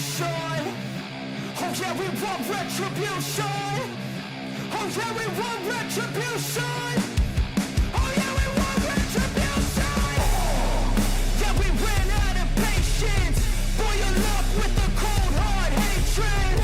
revolution. Oh yeah, we want retribution. Oh yeah, we want retribution. Oh yeah, we want retribution. Yeah, we ran out of patience. Boil up with the cold hard hatred.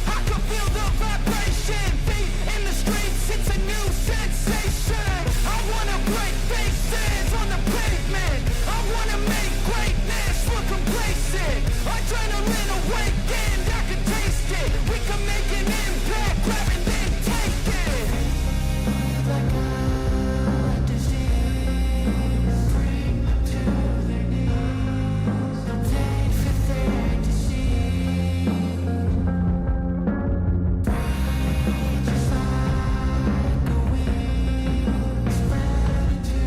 I can feel the vibration. Feet in the streets, it's a new sensation. I wanna break faces on the pavement. I wanna make greatness look complacent. Adrenaline awakened, I can taste it. We can make an impact, grab and then take it. Like a disease, bring them to their knees. Paid for their disease. Just like a weed, spread into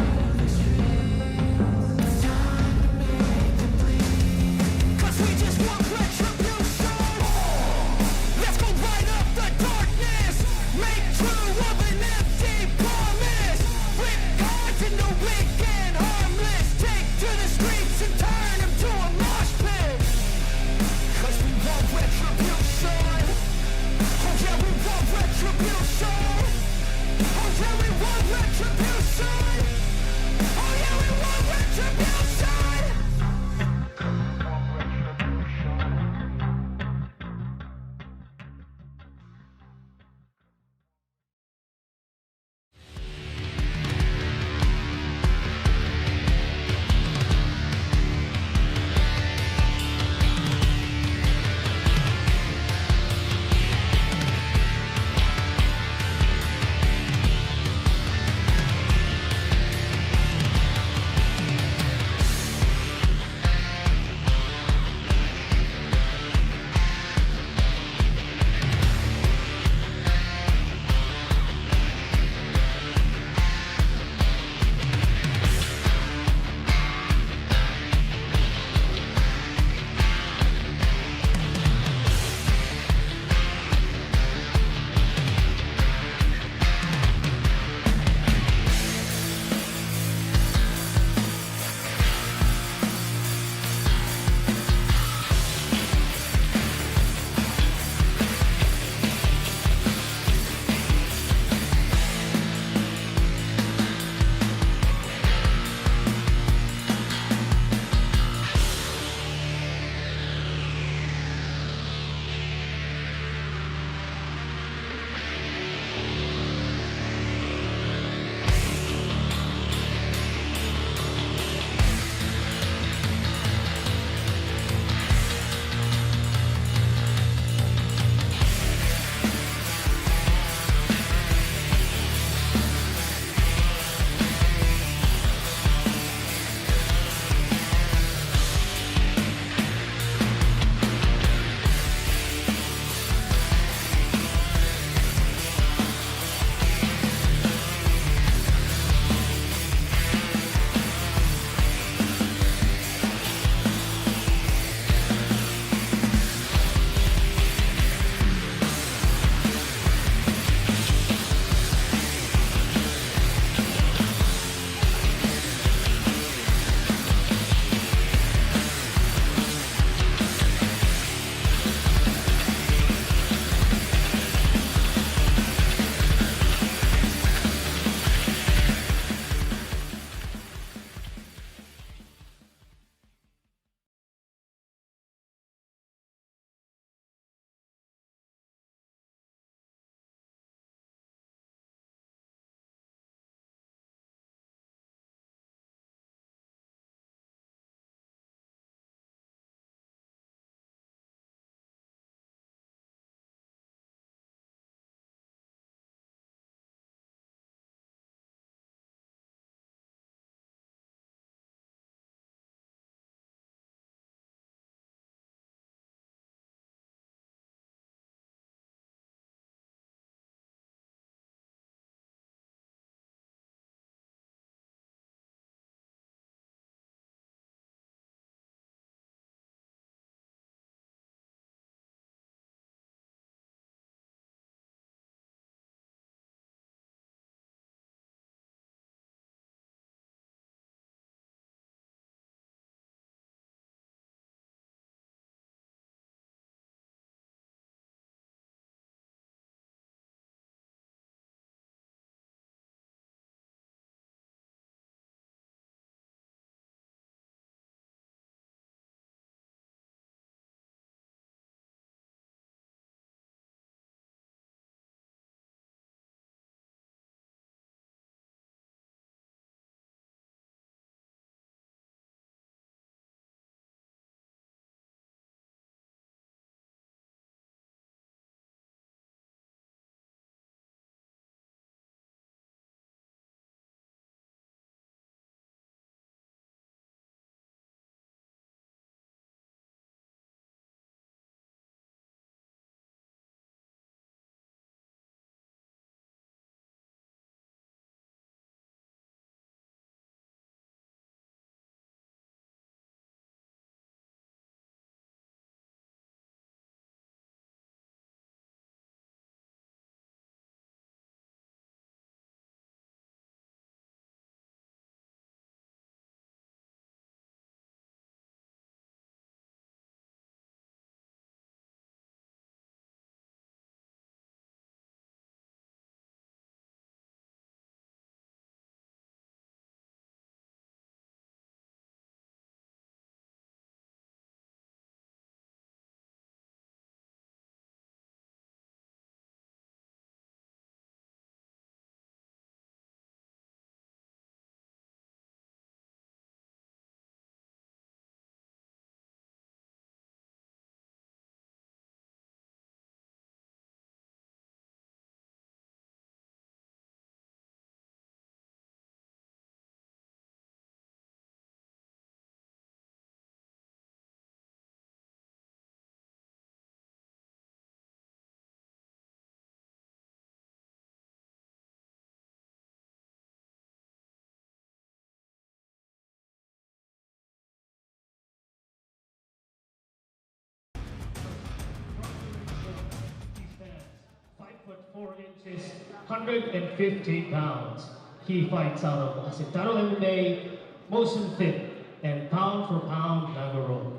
4 inches, 150 pounds. He fights out of Asentado MMA, motion fit, and pound for pound Nagaro.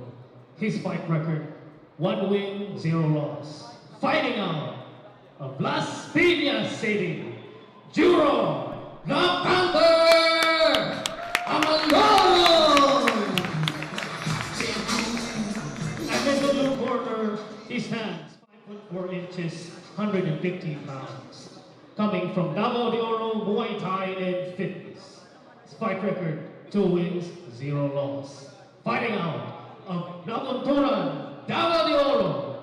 His fight record, 1 win, 0 loss. Fighting out of Las Piñas City, Juro, the Panther, Mandal! And in the blue corner, he stands 5'4" inches, 115 pounds. Coming from Davao de Oro, Muay Thai and Fitness. His fight record, 2 wins, 0 loss. Fighting out of Nabunturan, Davao de Oro,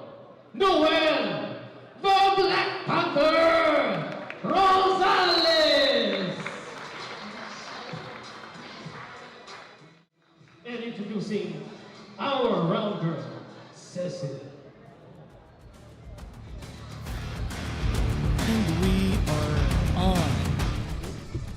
Noel, the Black Panther, Rosales! And introducing our round girl, Cecil. And we are on.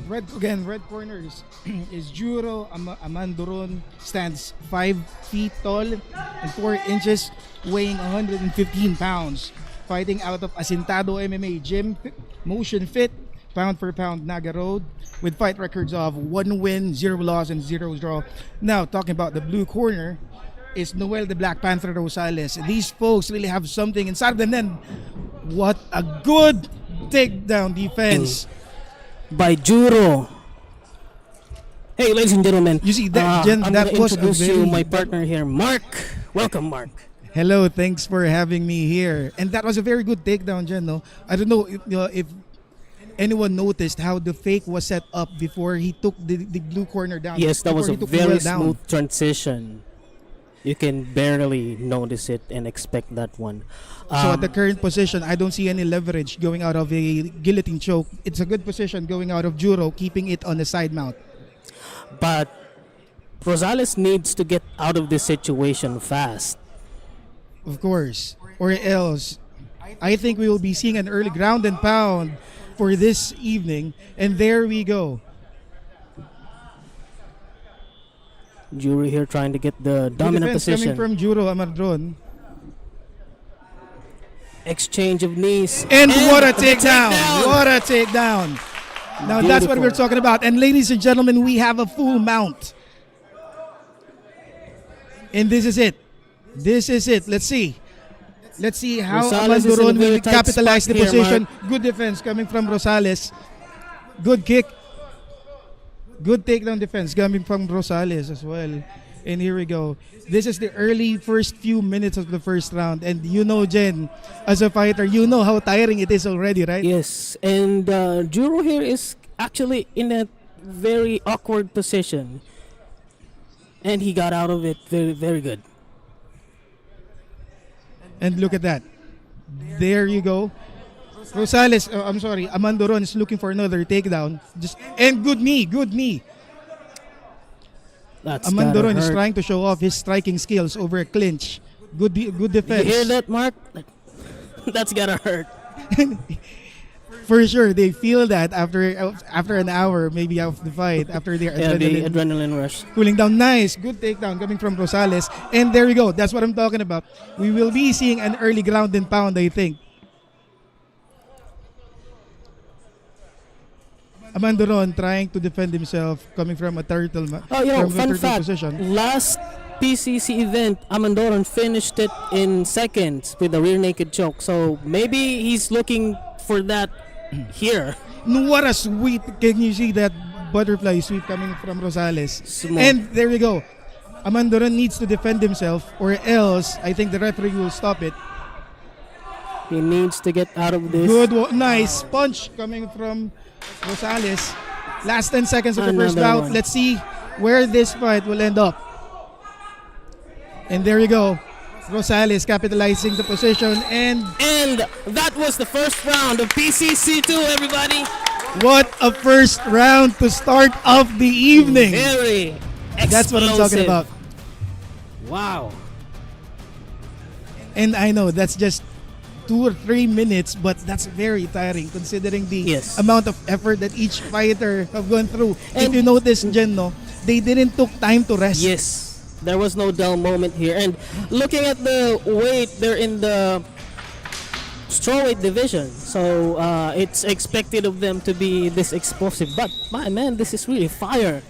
Red corners is Juro Amandoron, stands 5 feet tall and 4 inches, weighing 115 pounds. Fighting out of Asentado MMA gym, motion fit, pound for pound Naga Road, with fight records of 1 win, 0 loss, and 0 draw. Now, talking about the blue corner is Noel the Black Panther Rosales. These folks really have something inside of them. Then, what a good takedown defense by Juro. Hey, ladies and gentlemen, you see that, I'm that gonna was introduce you my partner here, Mark. Welcome, Mark. Hello, thanks for having me here. And that was a very good takedown, Jen. No, I don't know if anyone noticed how the fake was set up before he took the blue corner down. Yes, that was a very smooth down. transition. You can barely notice it and expect that one. So at the current position, I don't see any leverage going out of a guillotine choke. It's a good position going out of Juro, keeping it on the side mount. But Rosales needs to get out of this situation fast. Of course. Or else, I think we will be seeing an early ground and pound for this evening. And there we go. Juro here trying to get the dominant position. Coming from Juro Amadron. Exchange of knees. And what a takedown! What a takedown! Now Beautiful. That's what we're talking about. And ladies and gentlemen, we have a full mount. And this is it. This is it. Let's see. Let's see how Rosales is in a Amandoron very will tight capitalize the spot here, position. Mark. Good defense coming from Rosales. Good kick. Good takedown defense coming from Rosales as well. And here we go. This is the early first few minutes of the first round. And you know, Jen, as a fighter, you know how tiring it is already, right? Yes, and Juro here is actually in a very awkward position. And he got out of it very, very good. And look at that. There you go. Rosales, Amandoron is looking for another takedown. And good knee. That's Amandoron is trying to show off his striking skills over a clinch. Good defense. You hear that, Mark? That's gotta hurt. For sure, they feel that after an hour, maybe of the fight, after their The adrenaline rush. cooling down. Nice, good takedown coming from Rosales. And there we go. That's what I'm talking about. We will be seeing an early ground and pound, I think. Amandoron trying to defend himself, coming from a turtle. Fun fact. Position. Last PCC event, Amandoron finished it in seconds with a rear naked choke. So maybe he's looking for that here. What a sweep. Can you see that butterfly sweep coming from Rosales? Smooth. And there we go. Amandoron needs to defend himself, or else I think the referee will stop it. He needs to get out of this. Nice punch coming from Rosales. Last 10 seconds of the first Another bout. one. Let's see where this fight will end up. And there you go. Rosales capitalizing the position. And that was the first round of PCC2, everybody. what a first round to start off the evening. Very explosive. That's what I'm talking about. Wow. And I know that's just 2 or 3 minutes, but that's very tiring considering the amount of effort that each fighter have gone through. And if you notice, Jen, they didn't took time to rest. Yes, there was no dull moment here. And looking at the weight, they're in the strawweight division, so it's expected of them to be this explosive. But man, this is really fire.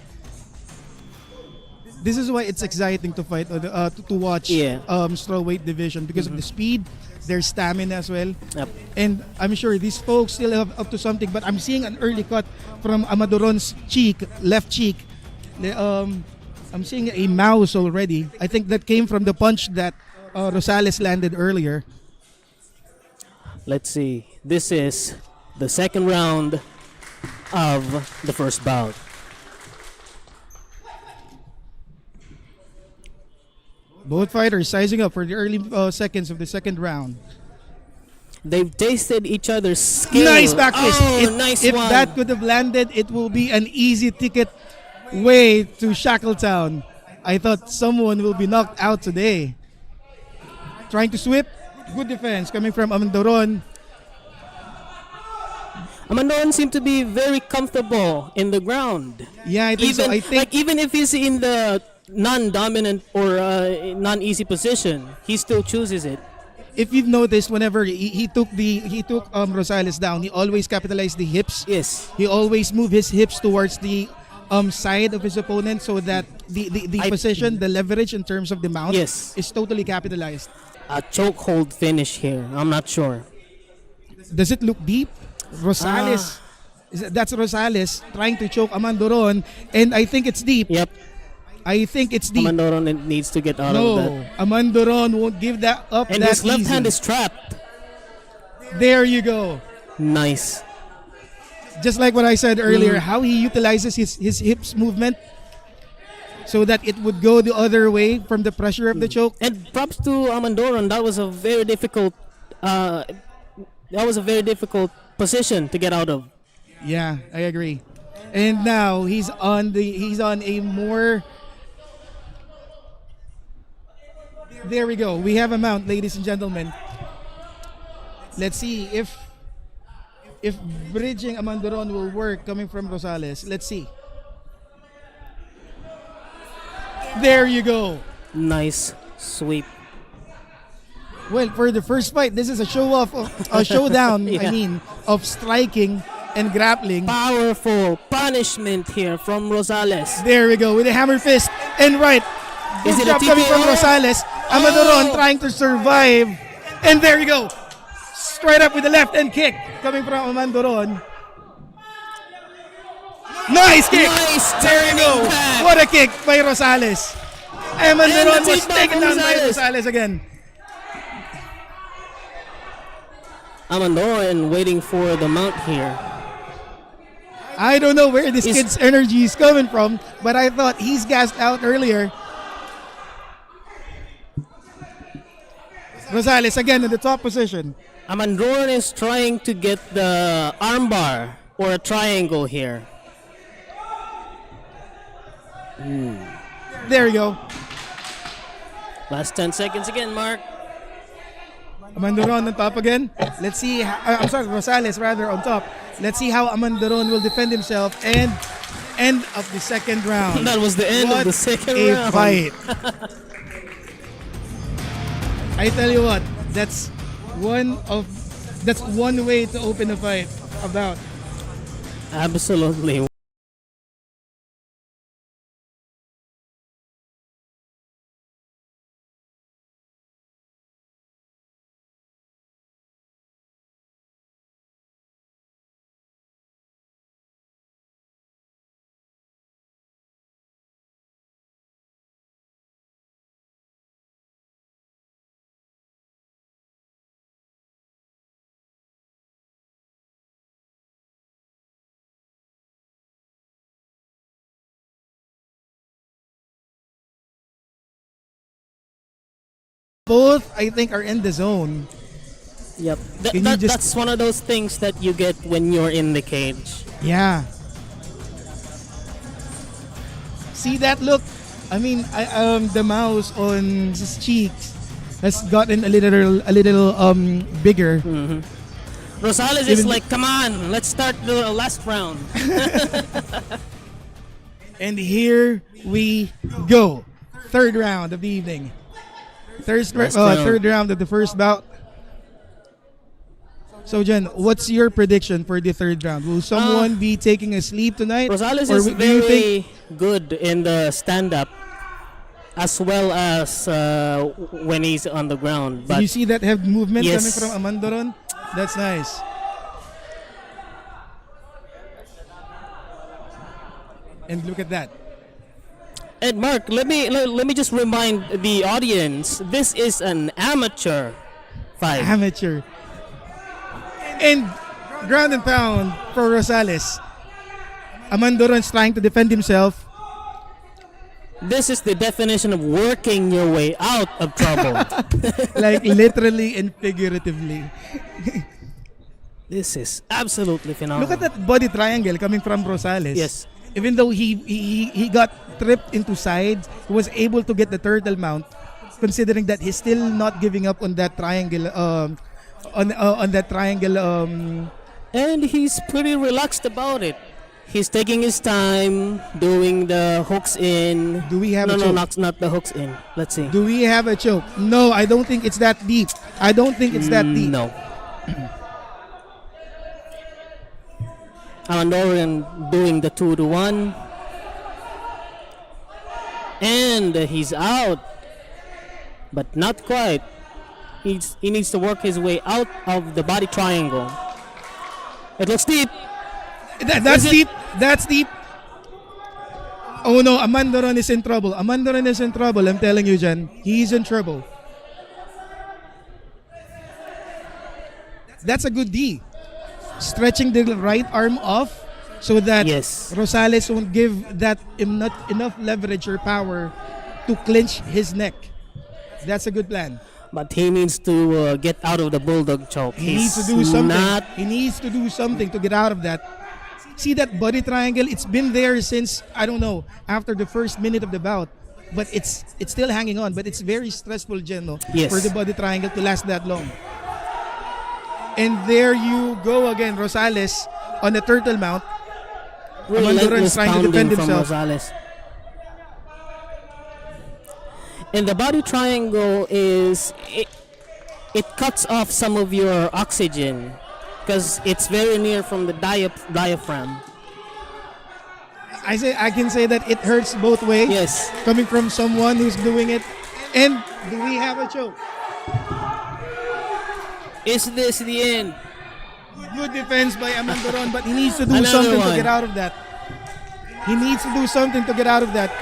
This is why it's exciting to fight to watch Yeah. strawweight division because of the speed, their stamina as well. Yep. And I'm sure these folks still have up to something, but I'm seeing an early cut from Amadoron's cheek, left cheek. I'm seeing a mouse already. I think that came from the punch that Rosales landed earlier. Let's see. This is the second round of the first bout. Both fighters sizing up for the early seconds of the second round. They've tasted each other's skill. Nice back fist. Oh, nice if one. that could have landed, it will be an easy ticket way to Shackletown. I thought someone will be knocked out today. Trying to sweep. Good defense coming from Amandoron. Amandoron seemed to be very comfortable in the ground. Yeah, I think Even so. I think like even if he's in the non-dominant or non-easy position, he still chooses it. if you've noticed, whenever he took Rosales down, he always capitalized the hips. Yes. He always moved his hips towards the side of his opponent so that the position, the leverage in terms of the mount Yes. is totally capitalized. A chokehold finish here. I'm not sure. Does it look deep? Rosales. That's Rosales trying to choke Amandoron, and I think it's deep. Yep. I think it's deep. Amandoron needs to get out of that. No, Amandoron won't give that up And that his left easy. hand is trapped. There you go. Nice. Just like what I said earlier, how he utilizes his hips movement so that it would go the other way from the pressure of the choke. And props to Amandoron. That was a very difficult. Position to get out of. Yeah, I agree. And now he's on a more. There we go. We have a mount, ladies and gentlemen. Let's see if bridging Amandoron will work coming from Rosales. Let's see. There you go. Nice sweep. Well, for the first fight, this is a showdown. Yeah. I mean, of striking and grappling. Powerful punishment here from Rosales. There we go with a hammer fist and right. Is Good it a job coming from TKO? Rosales. Amandoron trying to survive, and there you go, straight up with the left hand kick coming from Amandoron. Nice kick. Nice There you go. turning back. What a kick by Rosales. Amandoron And the was takedown taken from down by Rosales. Rosales again. Amandoron waiting for the mount here. I don't know where this Is- kid's energy is coming from, but I thought he's gassed out earlier. Rosales again in the top position. Amandoron is trying to get the armbar or a triangle here. There you go. Last 10 seconds again, Mark. Amandoron on top again. Let's see. I'm sorry, Rosales rather on top. Let's see how Amandoron will defend himself. And end of the second round. That was the end What of the second a round. fight. I tell you what, that's one way to open a fight about. Absolutely. Both, I think, are in the zone. Yep. Can you just- That's one of those things that you get when you're in the cage. Yeah. See that look? I mean, the mouse on his cheeks has gotten a little bigger. Rosales is Even- like, come on, let's start the last round. And here we go. Third round of the evening. Last round. Third round of the first bout. So Jen, what's your prediction for the third round? Will someone be taking a sleep tonight? Rosales Or is do you think very good in the stand-up as well as when he's on the ground. did But you see that head movement Yes. coming from Amandoron? That's nice. And look at that. and Mark, let me just remind the audience: this is an amateur fight. Amateur. And ground and pound for Rosales. Amandoron's trying to defend himself. This is the definition of working your way out of trouble. Like literally and figuratively. This is absolutely phenomenal. Look at that body triangle coming from Rosales. Yes. Even though he got tripped into sides, he was able to get the turtle mount, considering that he's still not giving up on that triangle. On that triangle. And he's pretty relaxed about it. He's taking his time doing the hooks in. Do we have no, a no, choke? not the hooks in. Let's see. Do we have a choke? No, I don't think it's that deep. I don't think it's that deep. No. Amandoran doing the 2-1. And he's out. But not quite. He needs to work his way out of the body triangle. It looks deep. That's Is it- deep. That's deep. Oh no, Amandoran is in trouble. Amandoran is in trouble. I'm telling you, Jen. He's in trouble. That's a good D. Stretching the right arm off so that Yes. Rosales won't give that not enough leverage or power to clinch his neck. That's a good plan. But he needs to get out of the bulldog choke. He needs to do something. He needs to do something to get out of that. See that body triangle? It's been there since, I don't know, after the first minute of the bout. But it's still hanging on. But it's very stressful, Jen, no? Yes. For the body triangle to last that long. And there you go again, Rosales on the turtle mount. Amandoran is Relentless trying to pounding defend from himself. Rosales. And the body triangle is it cuts off some of your oxygen because it's very near from the diaphragm. I can say that it hurts both ways. Yes. Coming from someone who's doing it. And do we have a choke? Is this the end? Good defense by Amandoron, but he needs to do Another something to one. get out of that. He needs to do something to get out of that.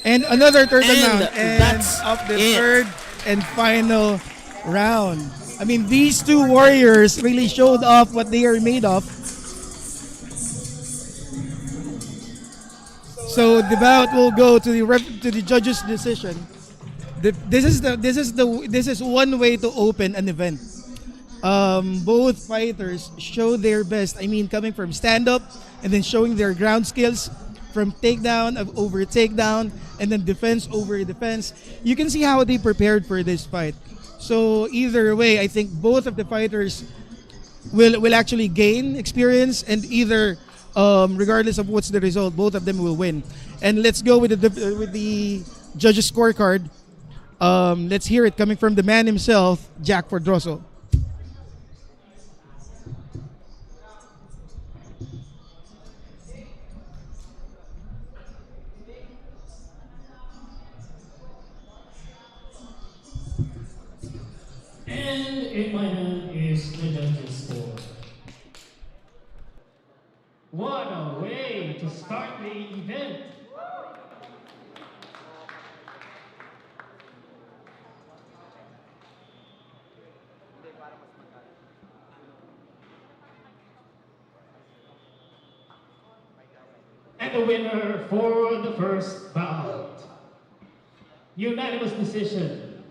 And another turtle And mount. And that's up the it. third and final round. I mean, these two warriors really showed off what they are made of. So the bout will go to the judges' decision. This is one way to open an event. Both fighters show their best. I mean, coming from stand-up and then showing their ground skills from takedown over takedown and then defense over defense. You can see how they prepared for this fight. So either way, I think both of the fighters will actually gain experience, and either regardless of what's the result, both of them will win. And let's go with the judges' scorecard. Let's hear it coming from the man himself, Jack Fordroso. And in my hand is the judges' score. What a way to start the event! And the winner for the first bout, unanimous decision,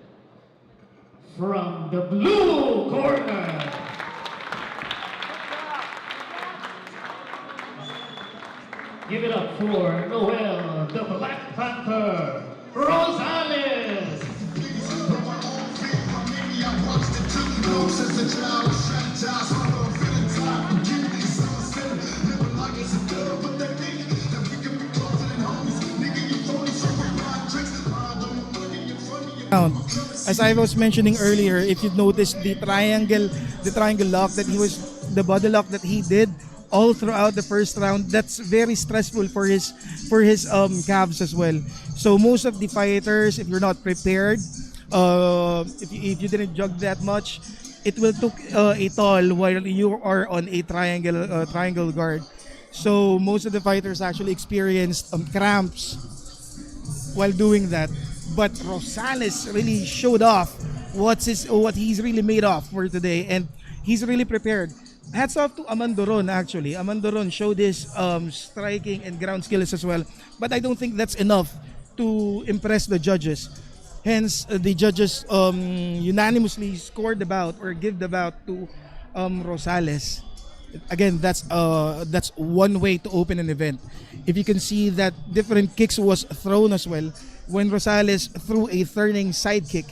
from the blue corner, give it up for Noel, the Black Panther, Rosales. Round. as I was mentioning earlier, if you notice the triangle lock that he was, the body lock that he did all throughout the first round, that's very stressful for his calves as well. So most of the fighters, if you're not prepared, if you didn't jog that much, it will took a toll while you are on a triangle guard. So most of the fighters actually experienced cramps while doing that. But Rosales really showed off what he's really made of for today, and he's really prepared. Hats off to Amandoron actually. Amandoron showed his striking and ground skills as well, but I don't think that's enough to impress the judges. Hence, the judges unanimously scored the bout or give the bout to Rosales. Again, that's one way to open an event. If you can see that different kicks was thrown as well, when Rosales threw a turning side kick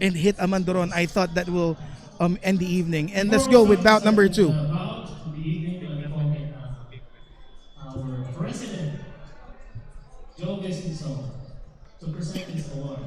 and hit Amandoron, I thought that will end the evening. And let's go with bout number 2. Bout of the evening, we call it our president, Joe Vicenzo, to present his award.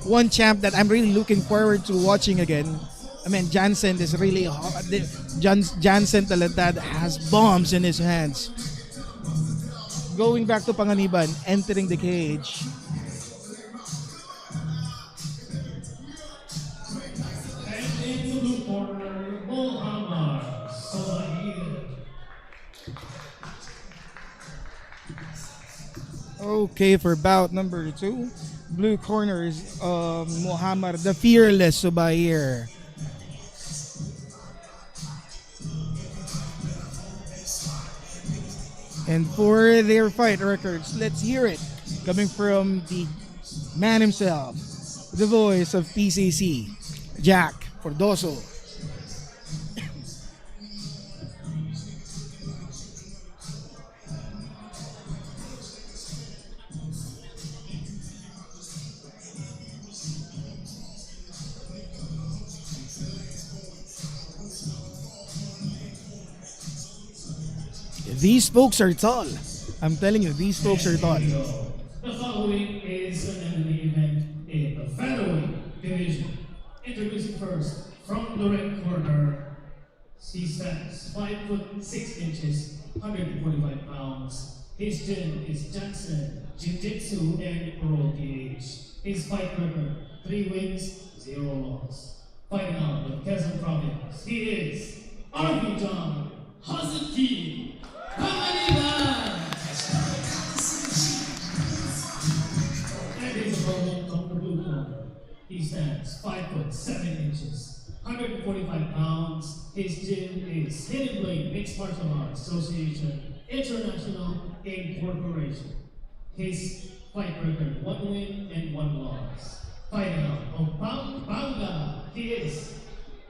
One champ that I'm really looking forward to watching again. I mean, Jansen is really hot. Jansen Talatad has bombs in his hands. Going back to Panganiban, entering the cage. And in the blue corner, Subayer. Okay, for bout number 2. Blue corner is Muhammad, the fearless Subayer. And for their fight records, let's hear it. Coming from the man himself, the voice of PCC, Jack Fordoso. These folks are tall. I'm telling you, these folks are tall. The following is an MMA event in the featherweight division. Introducing first from the red corner, he stands 5'6", 145 pounds. His gym is Johnson, Jiu-Jitsu and Pro PH. His fight record, 3 wins, 0 loss. Fighting out of Quezon Province, he is Arvijan Hazuki Panganiban. And his opponent from the blue corner, he stands 5'7", 145 pounds. His gym is Hidden Blade Mixed Martial Arts Association International Incorporation. His fight record, 1 win and 1 loss. Fighting out of Babanga, he is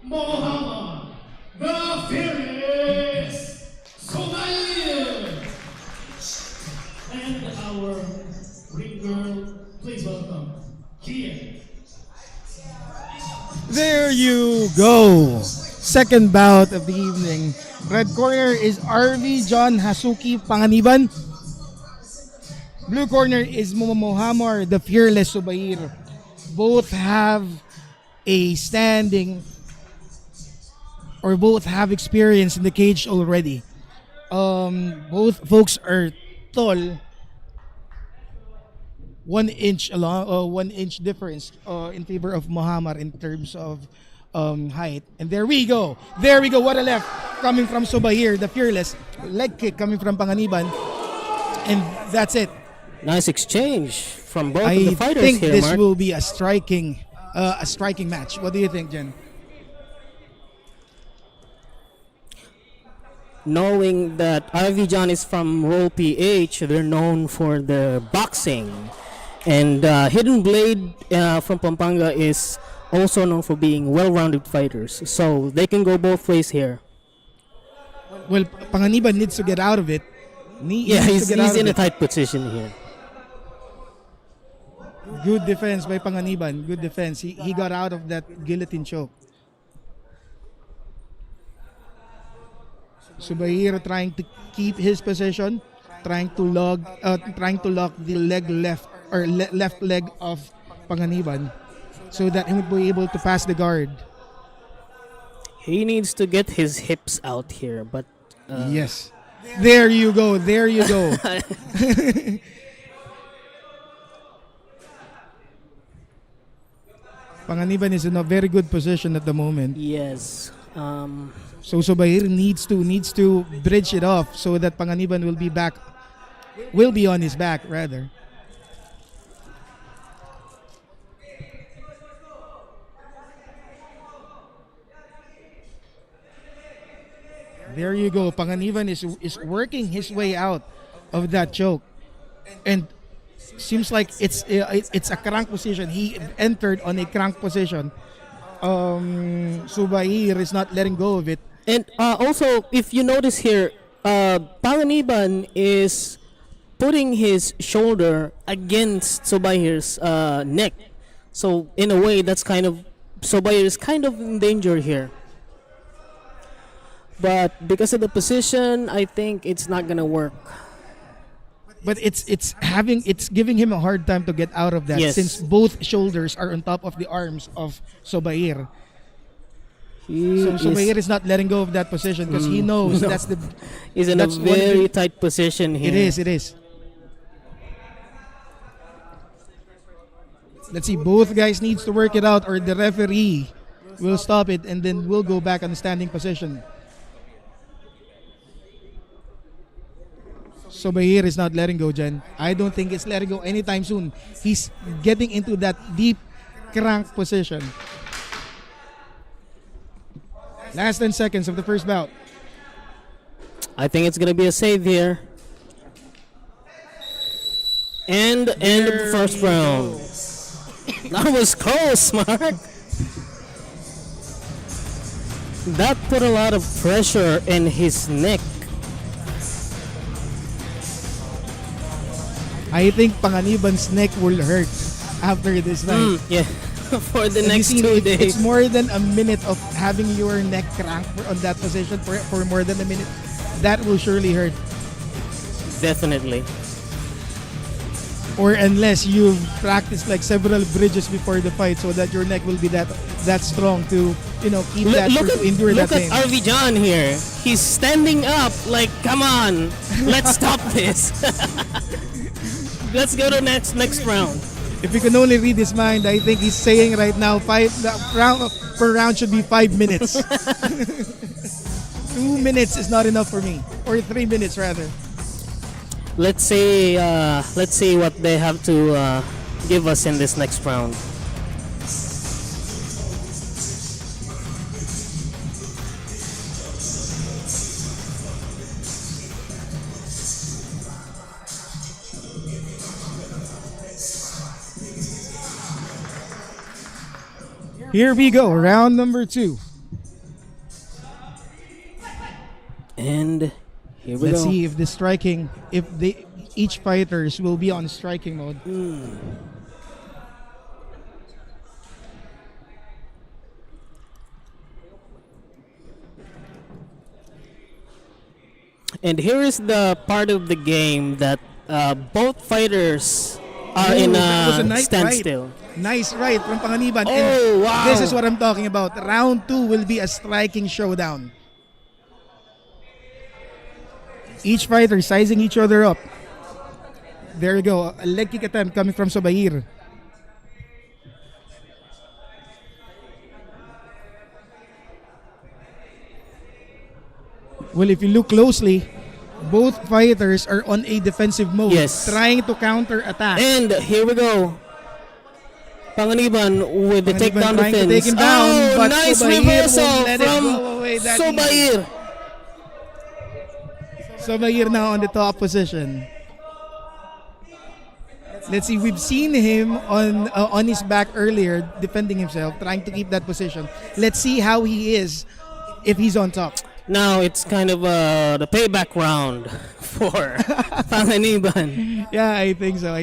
Muhammad the Fearless Subayer. And our ring girl, please welcome Kia. There you go. Second bout of the evening. Red corner is RV John Hasuki Panganiban. Blue corner is Muhammad the Fearless Subayer. Both have a standing or both have experience in the cage already. Both folks are tall. 1 inch along, 1 inch difference in favor of Muhammad in terms of height. And there we go. There we go. What a left coming from Subayer, the Fearless. Leg kick coming from Panganiban. And that's it. Nice exchange from both of I the fighters think here, this Mark. will be a striking match. What do you think, Jen? Knowing that Arvijan is from Roll PH, they're known for their boxing. And Hidden Blade from Pampanga is also known for being well-rounded fighters. So they can go both ways here. Well, Panganiban needs to get out of it. He's in a tight position here. Good defense by Panganiban. Good defense. He got out of that guillotine choke. Subayer trying to keep his position, trying to lock the left leg of Panganiban so that he would be able to pass the guard. He needs to get his hips out here, but Yes. There you go. There you go. Panganiban is in a very good position at the moment. yes. So Subayer needs to bridge it off so that Panganiban will be on his back rather. There you go. Panganiban is working his way out of that choke, and seems like it's a crank position. He entered on a crank position. Subayer is not letting go of it. And also, if you notice here, Panganiban is putting his shoulder against Subayer's neck. So in a way, that's Subayer is kind of in danger here. But because of the position, I think it's not gonna work. But it's giving him a hard time to get out of that, Yes. since both shoulders are on top of the arms of Subayer. So Subayer is not letting go of that position because he knows no. He's in a that's one of very the- tight position here. It is. Let's see, both guys needs to work it out or the referee will stop it and then we'll go back on the standing position. Subayer is not letting go, Jen. I don't think it's letting go anytime soon. He's getting into that deep crank position. Last 10 seconds of the first bout. I think it's gonna be a save here. And end of the first round. That was close, Mark. That put a lot of pressure in his neck. I think Panganiban's neck will hurt after this night. Yeah, for the Have you next seen 2 it? days. It's more than a minute of having your neck cranked on that position for more than a minute. That will surely hurt. Definitely. Or unless you've practiced like several bridges before the fight, so that your neck will be that strong to keep that or to endure look that at pain. RV John here. He's standing up like, come on, let's stop this. Let's go to next round. If you can only read his mind, I think he's saying right now round per round should be 5 minutes. 2 minutes is not enough for me, or 3 minutes rather. Let's see what they have to give us in this next round. Here we go, round number 2. And here we Let's go. see if the striking, each fighters will be on striking mode. And here is the part of the game that both fighters are in that was a a nice standstill. Nice right from Panganiban. Oh, And wow. this is what I'm talking about. Round 2 will be a striking showdown. Each fighter sizing each other up. There you go. A leg kick attempt coming from Subayer. Well, if you look closely, both fighters are on a defensive mode, Yes. trying to counter attack. And here we go. Panganiban with the Panganiban takedown trying to defense. take him down, Oh, but nice Subayer reversal won't let it from go away that Subayer. Subayer now on the top position. Let's see, we've seen him on his back earlier, defending himself, trying to keep that position. Let's see how he is if he's on top. Now it's kind of the payback round for Panganiban. Yeah, I think so.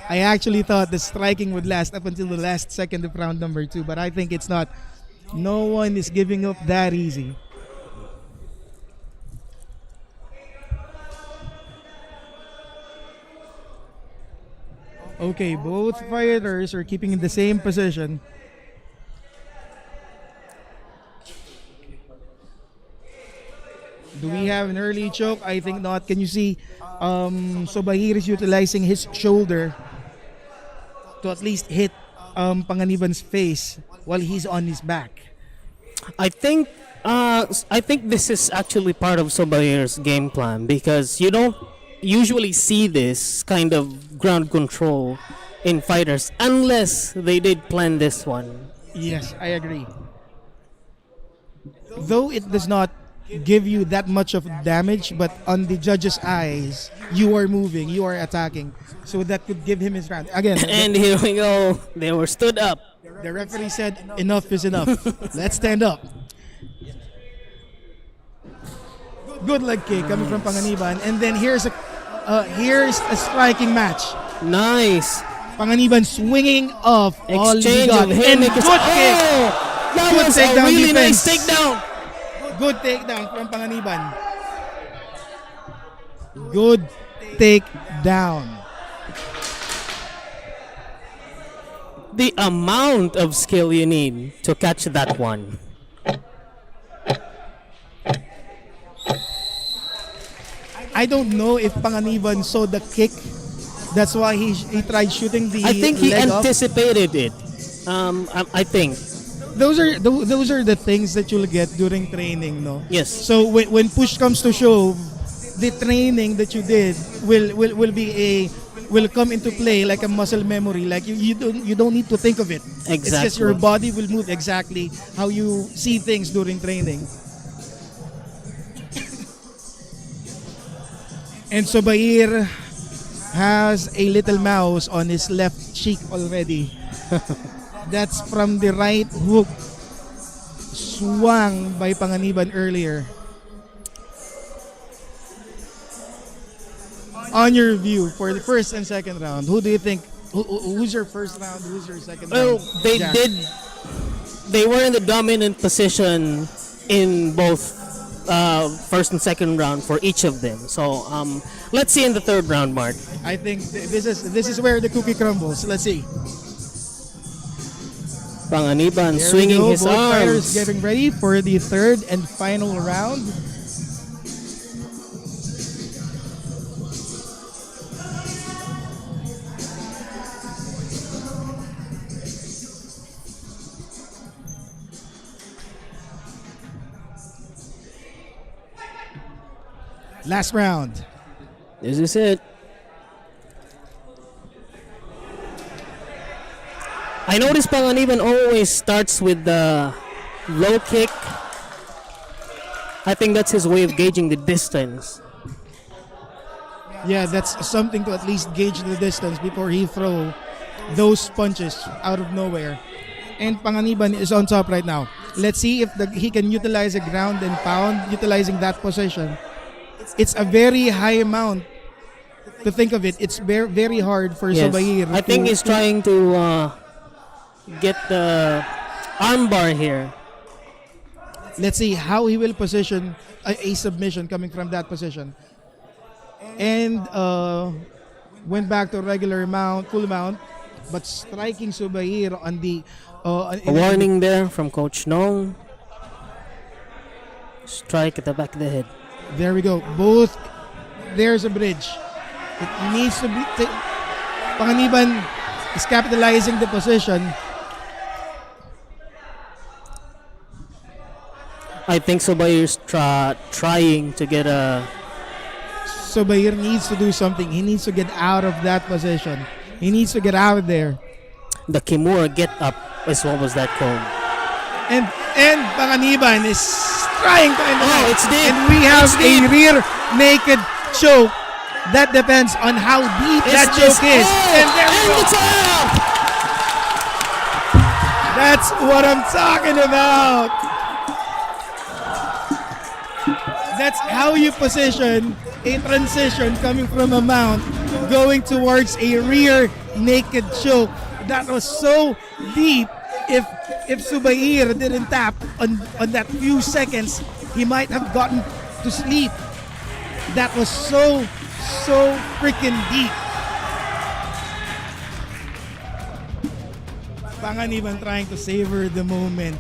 I actually thought the striking would last up until the last second of round number 2, but I think it's not. No one is giving up that easy. Okay, both fighters are keeping in the same position. Do we have an early choke? I think not. Can you see Subayer is utilizing his shoulder to at least hit Panganiban's face while he's on his back. I think this is actually part of Subayer's game plan because you don't usually see this kind of ground control in fighters unless they did plan this one. Yes, I agree. Though it does not give you that much of damage, but on the judge's eyes, you are moving, you are attacking. So that could give him his round. Again, And here we go. They were stood up. the referee said enough is enough. Let's stand up. Good leg kick coming from Panganiban. And then here's a striking match. Nice. Panganiban swinging off all he Exchange got. of And haymakers. good kick. That Good was a takedown really defense. nice takedown. Good takedown from Panganiban. Good takedown. The amount of skill you need to catch that one. I don't know if Panganiban saw the kick. That's why he tried shooting the I think he leg up. anticipated it. I think. Those are the things that you'll get during training, no? Yes. So when push comes to shove, the training that you did will come into play like a muscle memory. Like you don't need to think of it. It's just your Exactly. body will move exactly how you see things during training. And Subayer has a little mouse on his left cheek already. That's from the right hook swung by Panganiban earlier. On your view for the first and second round, who do you think? Who's your first round? Who's your second Well, round? they Jack? did. They were in the dominant position in both first and second round for each of them. So let's see in the third round, Mark. I think this is where the cookie crumbles. Let's see. Panganiban There swinging we go. his Both fighters arms. getting ready for the third and final round. Last round. This is it. I notice Panganiban always starts with the low kick. I think that's his way of gauging the distance. Yeah, that's something to at least gauge the distance before he throw those punches out of nowhere. And Panganiban is on top right now. Let's see if he can utilize a ground and pound, utilizing that position. It's a very high amount to think of it. It's very, very hard for Yes. Subayer. I think he's trying to get the armbar here. Let's see how he will position a submission coming from that position. And went back to regular mount, full mount, but striking Subayer on the A warning there from Coach Nong. Strike at the back of the head. There we go. Both. There's a bridge. It needs to be. Panganiban is capitalizing the position. I think Subayer's trying to get a. Subayer needs to do something. He needs to get out of that position. He needs to get out of there. The Kimura get up is what was that called? And Panganiban is trying to end the Oh, fight. it's deep. And we have It's a deep. rear naked choke. That depends on how deep that choke is. And there we go. it's out! That's what I'm talking about. That's how you position a transition coming from a mount going towards a rear naked choke. That was so deep. If Subayer didn't tap on that few seconds, he might have gotten to sleep. That was so freaking deep. Panganiban trying to savor the moment.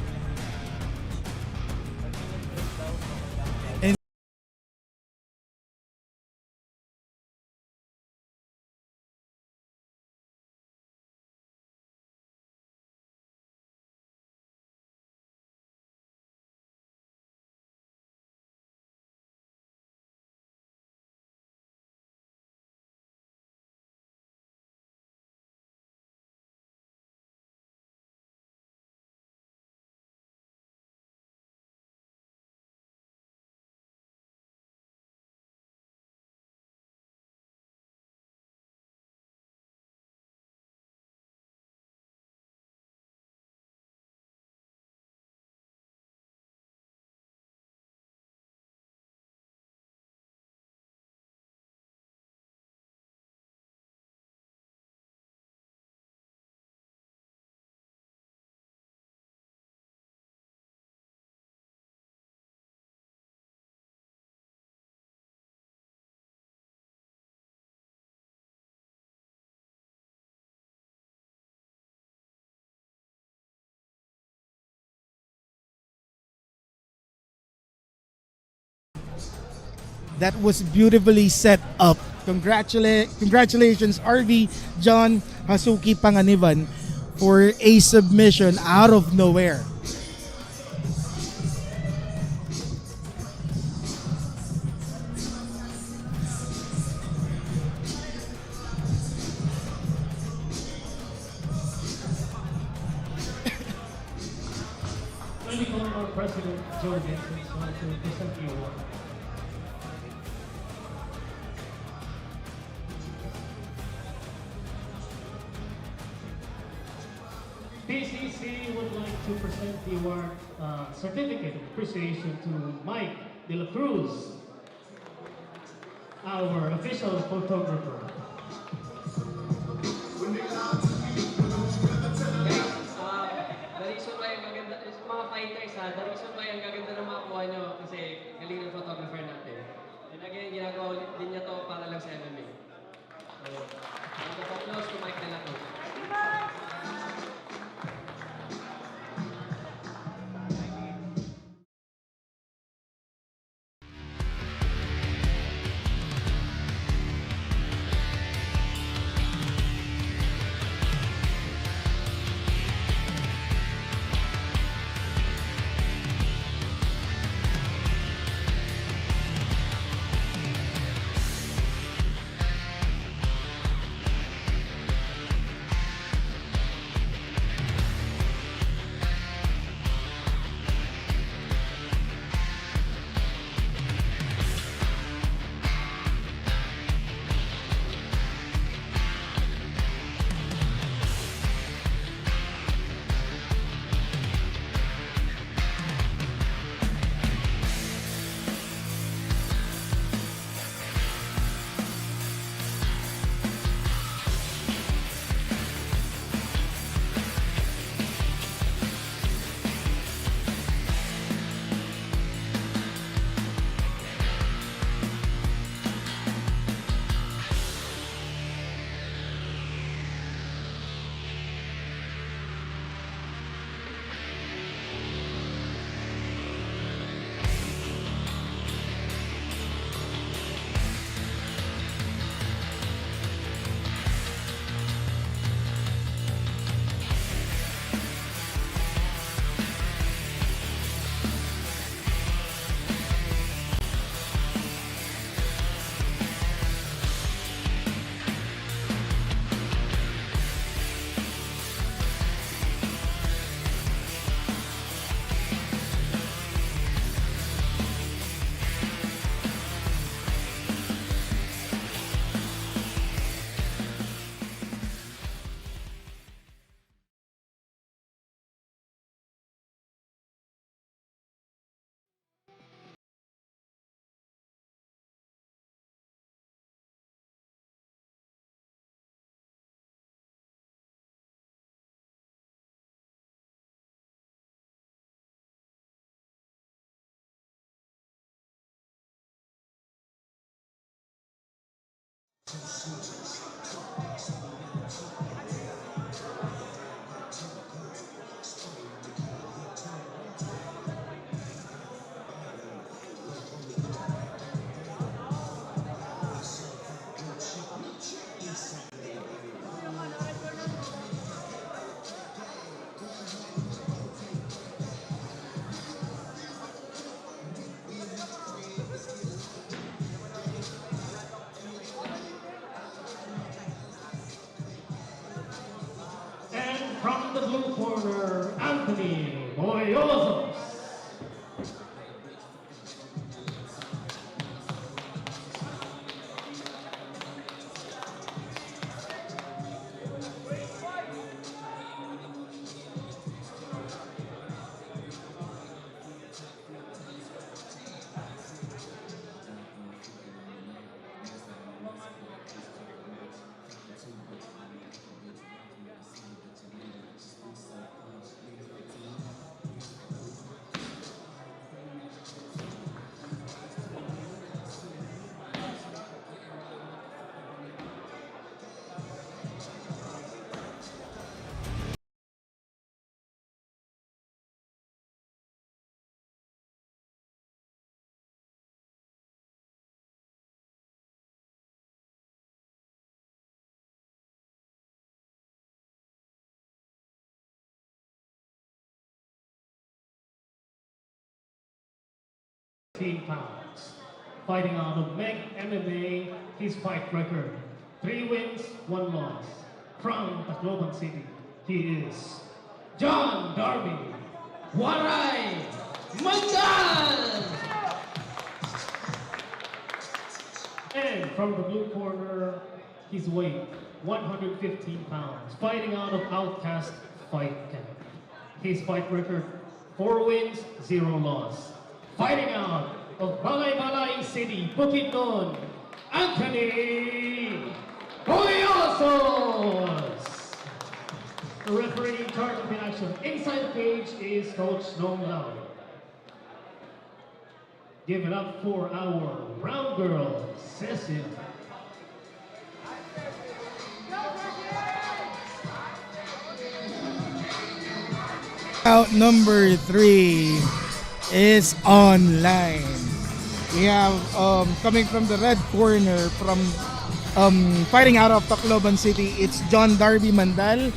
That was beautifully set up. Congratulations, RV John Hasuki Panganiban, for a submission out of nowhere. Former President Joe Vincent wants to present the award. PCC would like to present the award certificate of appreciation to Mike De La Cruz, our official photographer. The reason why ang gaganda, mga fighters the reason why ang gaganda na makuha nyo kasi galing ginagawa ulit din niya to para lang sa MMA. So, round of applause to Mike Delato. And from the blue corner, Anthony Bolios. £15. Fighting out of Meg MMA, his fight record 3 wins, 1 loss. From Tacloban City, he is John Darby Waray Mandal. And from the blue corner, his weight 115 pounds, fighting out of Outcast Fight Camp. His fight record 4 wins, 0 loss. Fighting out of Balay City, Bukidnon, Anthony Bolios. The referee in charge of the action inside the cage is Coach Nong Lao. Give it up for our round girl, Cecil. Out number 3 is online. We have coming from the red corner from fighting out of Tacloban City, it's John Darby Mandal.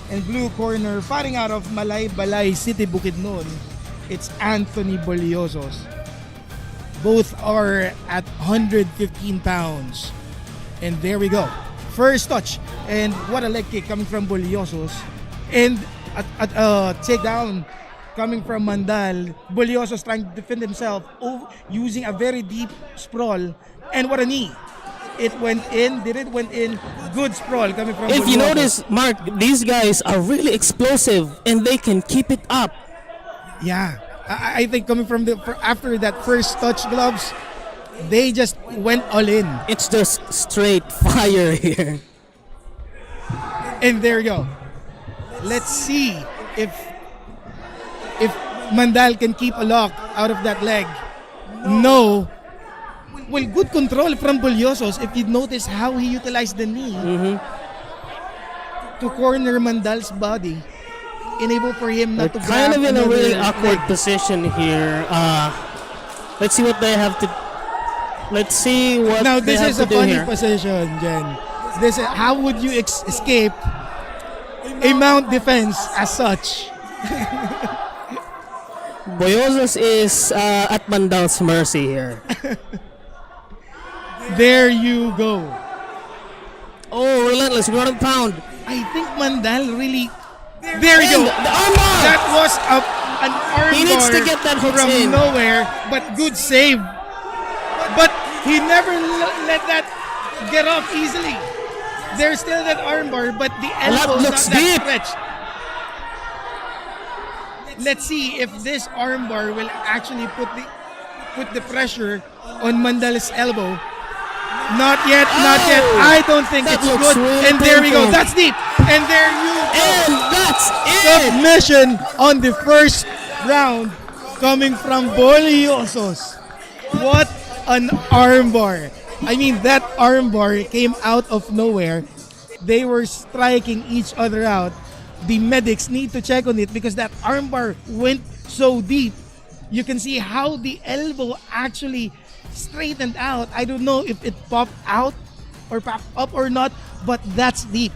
And blue corner fighting out of Balay City, Bukidnon, it's Anthony Boliosos. Both are at 115 pounds. And there we go. First touch. And what a leg kick coming from Boliosos. And a takedown coming from Mandal. Boliosos trying to defend himself using a very deep sprawl. And what a knee. It went in. Did it went in? Good sprawl coming from If Boliosos. you notice, Mark, these guys are really explosive and they can keep it up. Yeah. I think coming from after that first touch gloves, they just went all in. It's just straight fire here. And there you go. Let's see if Mandal can keep a lock out of that leg. No. Well, good control from Boliosos if you notice how he utilized the knee to corner Mandal's body. Enable for him not They're to kind grab of in a really another awkward leg. position here. Let's see what they have to. Let's see what Now they this have is to a do funny here. position, Jen. This how would you escape a mount defense as such? Boyozas is at Mandal's mercy here. There you go. Oh, relentless, ground and pound. I think Mandal really. There you go. And the armbar! That was an armbar He needs to get that hook from in. nowhere, but good save. But he never let that get off easily. There's still that armbar, but the elbow looks not that deep. stretched. Let's see if this armbar will actually put the pressure on Mandal's elbow. Not yet, not yet. I don't think That it's looks good. really And there we go. painful. That's deep. And there you go. And that's it! Submission on the first round coming from Boliosos. What an armbar. I mean, that armbar came out of nowhere. They were striking each other out. The medics need to check on it because that armbar went so deep. You can see how the elbow actually straightened out. I don't know if it popped out or popped up or not, but that's deep.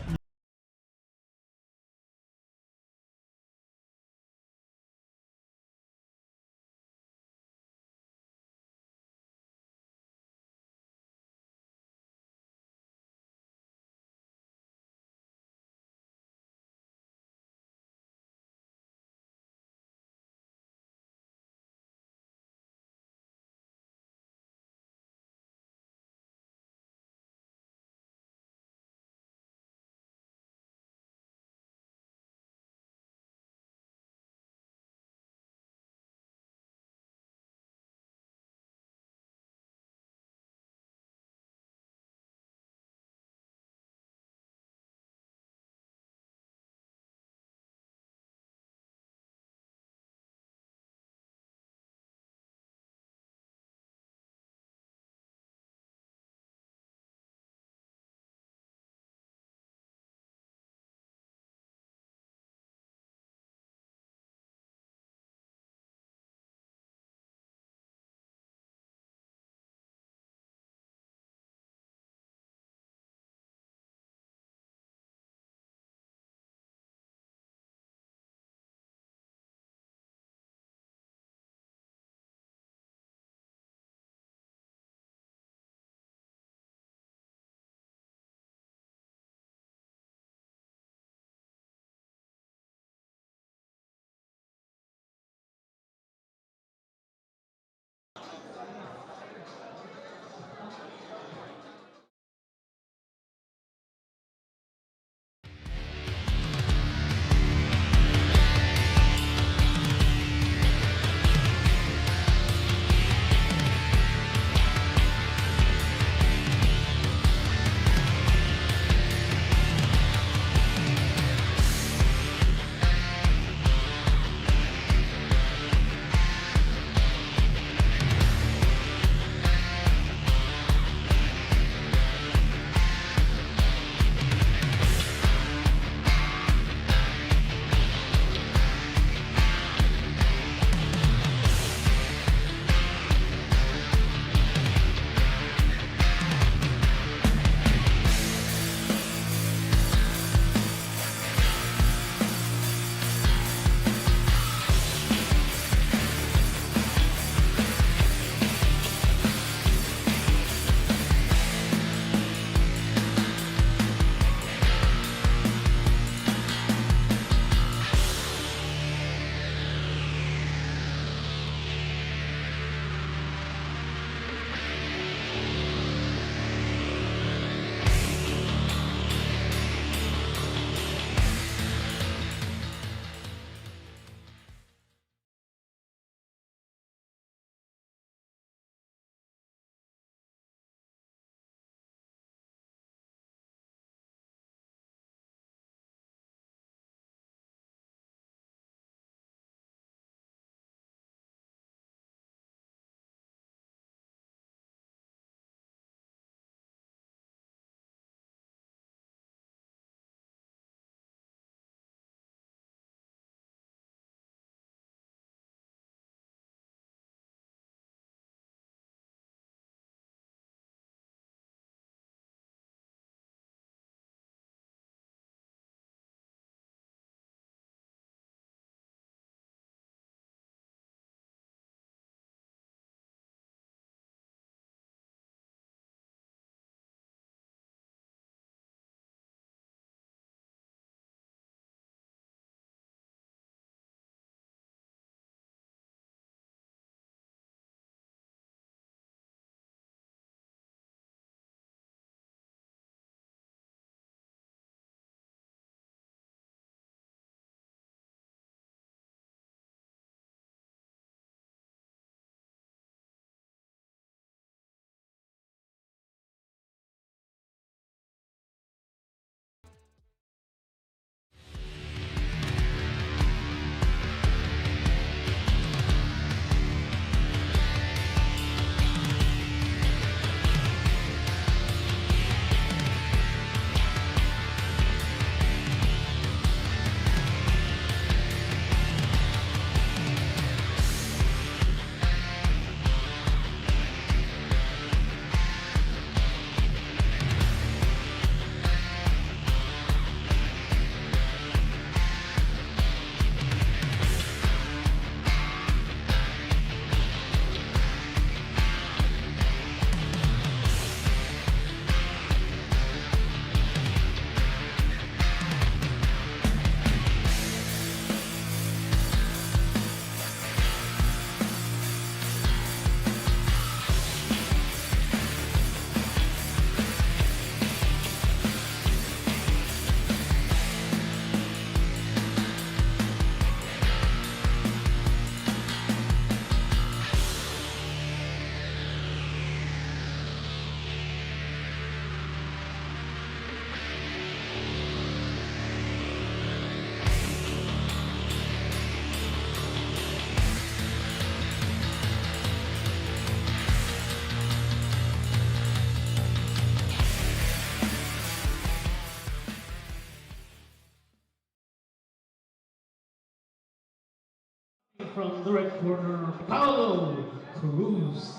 From the red corner, Paulo Cruz.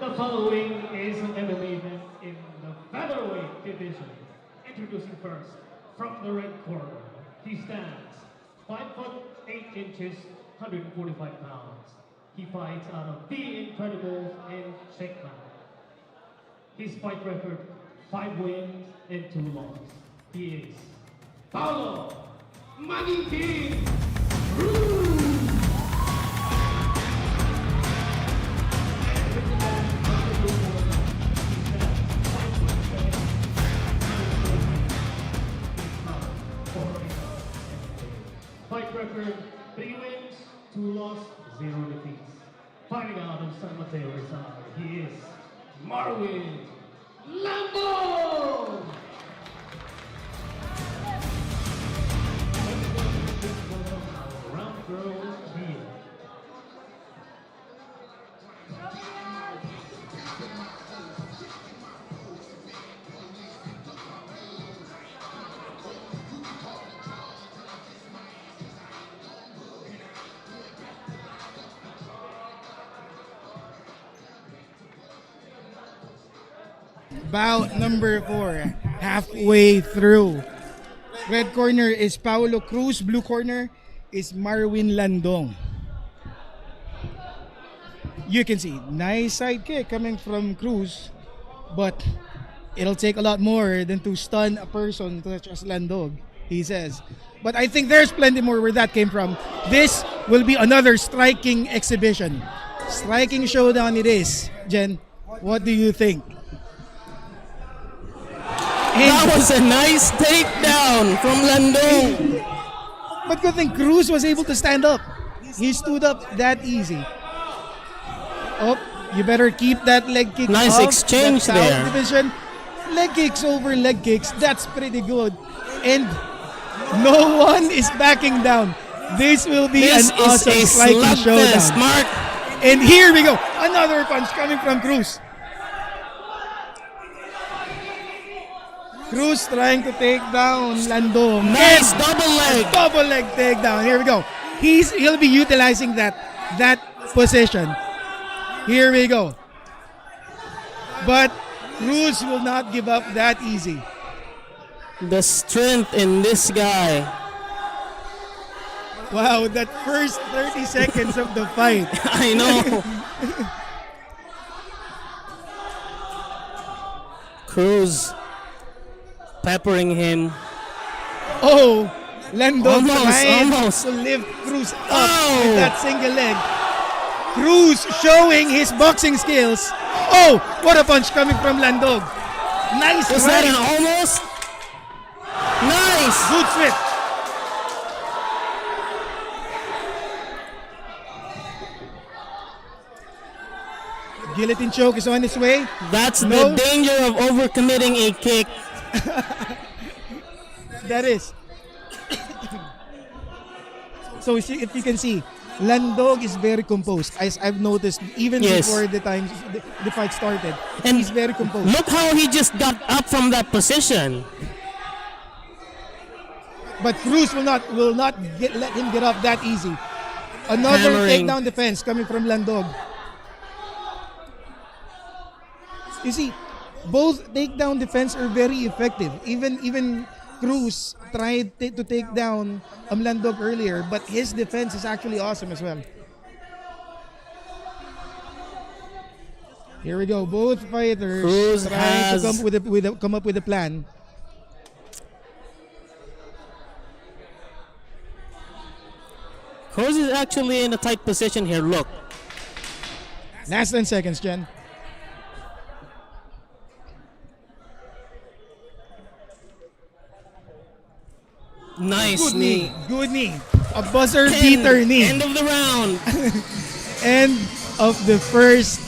The following is an MMA event in the featherweight division. Introducing first, from the red corner, he stands 5 foot 8 inches, 145 pounds. He fights out of The Incredibles in Czechia. His fight record, 5 wins and 2 losses. He is Paulo Mangiat. Fight record, 3 wins, 2 losses, 0 defeats. Fighting out of San Mateo Rosales, he is Marwin Landong! Round girl here. Bout number 4, halfway through. Red corner is Paulo Cruz. Blue corner is Marwin Landong. You can see, nice side kick coming from Cruz. But it'll take a lot more than to stun a person such as Landong, he says. But I think there's plenty more where that came from. This will be another striking exhibition. Striking showdown it is. Jen, what do you think? That was a nice takedown from Landong. But good thing Cruz was able to stand up. He stood up that easy. Oh, you better keep that leg kick Nice off. exchange That's there. out division. Leg kicks over leg kicks. That's pretty good. And no one is backing down. This will be This an is awesome a striking slugfest, showdown. Mark. And here we go. Another punch coming from Cruz. Cruz trying to take down Landong. Nice And double leg. double leg takedown. Here we go. He'll be utilizing that position. Here we go. But Cruz will not give up that easy. The strength in this guy. Wow, that first 30 seconds of the fight. I know. Cruz peppering him. Oh, Landong trying Almost. to lift Cruz up Oh! with that single leg. Cruz showing his boxing skills. Oh, what a punch coming from Landong. Nice Was that right. an almost? Nice! Good sweep. Guillotine choke is on its way. That's No. the danger of overcommitting a kick. That is. So if you can see, Landong is very composed. As I've noticed, even Yes. before the fight started, And he's very composed. Look how he just got up from that position. But Cruz will not let him get up that easy. Another Hammering. takedown defense coming from Landong. You see, both takedown defense are very effective. Even Cruz tried to take down Landong earlier, but his defense is actually awesome as well. Here we go. Both fighters Cruz trying has- to come up with a plan. Cruz is actually in a tight position here. Look. Last 10 seconds, Jen. Nice Good knee. knee. Good knee. A buzzer beater knee. End of the round. End of the first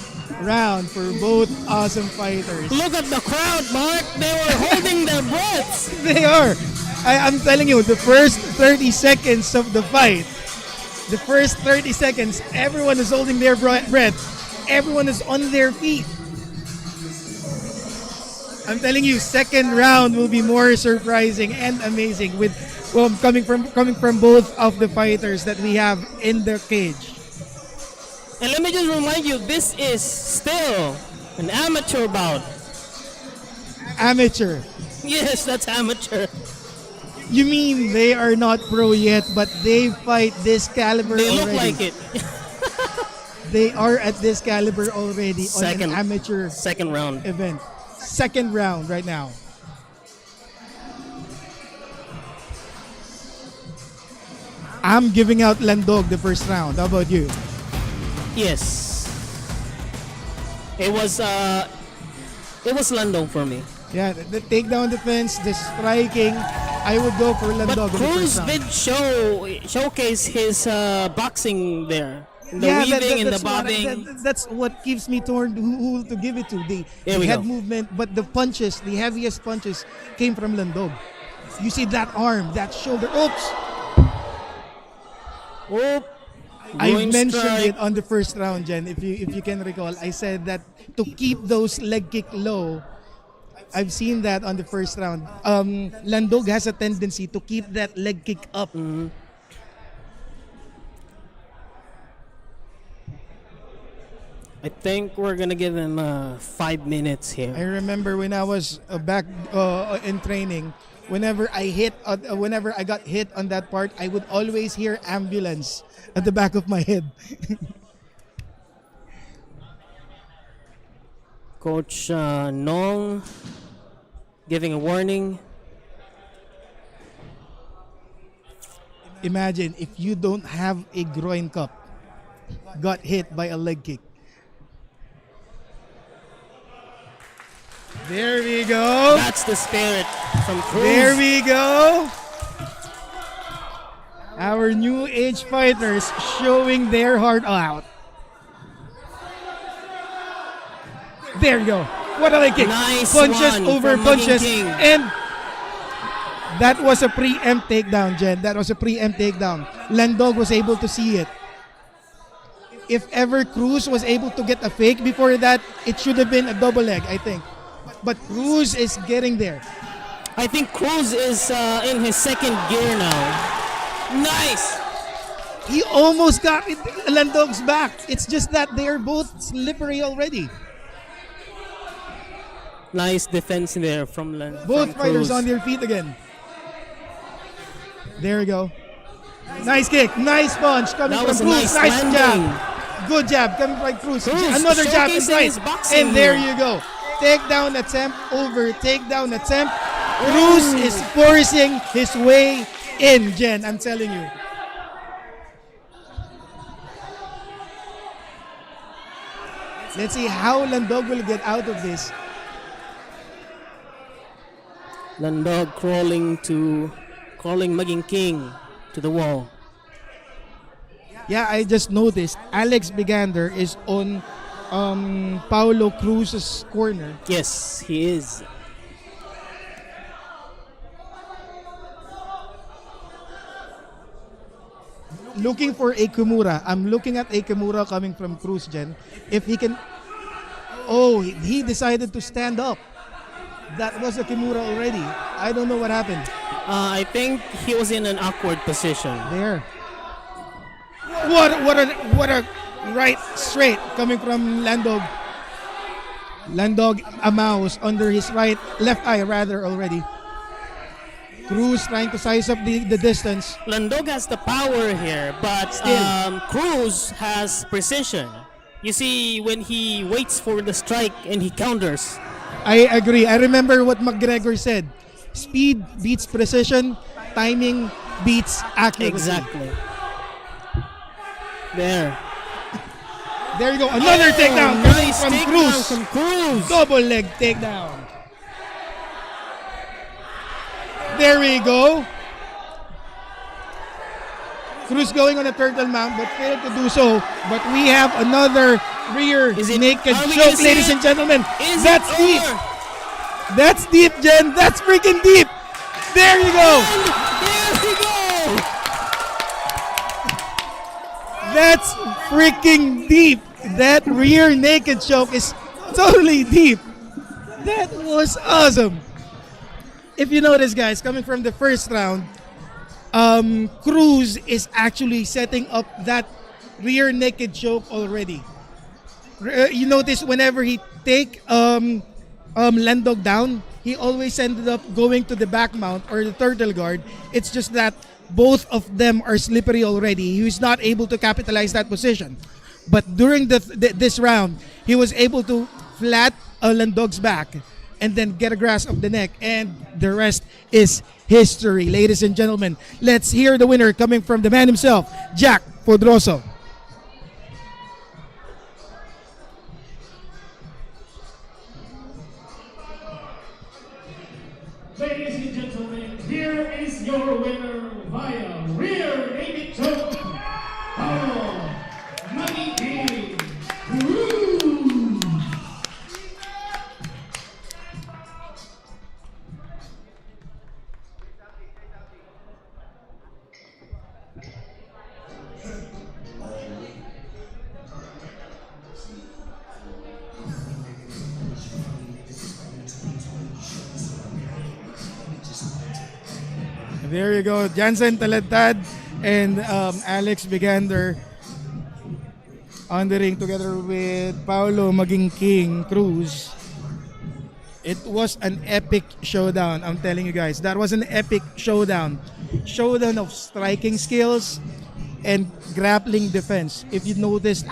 round for both awesome fighters. Look at the crowd, Mark. They were holding their breaths. They are. I'm telling you, the first 30 seconds of the fight, the first 30 seconds, everyone is holding their breath. Everyone is on their feet. I'm telling you, second round will be more surprising and amazing with coming from both of the fighters that we have in the cage. And let me just remind you, this is still an amateur bout. Amateur. Yes, that's amateur. You mean they are not pro yet, but they fight this caliber They already? look like it. They are at this caliber already on Second. an amateur Second round. event. Second round right now. I'm giving out Landong the first round. How about you? Yes. It was Landong for me. Yeah, the takedown defense, the striking, I would go for But Landong in the Cruz first round. did showcase his boxing there. The Yeah, weaving and the that's what bobbing. that's what keeps me torn who to give it to. The Here we head go. movement, but the punches, the heaviest punches came from Landong. You see that arm, that shoulder. Oops! Oop. I Groin mentioned strike. it on the first round, Jen. If you can recall, I said that to keep those leg kick low. I've seen that on the first round. Landong has a tendency to keep that leg kick up. I think we're gonna give him 5 minutes I here. remember when I was back in training, whenever I got hit on that part, I would always hear ambulance at the back of my head. Coach Nong giving a warning. Imagine if you don't have a groin cup, got hit by a leg kick. There we go. That's the spirit from Cruz. There we go. Our new age fighters showing their heart out. There you go. What a leg kick. Nice Punches one over from punches. Maging King. And that was a preempt takedown, Jen. That was a preempt takedown. Landong was able to see it. If ever Cruz was able to get a fake before that, it should have been a double leg, I think. But Cruz is getting there. I think Cruz is in his second gear now. Nice. He almost got Landong's back. It's just that they are both slippery already. Nice defense there from Landong. Both fighters on their feet again. There we go. Nice kick. Nice punch coming That from was a Cruz. nice Nice landing. jab. Good jab coming from Cruz. Cruz Another jab showcasing inside. his boxing And there here. you go. Takedown attempt over takedown attempt. Cruz is forcing his way in, Jen. I'm telling you. Let's see how Landong will get out of this. Landog crawling maging king to the wall. Yeah, I just noticed Alex Bigander is on Paulo Cruz's corner. Yes, he is. Looking for a Kimura. I'm looking at a Kimura coming from Cruz, Jen. If he can... Oh, he decided to stand up. That was a Kimura already. I don't know what happened. I think he was in an awkward position. There. What a right straight coming from Landog. Landog a mouse under his left eye rather already. Cruz trying to size up the distance. Landog has the power here, but Still. Cruz has precision. You see, when he waits for the strike and he counters. I agree. I remember what McGregor said. Speed beats precision, timing beats accuracy. Exactly. There. There you go. Another takedown Nice from takedown Cruz. from Cruz. Double leg takedown. There we go. Cruz going on a turtle mount but failed to do so. But we have another rear Is it- naked are we choke, gonna see ladies it? and gentlemen. Is That's it deep. over? That's deep, Jen. That's freaking deep. There you go. There we go. That's freaking deep. That rear naked choke is totally deep. That was awesome. If you notice, guys, coming from the first round, Cruz is actually setting up that rear naked choke already. You notice whenever he take Landog down, he always ended up going to the back mount or the turtle guard. It's just that both of them are slippery already. He was not able to capitalize that position. But during this round, he was able to flat Landog's back and then get a grasp of the neck, and the rest is history. Ladies and gentlemen, let's hear the winner coming from the man himself, Jack Podroso. Ladies and gentlemen, here is your winner via rear naked choke. Paulo Magiging Cruz. There you go, Jansen Talentad and Alex Bigander on the ring together with Paulo Maging King Cruz. It was an epic showdown, I'm telling you guys. That was an epic showdown. Showdown of striking skills and grappling defense. If you noticed,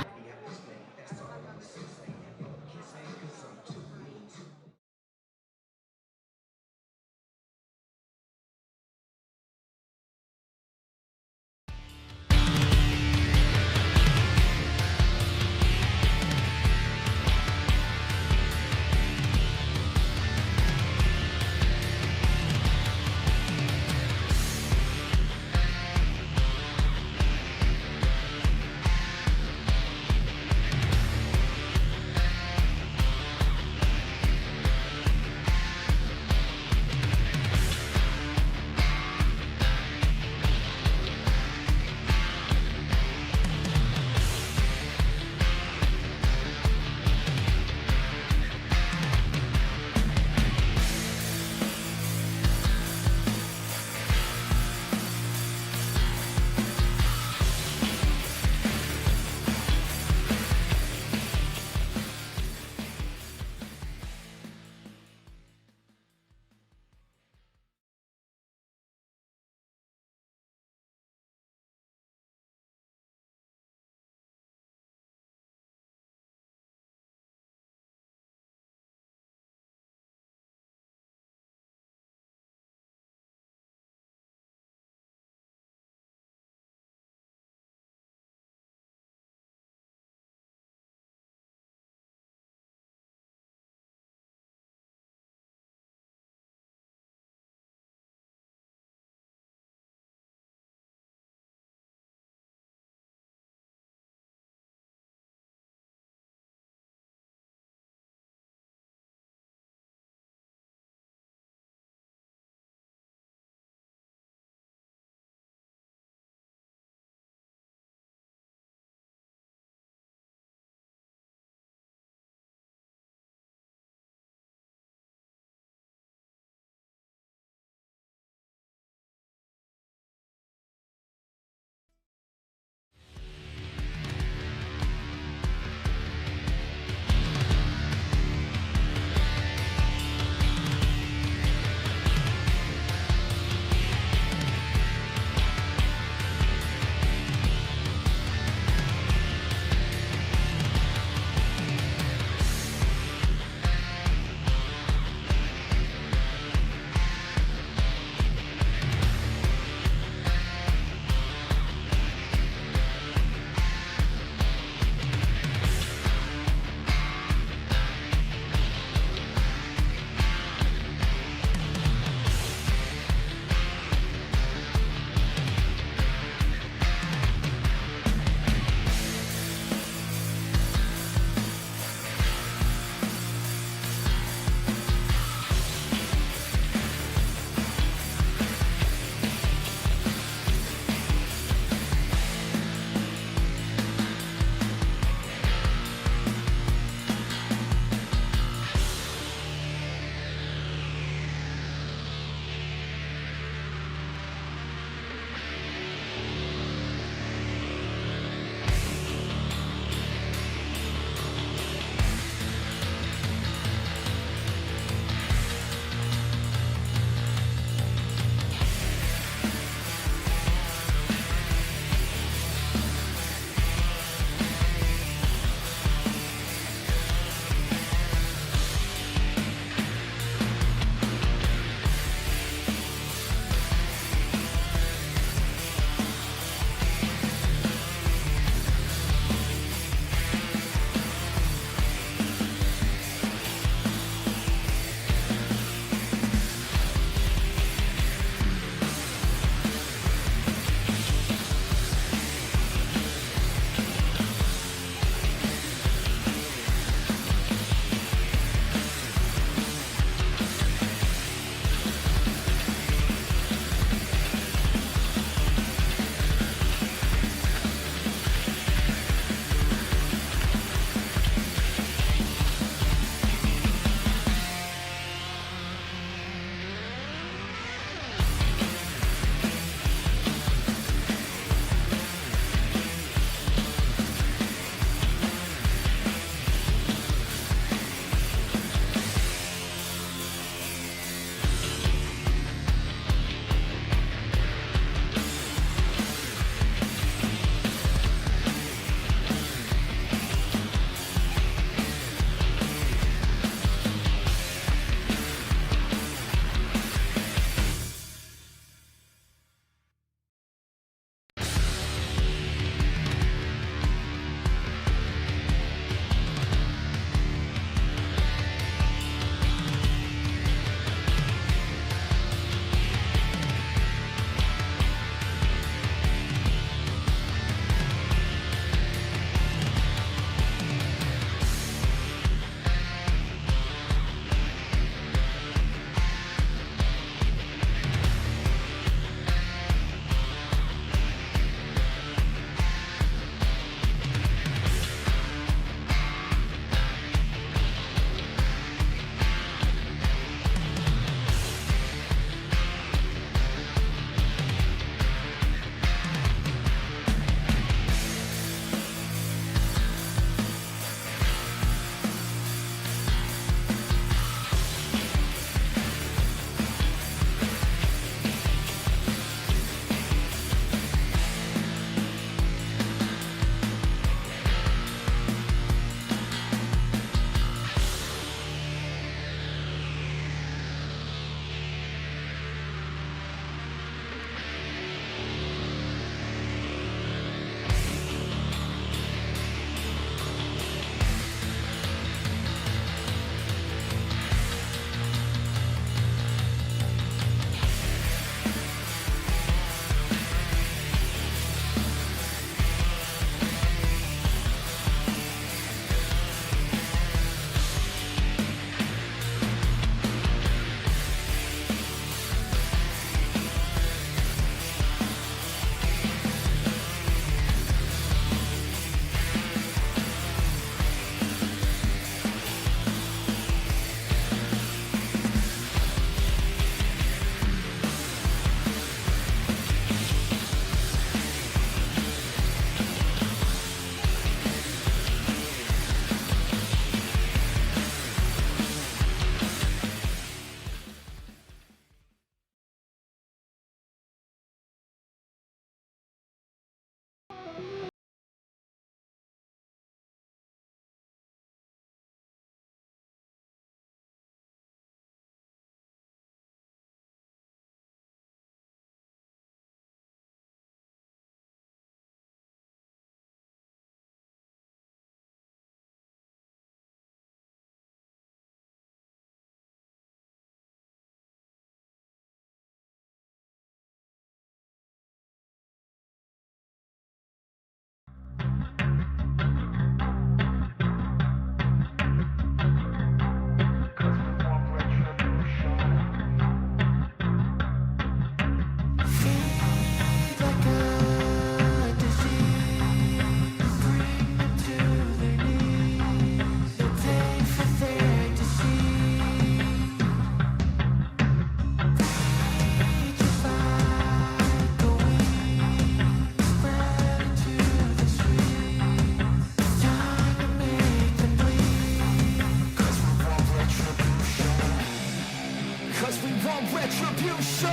want retribution.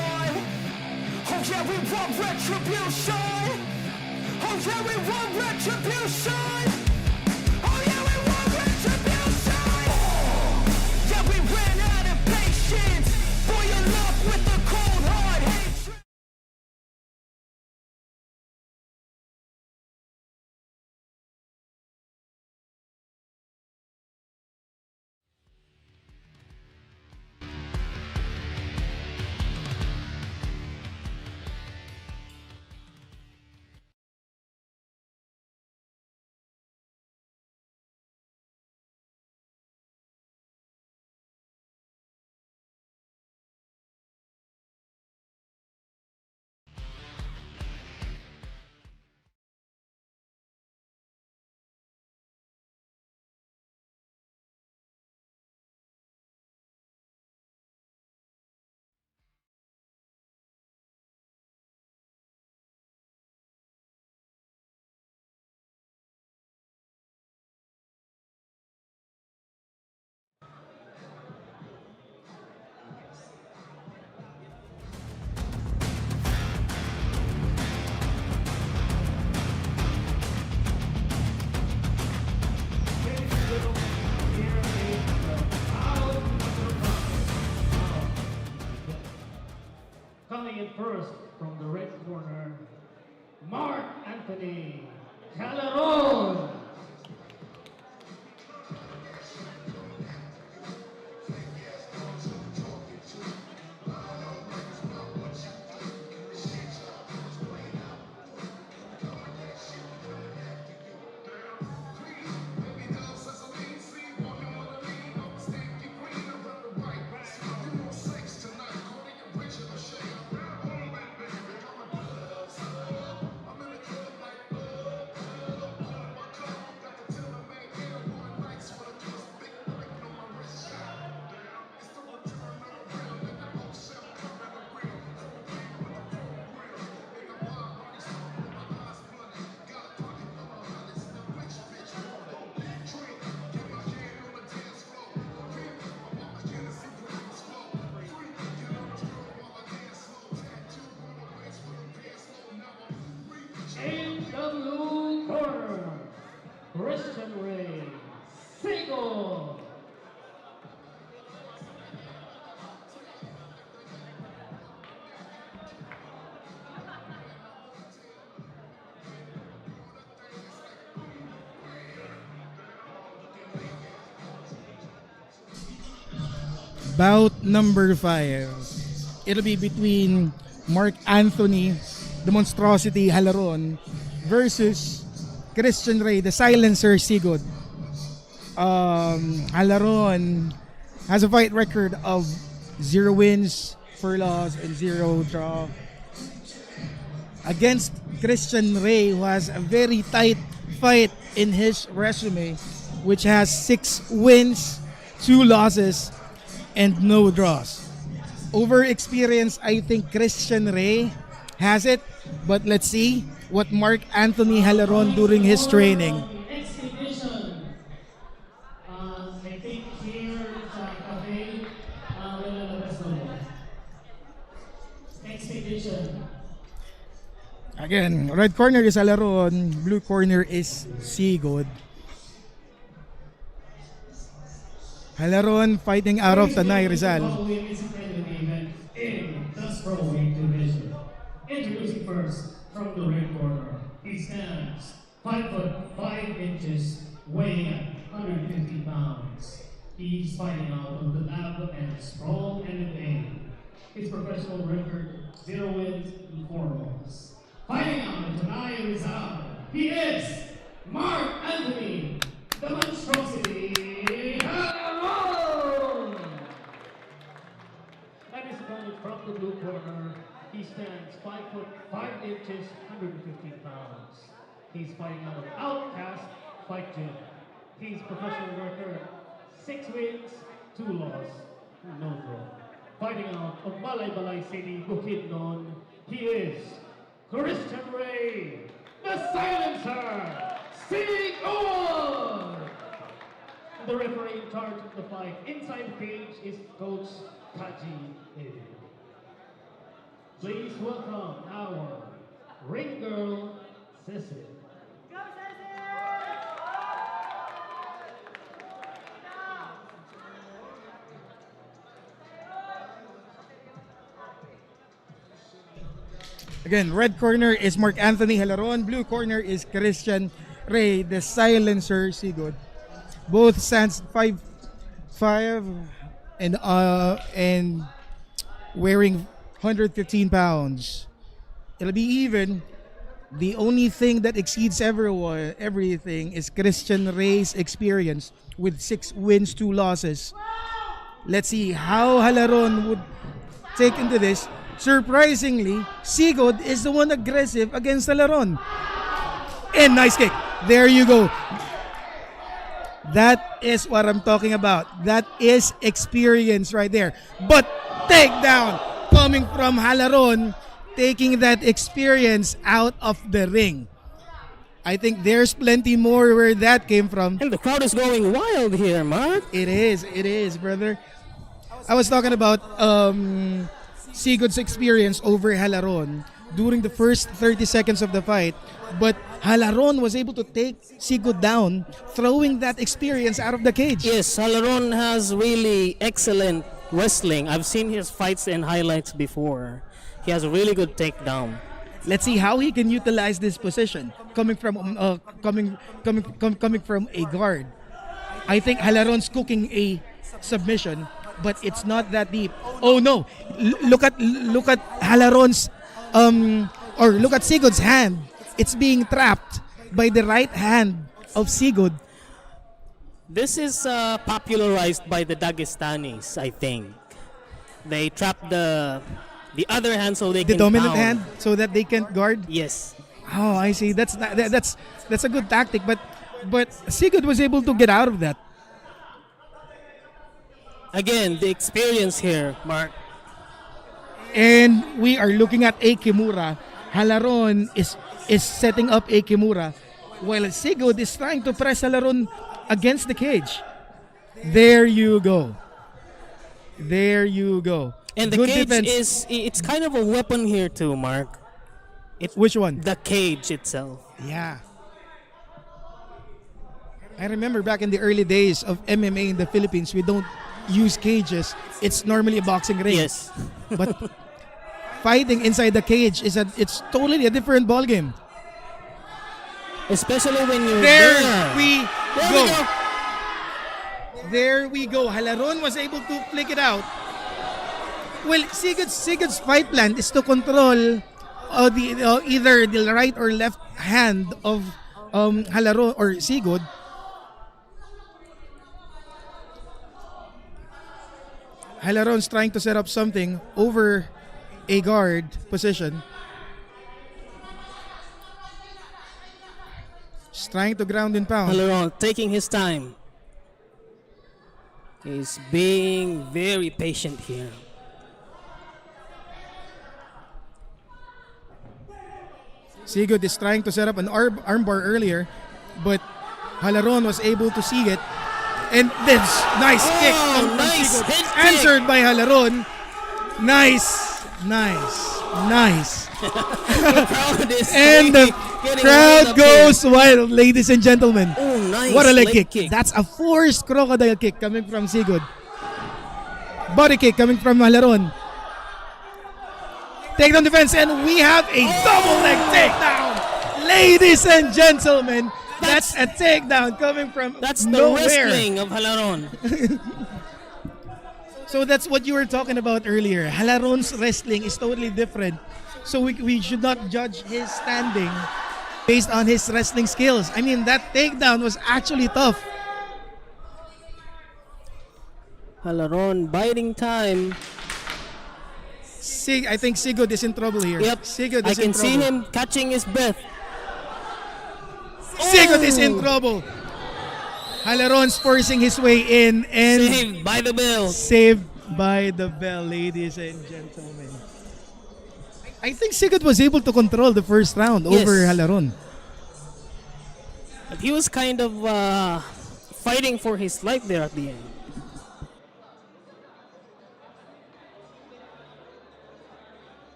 Oh yeah, we want retribution. Oh yeah, we want retribution. Oh yeah, we want retribution. Yeah, we ran out of patience. For your love with the cold hard hatred. Coming in first from the red corner, Mark Anthony Halaron. In the blue corner, Christian Ray, Singod. Bout number 5. It'll be between Mark Anthony, the monstrosity Halaron, versus Christian Ray, the silencer Singod. Halaron has a fight record of 0 wins, 4 losses, and 0 draw. Against Christian Ray, who has a very tight fight in his resume, which has 6 wins, 2 losses, and no draws. Over experience, I think Christian Ray has it, but let's see what Mark Anthony Halaron during his training. Exhibition. I think here sa cafe, wala na Exhibition. Again, red corner is Halaron, blue corner is Singod. Halaron fighting out of Tanay Rizal. Women's event in the strawweight division. Introducing first from the red corner, he stands 5 foot 5 inches, weighing 150 pounds. He's fighting out of the lab and sprawl MMA. His professional record 0 wins and 4 losses. Fighting out of Tanay Rizal, he is Mark Anthony, the monstrosity Halaron! And his opponent from the blue corner, he stands 5 foot 5 inches, 115 pounds. He's fighting out of Outcast Fight Gym. His professional record 6 wins, 2 losses, no draw. Fighting out of Balay City, Bukidnon, he is Christian Ray, the silencer, Singod! The referee in charge of the fight inside the cage is Coach Kaji Ede. Please welcome our ring girl, Sissy. Again, red corner is Mark Anthony Halaron. Blue corner is Christian Ray, the silencer Singod. Both stands 5'5" and wearing 115 pounds. It'll be even. The only thing that exceeds everything is Christian Ray's experience with 6 wins, 2 losses. Let's see how Halaron would take into this. Surprisingly, Singod is the one aggressive against Halaron. And nice kick. There you go. That is what I'm talking about. That is experience right there. But takedown coming from Halaron, taking that experience out of the ring. I think there's plenty more where that came from. And the crowd is going wild here, Mark. It is, brother. I was talking about Sigod's experience over Halaron during the first 30 seconds of the fight, but Halaron was able to take Singod down, throwing that experience out of the cage. Yes, Halaron has really excellent wrestling. I've seen his fights and highlights before. He has a really good takedown. Let's see how he can utilize this position coming from coming from a guard. I think Halaron's cooking a submission, but it's not that deep. Oh no! Look at Halaron's or look at Sigod's hand. It's being trapped by the right hand of Singod. This is popularized by the Dagestanis, I think. They trap the other hand so they The can dominant pound. hand, so that they can't guard. Yes. Oh, I see. That's a good tactic, but Singod was able to get out of that. Again, the experience here, Mark. And we are looking at a Kimura. Halaron is setting up a Kimura, while Singod is trying to press Halaron against the cage. There you go. There you go. And the Good cage defense. it's kind of a weapon here too, Mark. Which one? The cage itself. Yeah. I remember back in the early days of MMA in the Philippines, we don't use cages. It's normally a boxing ring. Yes. But fighting inside the cage it's totally a different ballgame. Especially when you're There there. we There go. we go. There we go. Halaron was able to flick it out. Well, Singud's fight plan is to control either the right or left hand of Halaron or Singud. Halaron's trying to set up something over a guard position. He's trying to ground and pound. Halaron taking his time. He's being very patient here. Singod is trying to set up an armbar earlier, but Halaron was able to see it. And this nice kick from nice Singod, head kick. answered by Halaron. Nice. The crowd is And the getting crowd wild up goes wild, ladies and gentlemen. here. Oh, nice What a leg kick. kick. That's a forced crocodile kick coming from Singod. Body kick coming from Halaron. Takedown defense, and we have a double leg takedown. Ladies and gentlemen, that's a takedown coming from That's the nowhere. wrestling of Halaron. So that's what you were talking about earlier. Halaron's wrestling is totally different. So we should not judge his standing based on his wrestling skills. I mean, that takedown was actually tough. Halaron biding time. I think Singod is in trouble here. Yep. Singod I is can in trouble. see him catching his breath. Singod is in Oh! trouble. Halaron's forcing his way in and Saved by the bell. saved by the bell, ladies and gentlemen. I think Singod was able to control the first round over Yes. Halaron. But he was kind of fighting for his life there at the end.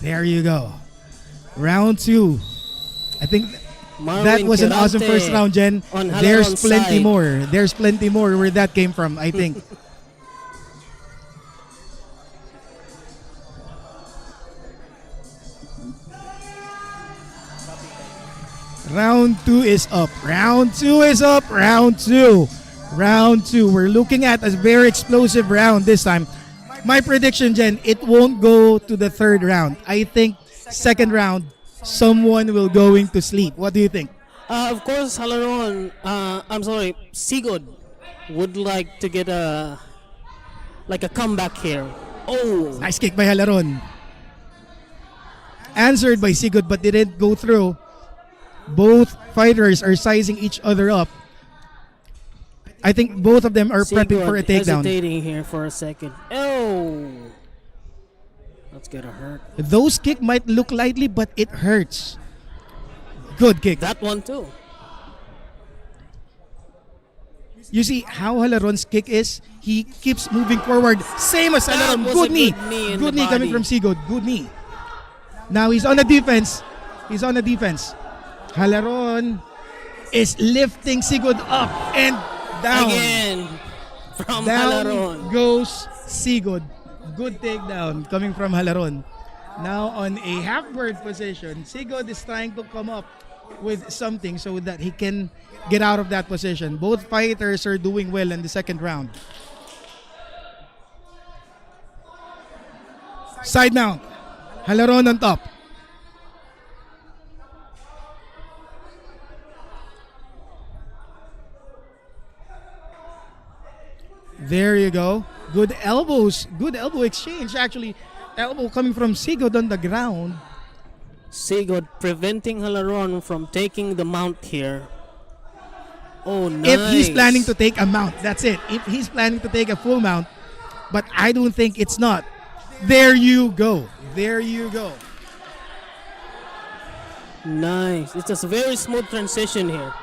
There you go. Round 2. I think Marvin that was an Quirante awesome first round, Jen. on There's Halaron's plenty side. more. There's plenty more where that came from, I think. Round 2 is up. Round 2 is up. Round 2. Round 2. We're looking at a very explosive round this time. My prediction, Jen, it won't go to the third round. I think second round, someone will going to sleep. What do you think? Of course, Halaron, Singod would like to get a comeback here. Oh, Nice kick by Halaron. Answered by Singod but didn't go through. Both fighters are sizing each other up. I think both of them are prepping for a Singod takedown. hesitating here for a second. Oh, that's gonna hurt. Those kick might look lightly, but it hurts. Good kick. That one too. You see how Halaron's kick is? He keeps moving forward. Same as That Halaron. was Good a knee. good knee in Good the knee coming body. from Singod. Good knee. Now he's on the defense. He's on the defense. Halaron is lifting Singod up and down. Again from Down Halaron. goes Singod. Good takedown coming from Halaron. Now on a half-guard position, Singod is trying to come up with something so that he can get out of that position. Both fighters are doing well in the second round. Side mount. Halaron on top. There you go. Good elbows. Good elbow exchange. Actually, elbow coming from Singod on the ground. Singod preventing Halaron from taking the mount here. Oh, nice. If he's planning to take a mount, that's it. If he's planning to take a full mount, but I don't think it's not. There you go. There you go. Nice. It's a very smooth transition here.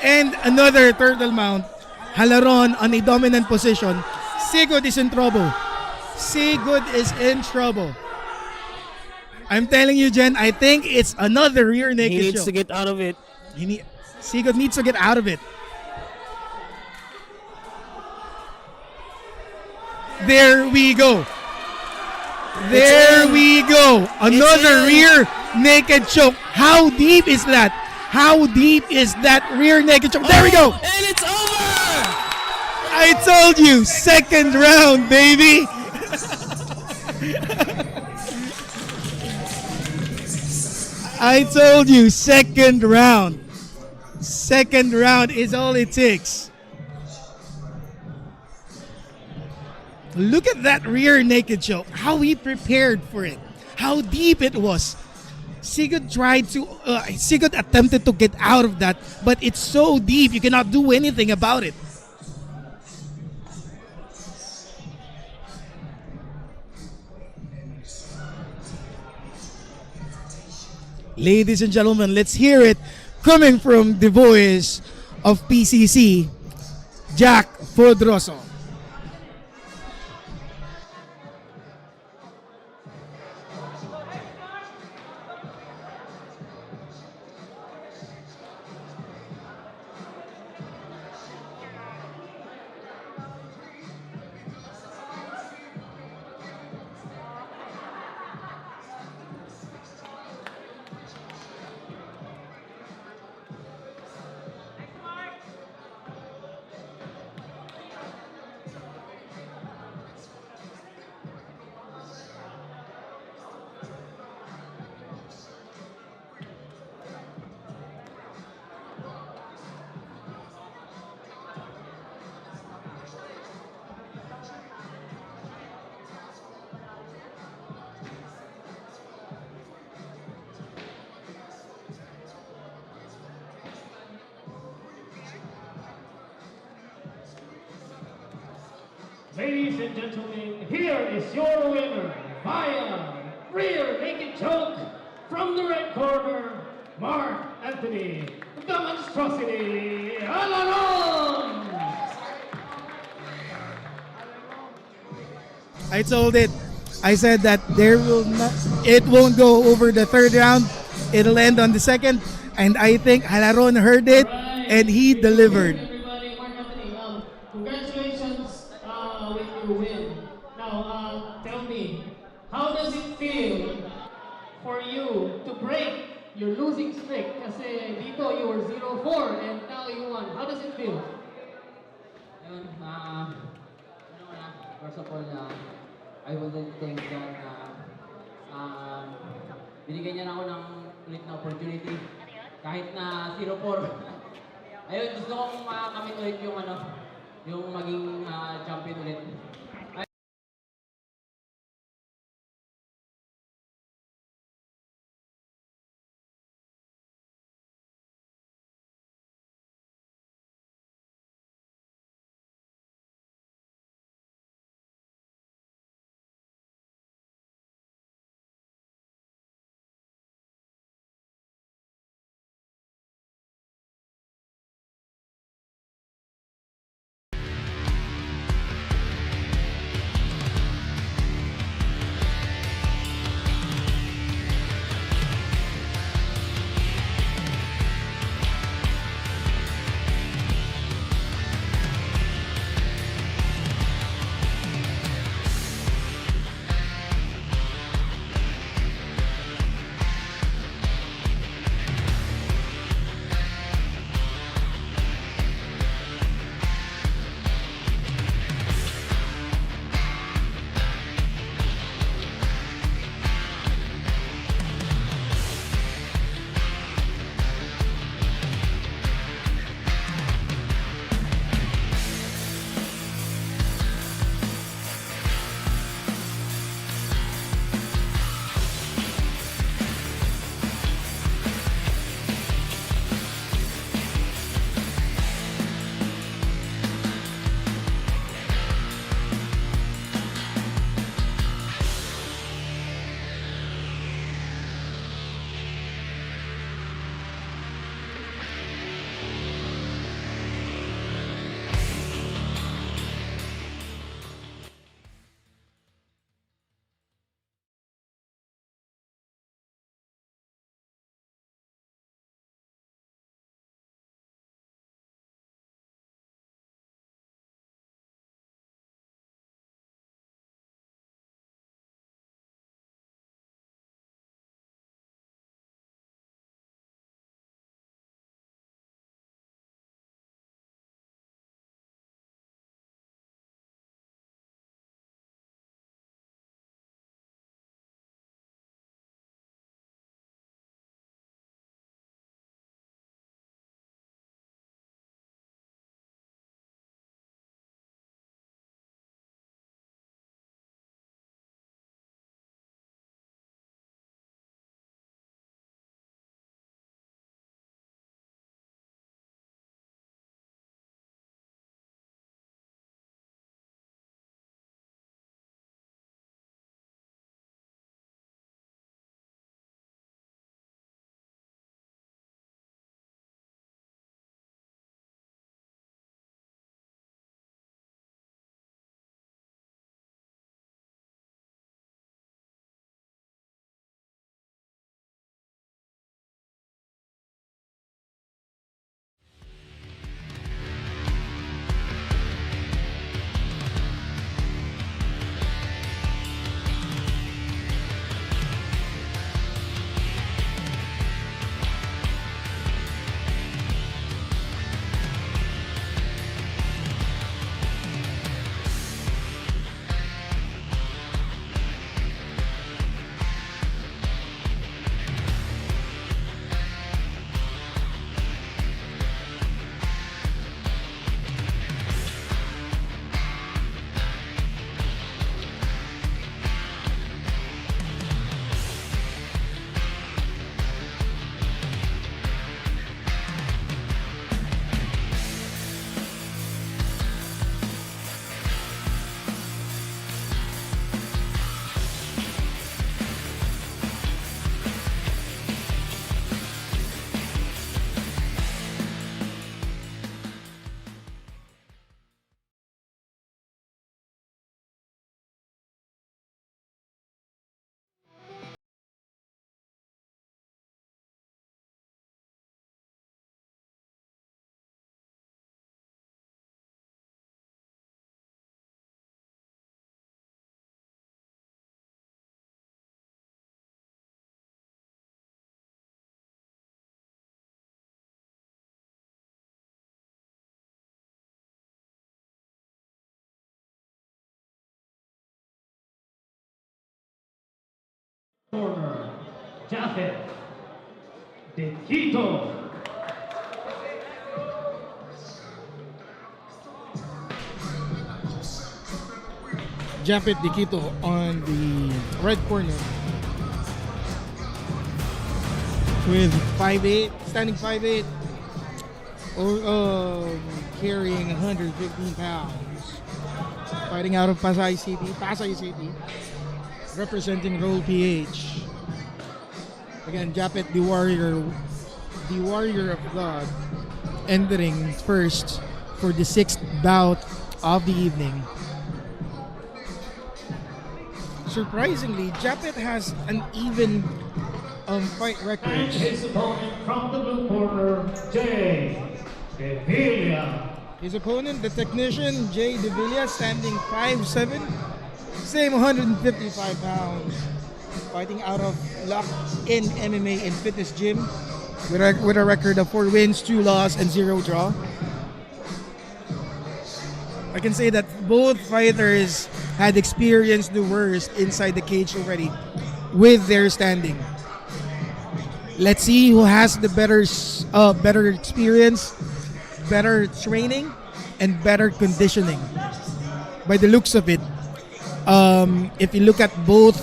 And another turtle mount. Halaron on a dominant position. Singod is in trouble. Singod is in trouble. I'm telling you, Jen, I think it's another rear naked He needs choke. to get out of it. Singod needs to get out of it. There we go. There we go. Another in. rear naked choke. How deep is that? How deep is that rear naked choke? There we go. And it's over! I told you, second round, baby. I told you, second round. Second round is all it takes. Look at that rear naked choke. How he prepared for it. How deep it was. Singod attempted to get out of that, but it's so deep you cannot do anything about it. Ladies and gentlemen, let's hear it coming from the voice of PCC, Jack Fodroso. Ladies and gentlemen, here is your winner via rear naked choke from the red corner, Mark Anthony, the monstrosity, Halaron! I told it. I said that it won't go over the third round. It'll end on the second. And I think Halaron heard it and he delivered. Everybody, Mark Anthony, congratulations when you win. Now, tell me, how does it feel for you to break your losing streak? Kasi dito you were 0-4 and now you won. How does it feel? Yun, first of all, I would think that binigyan niya na ako ng ulit na opportunity. Kahit na 0-4. Ayun, gusto kong makamit ulit yung yung maging champion ulit. Corner, Jafito. Jafito. Japet Dikito on the red corner with 5'8", standing 5'8", carrying 115 pounds. Fighting out of Pasay City, representing Roll PH. Again, Japet, the warrior of God, entering first for the 6th bout of the evening. Surprisingly, Japet has an even fight record. And his opponent from the blue corner, Devilia. His opponent, the technician, Devilia, standing 5'7", same 155 pounds. Fighting out of locked-in MMA and fitness gym with a record of 4 wins, 2 losses, and 0 draw. I can say that both fighters had experienced the worst inside the cage already with their standing. Let's see who has the better experience, better training, and better conditioning. By the looks of it, if you look at both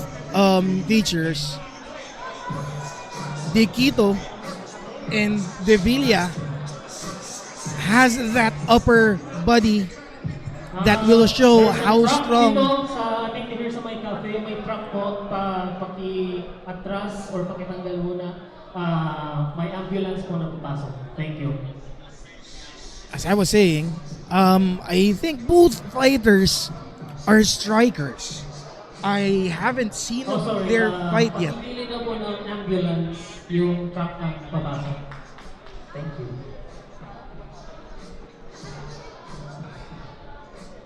features, Dikito and Devilia has that upper body that will show how strong. Sa ating here sa may cafe, may truck po paki-atras or pakitanggal muna. May ambulance po na papasok. Thank you. As I was saying, I think both fighters are strikers. I haven't seen their fight yet. Pili na po ng ambulance yung truck ang papasok. Thank you.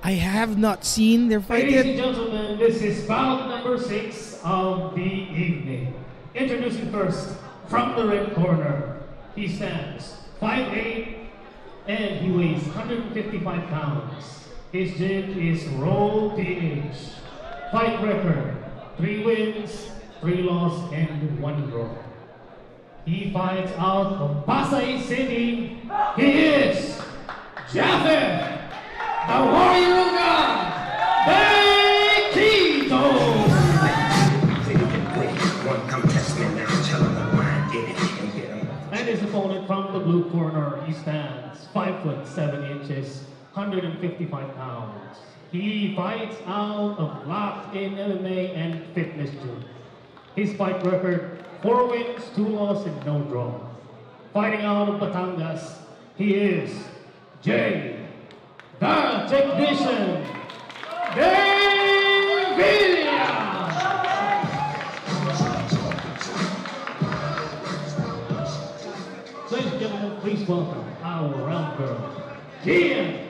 I have not seen their fight Ladies yet. and gentlemen, this is bout number 6 of the evening. Introducing first from the red corner, he stands 5'8" and he weighs 155 pounds. His gym is Roll PH. Fight record, 3 wins, 3 losses, and 1 draw. He fights out of Pasay City. He is Jafito, the warrior of God, Jafito. And his opponent from the blue corner, he stands 5'7", 155 pounds. He fights out of locked-in MMA and fitness gym. His fight record, 4 wins, 2 losses, and no draw. Fighting out of Batangas, he is the technician, Devilia. Ladies and gentlemen, please welcome our round girl, Kian.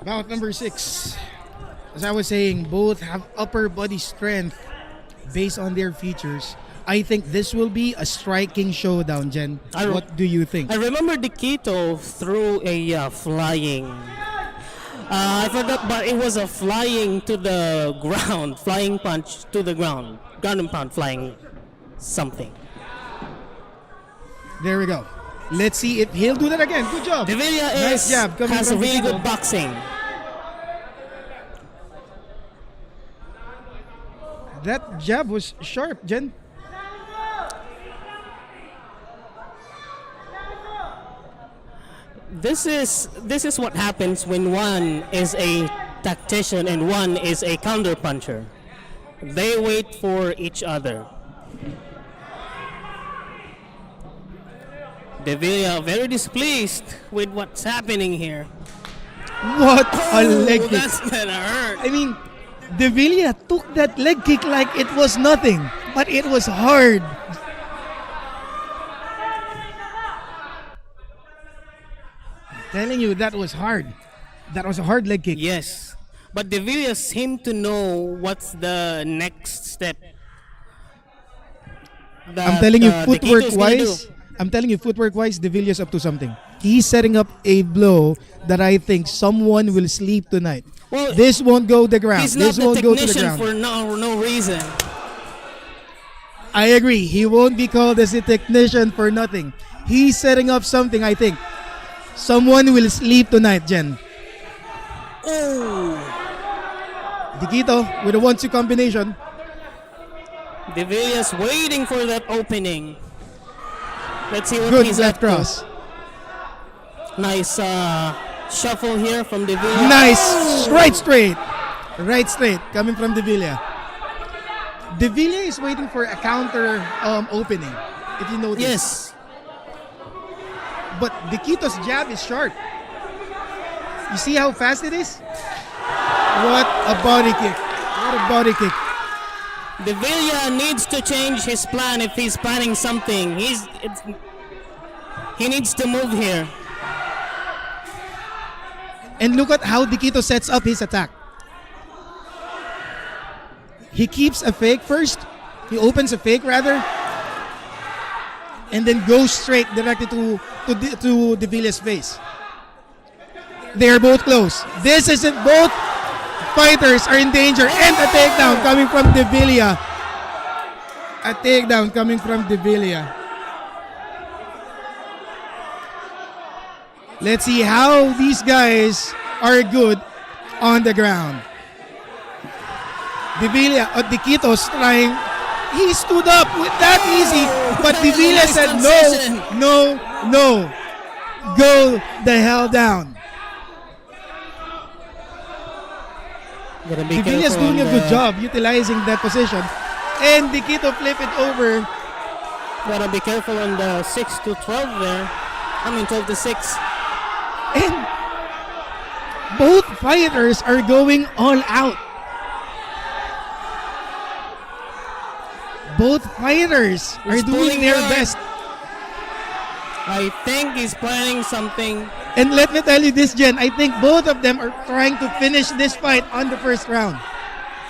Bout number 6. As I was saying, both have upper body strength based on their features. I think this will be a striking showdown, Jen. What do you think? I remember Dikito threw a flying. I forgot, but it was a flying to the ground, flying punch to the ground, ground and pound flying something. There we go. Let's see if he'll do that again. Good job. Devilia Nice job coming has from really Dikito. good boxing. That jab was sharp, Jen. This is what happens when one is a tactician and one is a counter puncher. They wait for each other. Devilia very displeased with what's happening here. What a leg kick. That's gonna hurt. I mean, Devilia took that leg kick like it was nothing, but it was hard. Telling you, that was hard. That was a hard leg kick. Yes. But Devilia seemed to know what's the next step. I'm telling you, that Dequito's gonna do. footwork wise, Devilla's up to something. He's setting up a blow that I think someone will sleep tonight. Well, This won't go the ground. he's not This the won't go to the technician ground. for no reason. I agree. He won't be called as a technician for nothing. He's setting up something, I think. Someone will sleep tonight, Jen. Oh, Dequito with a 1-2 combination. Devilla's waiting for that opening. Let's see what Good he's left up to. cross. Nice shuffle here from Devilia. Nice. Right straight. Right straight coming from Devilia. Devilia is waiting for a counter opening, if you notice. Yes. But Dequito's jab is sharp. You see how fast it is? What a body kick. What a body kick. Devilia needs to change his plan if he's planning something. He needs to move here. And look at how Dequito sets up his attack. He keeps a fake first. He opens a fake rather. And then goes straight directly to Devilla's face. They are both close. This is it. Both fighters are in danger. And a takedown coming from Devilia. A takedown coming from Devilia. Let's see how these guys are good on the ground. Dequito's trying. He stood up with that easy, but Devilia said no. Go the hell down. Devilia's doing a good job utilizing that position. And Dequito flip it over. Gotta be careful on the 6-12 there. 12-6. And both fighters are going all out. Both fighters are doing their best. I think he's planning something. And let me tell you this, Jen. I think both of them are trying to finish this fight on the first round.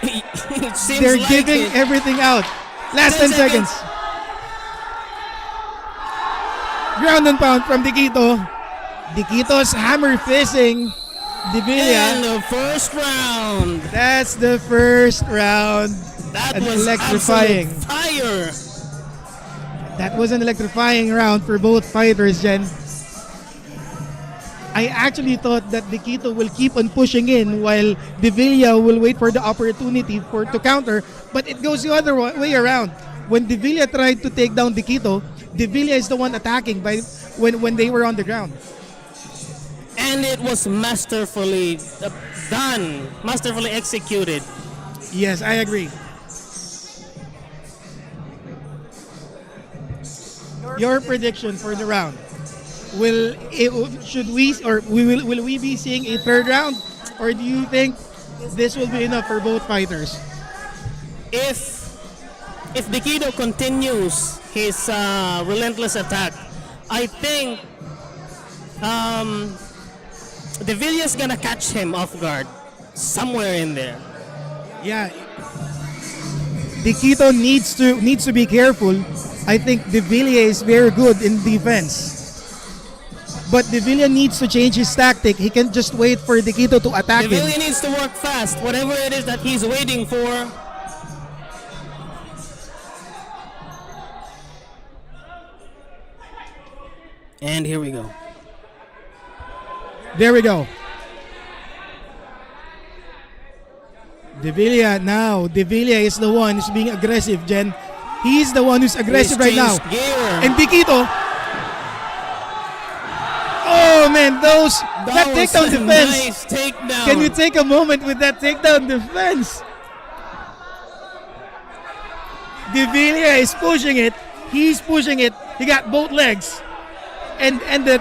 It seems They're like giving it. everything out. Last 10 seconds. Ground and pound from Dequito. Dequito's hammer fisting Devilia. And the first round. That's the first round. That An was electrifying. absolute fire. That was an electrifying round for both fighters, Jen. I actually thought that Dequito will keep on pushing in while Devilia will wait for the opportunity to counter, but it goes the other way around. When Devilia tried to take down Dequito, Devilia is the one attacking when they were on the ground. And it was masterfully done, masterfully executed. Yes, I agree. Your prediction for the round? Will we be seeing a third round, or do you think this will be enough for both fighters? If Dequito continues his relentless attack, I think Devilla's gonna catch him off guard somewhere in there. Yeah, Dequito needs to be careful. I think Devilia is very good in defense. But Devilia needs to change his tactic. He can't just wait for Dequito to attack him. Devilia needs to work fast, whatever it is that he's waiting for. And here we go. There we go. Devilia is the one who's being aggressive, Jen. He's the one who's aggressive right now. Gear. And Dequito. Oh man, that takedown defense. Nice takedown. Can you take a moment with that takedown defense? Devilia is pushing it. He's pushing it. He got both legs. And ended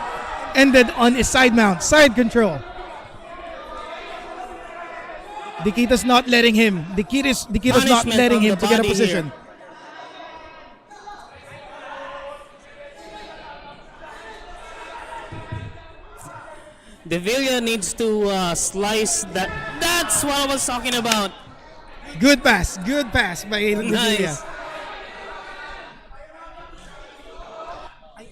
on his side mount, side control. Dequito's not letting him. Dequito's not Punishment letting on him the to get a body position. here. Devilia needs to slice that. That's what I was talking about. Good pass by Devilia. Nice.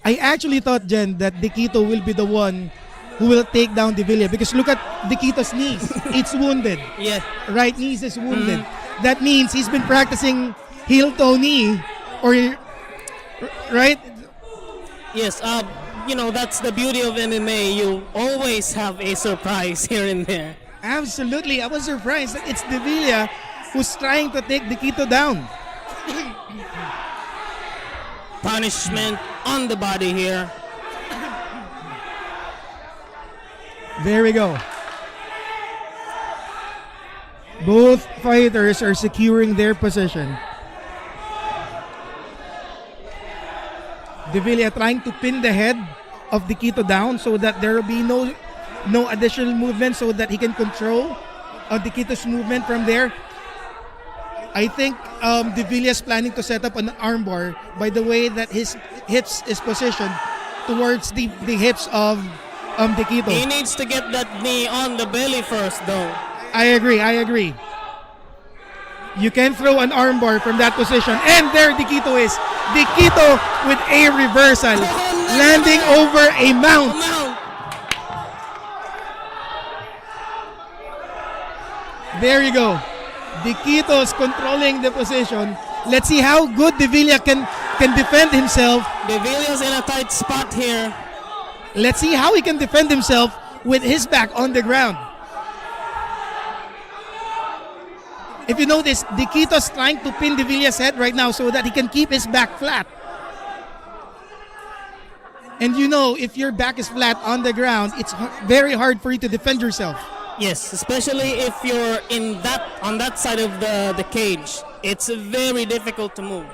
I actually thought, Jen, that Dequito will be the one who will take down Devilia because look at Dequito's knees. It's wounded. Yeah. Right knees is wounded. That means he's been practicing heel toe knee or right? Yes. You know, that's the beauty of MMA. You always have a surprise here and there. Absolutely. I was surprised that it's Devilia who's trying to take Dequito down. Punishment on the body here. There we go. Both fighters are securing their position. Devilia trying to pin the head of Dequito down so that there will be no additional movement so that he can control Dequito's movement from there. I think Devilia is planning to set up an armbar by the way that his hips is positioned towards the hips of Dequito. He needs to get that knee on the belly first, though. I agree. You can throw an armbar from that position. And there Dequito is. Dequito with a reversal. Landing over a mount. There you go. Dequito's controlling the position. Let's see how good Devilia can defend himself. Devilia's in a tight spot here. Let's see how he can defend himself with his back on the ground. If you notice, Dequito's trying to pin Devilia's head right now so that he can keep his back flat. And you know, if your back is flat on the ground, it's very hard for you to defend yourself. Yes, especially if you're on that side of the cage. It's very difficult to move.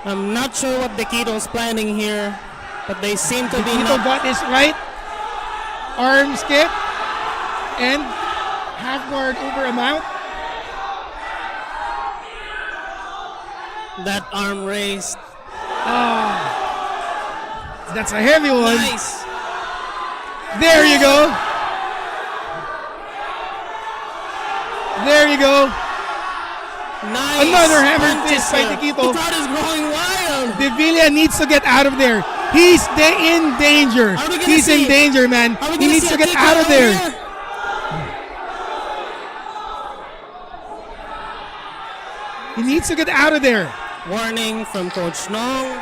I'm not sure what Dequito's planning here, but they seem to be Dequito not. got his right arm skip and half guard over a mount. That arm raised. That's a heavy one. Nice. There you go. There you go. Nice. Another hammer punches fist by here. Dequito. The crowd is growing wild. Devilia needs to get out of there. He's in danger. Are we gonna He's see in danger, man. Are we He gonna needs see to a get kick out of there. here? He needs to get out of there. Warning from Coach Nong.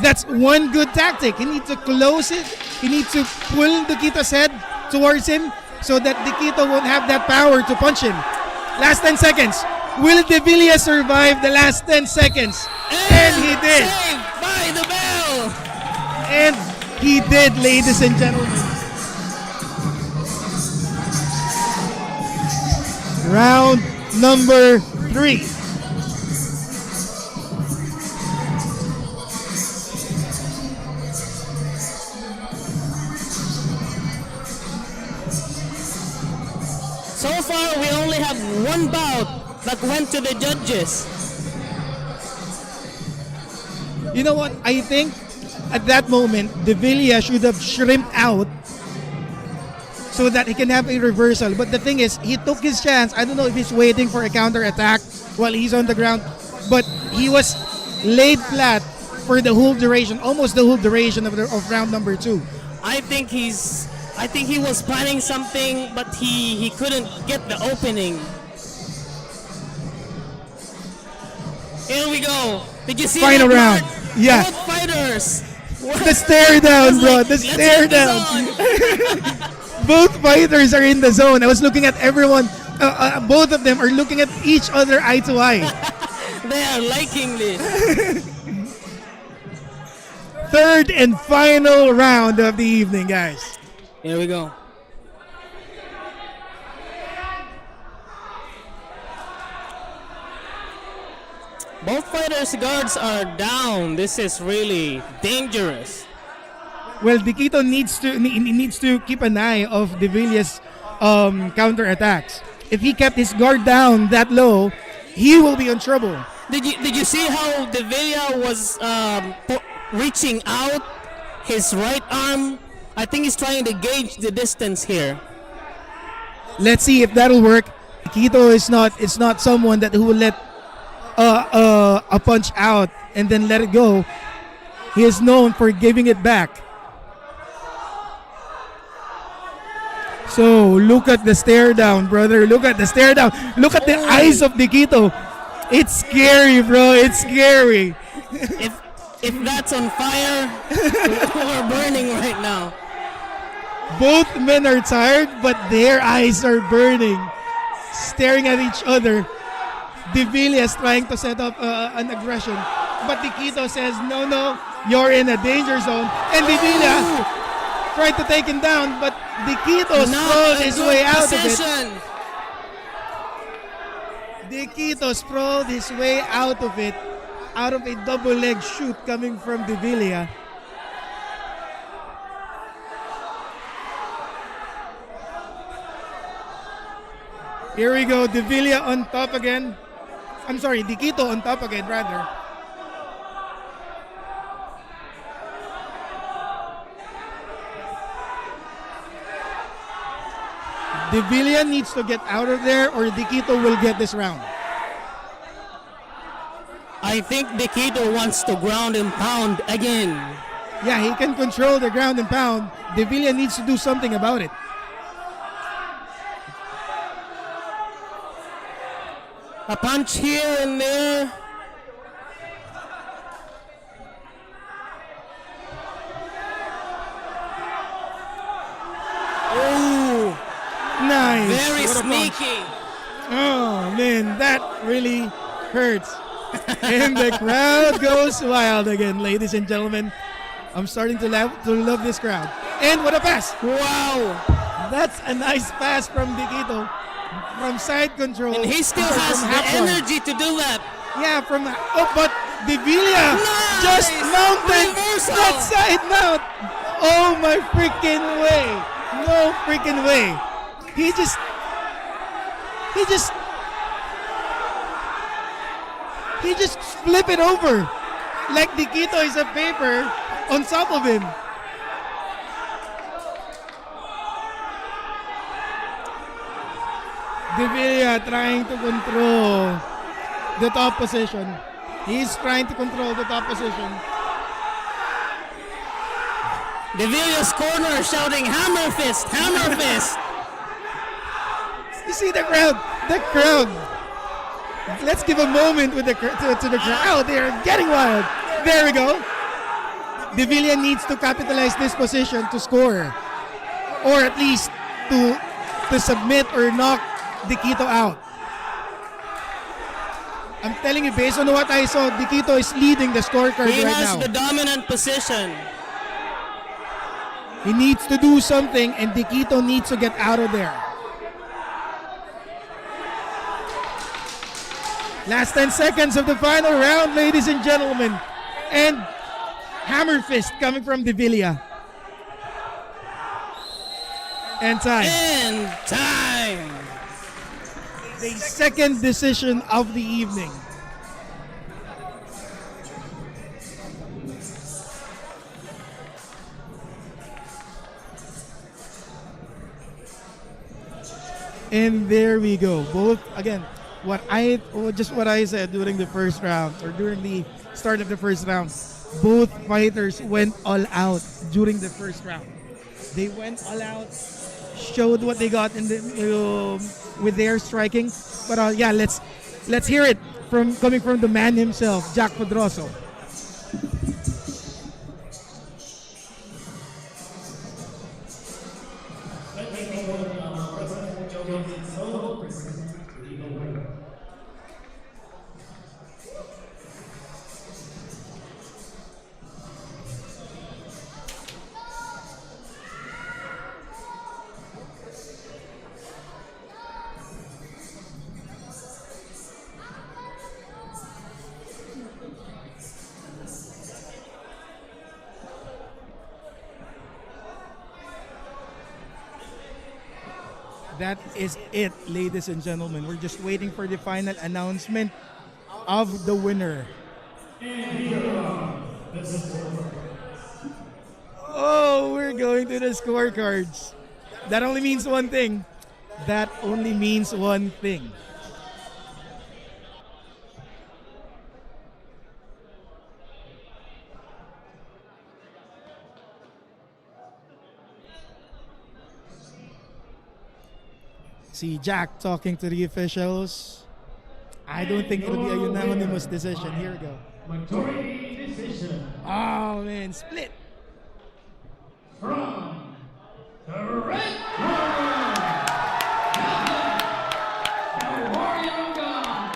That's one good tactic. He needs to close it. He needs to pull Dequito's head towards him so that Dequito won't have that power to punch him. Last 10 seconds. Will Devilia survive the last 10 seconds? And he did. Saved by the bell. And he did, ladies and gentlemen. Round number 3. So far, we only have one bout that went to the judges. You know what? I think at that moment, Devilia should have shrimped out so that he can have a reversal. But the thing is, he took his chance. I don't know if he's waiting for a counter attack while he's on the ground. But he was laid flat for the whole duration, almost the whole duration of round number 2. I think he was planning something, but he couldn't get the opening. Here we go. Did you see Final that round. part? Yeah. Both fighters. The stare down, bro. The Let's stare hit the down. zone. Both fighters are in the zone. I was looking at everyone. Both of them are looking at each other eye to eye. They are liking this. Third and final round of the evening, guys. Here we go. Both fighters' guards are down. This is really dangerous. Well, Dequito needs to keep an eye of Devilia's counter attacks. If he kept his guard down that low, he will be in trouble. Did you see how Devilia was reaching out his right arm. I think he's trying to gauge the distance here. Let's see if that'll work. Kito is not someone that who will let a punch out and then let it go. He is known for giving it back. So look at the stare down, brother. Look at the stare down. Look at the eyes of Nikito. It's scary, bro. It's scary. If that's on fire, we're burning right now. Both men are tired, but their eyes are burning, staring at each other. Devilia is trying to set up an aggression, but Nikito says, no, you're in a danger zone. And Devilia tried to take him down, but Nikito sprawled his way out of it. Nikito sprawled his way out of it, out of a double leg shoot coming from Devilia. Here we go, Devilia on top again. I'm sorry, Nikito on top again, rather. Devilia needs to get out of there or Nikito will get this round. I think Nikito wants to ground and pound again. Yeah, he can control the ground and pound. Devilia needs to do something about it. A punch here and there. Oh, Nice. very What a punch. sneaky. Oh, man, that really hurts. And the crowd goes wild again, ladies and gentlemen. I'm starting to love this crowd. And what a pass. Wow. That's a nice pass from Nikito. From side control. And he still from has half the guard. energy to do that. Yeah, but Devilia just mounted Reversal. that side mount. Oh my freaking way. No freaking way. He just flip it over like Nikito is a paper on top of him. Devilia trying to control the top position. He's trying to control the top position. Devilia's corner shouting hammer fist, hammer fist. You see the crowd. The crowd. Let's give a moment with the to the crowd. They're getting wild. There we go. Devilia needs to capitalize this position to score, or at least to submit or knock Nikito out. I'm telling you, based on what I saw, Nikito is leading the scorecard He right has now. the dominant position. He needs to do something, and Nikito needs to get out of there. Last 10 seconds of the final round, ladies and gentlemen. And hammer fist coming from Devilia. And time. And time. The second decision of the evening. And there we go. Both, again, what I said during the first round, or during the start of the first round, both fighters went all out during the first round. They went all out, showed what they got in the with their striking. But yeah, let's hear it coming from the man himself, Jack Pedroso. That is it, ladies and gentlemen. We're just waiting for the final announcement of the winner. Oh, we're going to the scorecards. That only means one thing. That only means one thing. See Jack talking to the officials. I don't think it'll be a unanimous decision. Here we go. Majority decision Oh man, split. from the red corner. The warrior of God,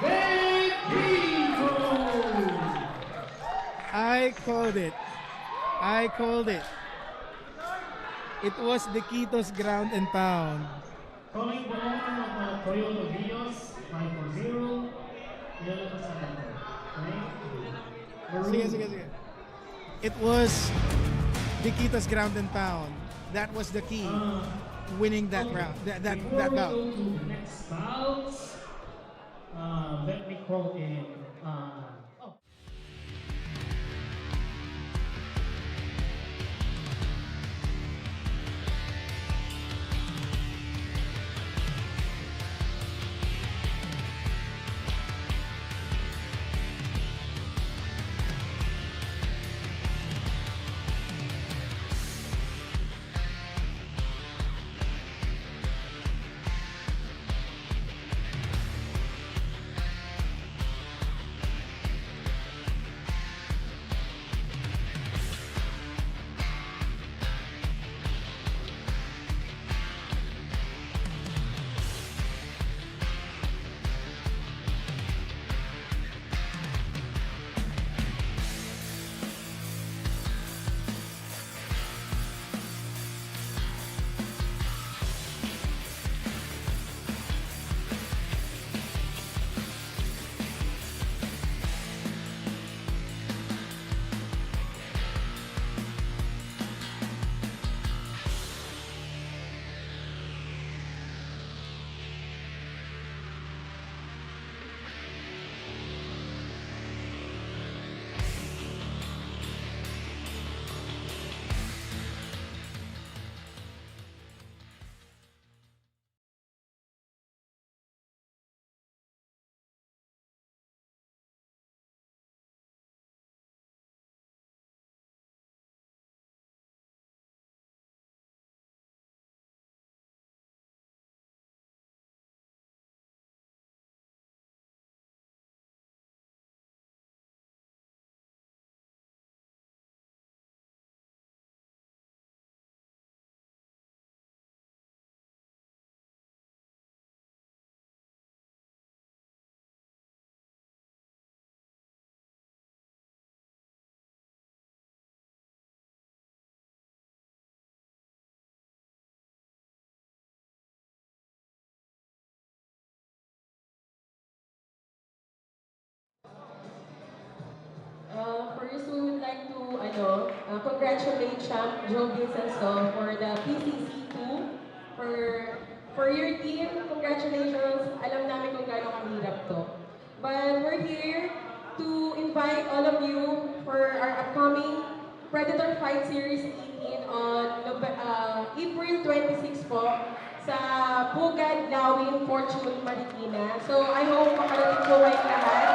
Jafito. I called it. I called it. It was the Quito's ground and pound. Calling the owner of Toyota Bolios, 540. Yellow Pasando. Sige, sige, sige. It was the Quito's ground and pound. That was the key. Winning that round. That Before we bout. go to the next bout, let me call in. Oh. First, we would like to congratulate Champ Joe Vincenzo for the PCC2. For your team, congratulations. Alam namin kung gaano kahirap to. But we're here to invite all of you for our upcoming Predator Fight Series 18 on April 26 po sa Bugad, Lawin, Fortune, Marikina. So I hope makarating po kayong lahat.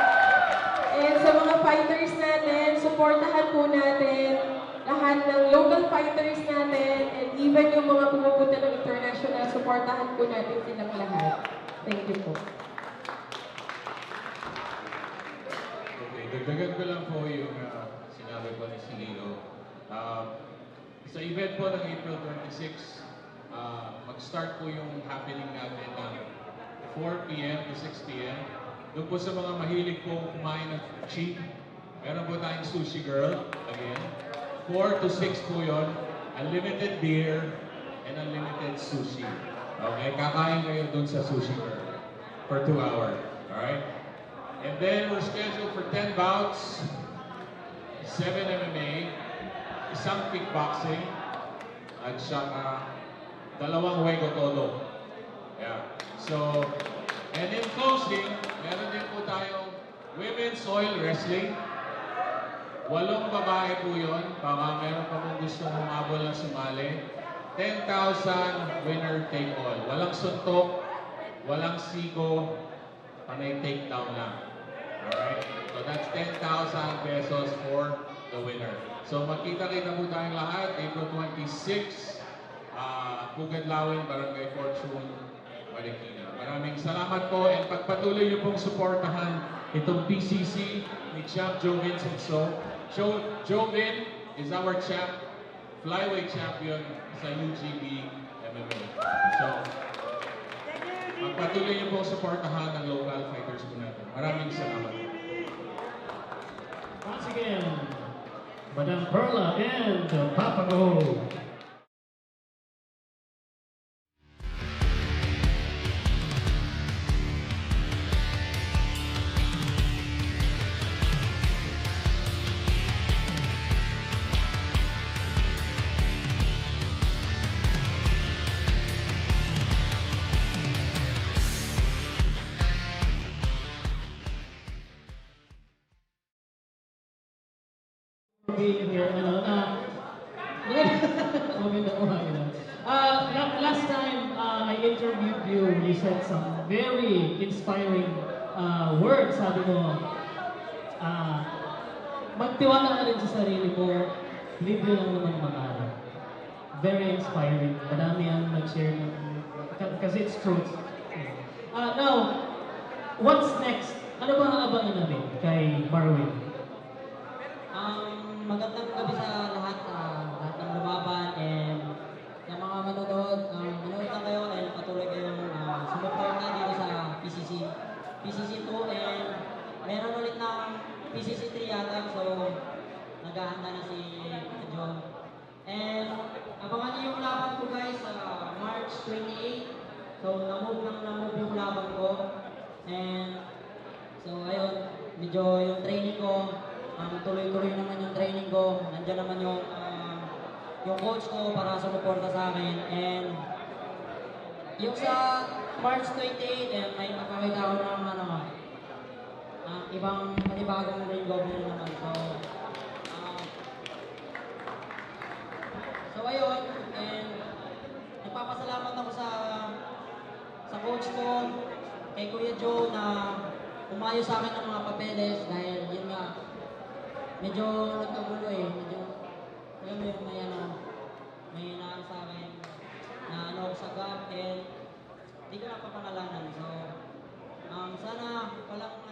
And sa mga fighters natin, supportahan po natin lahat ng local fighters natin and even yung mga pumupunta ng international, supportahan po natin silang lahat. Thank you po. Okay, dagdagan ko lang po yung sinabi po ni Silino. Sa event po ng April 26, mag-start po yung happening natin ng 4 p.m. to 6 p.m. Doon po sa mga mahilig po kumain ng cheap, meron po tayong sushi girl, again. 4 to 6 po yun, unlimited beer and unlimited sushi. Okay, kakain kayo doon sa sushi girl for 2 hours. Alright? And then we're scheduled for 10 bouts, 7 MMA, isang kickboxing, at saka 2 huego todo. Yeah. So, and in closing, meron din po tayong women's soil wrestling. 8 babae po yun. Baka meron pa kung gustong humabol na sumali. 10,000 winner take all. Walang suntok, walang siko, panay take down lang. Alright? So that's 10,000 pesos for the winner. So magkita-kita po tayong lahat, April 26, Pugadlawin, Barangay Fortune, Marikina. Maraming salamat po and pagpatuloy niyo pong suportahan itong PCC ni Champ Jovin Senso. Jovin is our champ, flyweight champion sa UGB MMA. So, pagpatuloy niyo pong suportahan ng local fighters po natin. Maraming salamat. Once again, Madam Perla and Papago. Being here, last time I interviewed you said some very inspiring words. Sabi mo, magtiwala ka rin sa sarili mo, libre lang naman mangarap. Very inspiring. Madami ang nag-share kasi it's truth. Now, what's next? Ano ba ang abangan namin kay Marwin? Magandang gabi sa lahat, lahat ng lumaban and sa mga manonood, manood na kayo and patuloy kayong sumuporta dito sa PCC 2 and meron ulit ng PCC 3 yata, so naghahanda na si John. And abangan niyo yung laban ko guys sa March 28, so na-move yung laban ko and so ayun, medyo yung training ko tuloy-tuloy naman yung training ko. Nandiyan naman yung coach ko para sumuporta sa akin. And yung sa March 28, may makakita ako ng ibang panibagong ring governor naman. So ayun, and nagpapasalamat ako sa coach ko, kay Kuya Joe na umayo sa akin ng mga papeles dahil yun nga, medyo nagkagulo medyo, alam mo yung may naan sa akin, na sa gap, and hindi ko napapangalanan. So, sana walang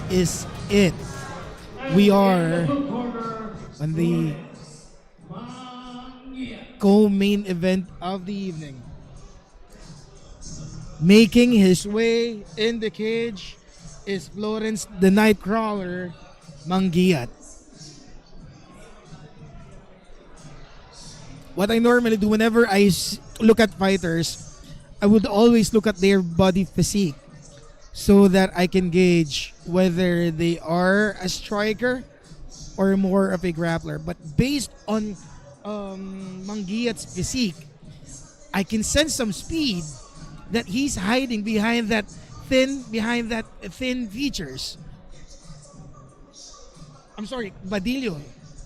is it. We are Blue corner, on the Mangiat. co-main event of the evening. Making his way in the cage is Florence the Nightcrawler, Mangiat. What I normally do whenever I look at fighters, I would always look at their body physique so that I can gauge whether they are a striker or more of a grappler. But based on Mangiat's physique, I can sense some speed that he's hiding behind that thin features. I'm sorry, Badillo.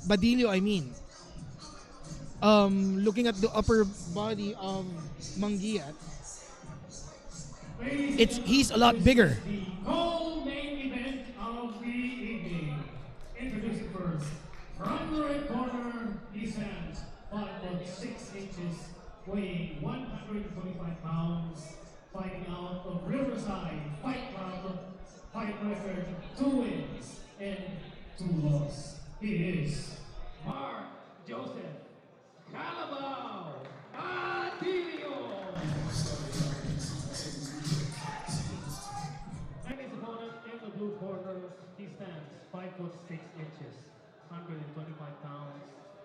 Badillo, I mean. Looking at the upper body of Mangiat, he's a lot bigger. The co-main event of the evening. Introducing first, from the red corner, he stands 5'6", weighing 125 pounds, fighting out of Riverside Fight Club, fight record 2 wins and 2 losses. He is Mark Joseph Calabao Badillo. And his opponent in the blue corner, he stands 5'6", 125 pounds,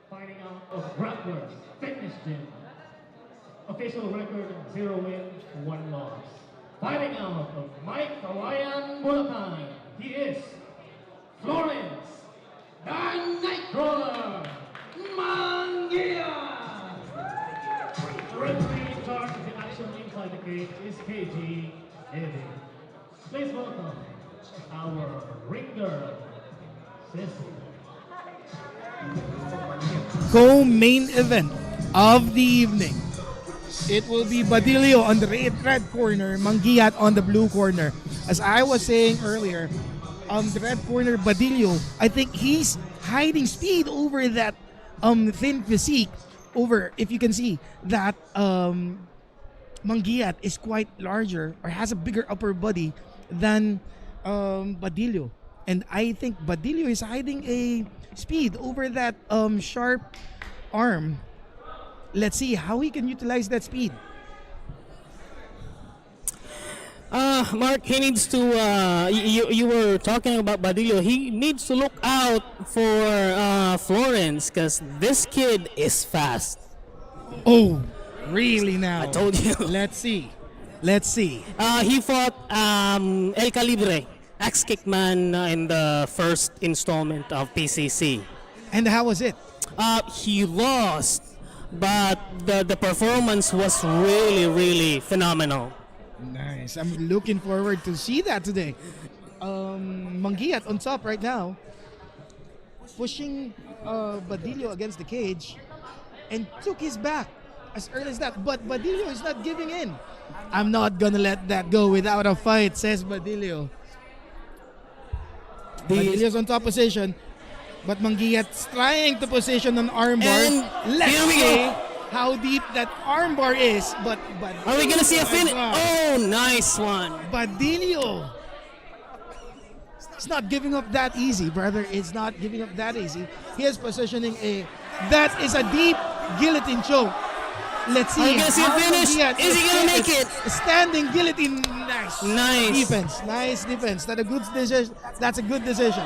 fighting out of grappler, fitness gym. Official record 0 win, 1 loss. Fighting out of Mike Kawayan Bulacan, he is Florence, the Nightcrawler, Mangiat. The referee in charge of the action inside the cage is KG Eddie. Please welcome our ring girl, Cecil. Co-main event of the evening. It will be Badillo on the red corner, Mangiat on the blue corner. As I was saying earlier, the red corner, Badillo, I think he's hiding speed over that thin physique. Over, if you can see that Mangiat is quite larger or has a bigger upper body than Badillo. And I think Badillo is hiding a speed over that sharp arm. Let's see how he can utilize that speed. Mark, he needs to. You were talking about Badillo. He needs to look out for Florence because this kid is fast. Oh, really now? I told you. Let's see. Let's see. He fought El Calibre, Axe Kickman, in the first installment of PCC. And how was it? He lost, but the performance was really, really phenomenal. Nice. I'm looking forward to see that today. Mangiat on top right now, pushing Badillo against the cage, and took his back as early as that. But Badillo is not giving in. I'm not gonna let that go without a fight, says Badillo. Badillo's on top position, but Mangiat's trying to position an armbar. And Let's here we see go. how deep that armbar is. But Are we gonna see a finish? God. Oh, nice one. Badillo. It's not giving up that easy, brother. It's not giving up that easy. He is positioning that is a deep guillotine choke. Let's see. Are we gonna see a how finish? Mangiat Is he gonna make it? Standing guillotine. Nice. Nice. Defense. Nice defense. That's a good decision. That's a good decision.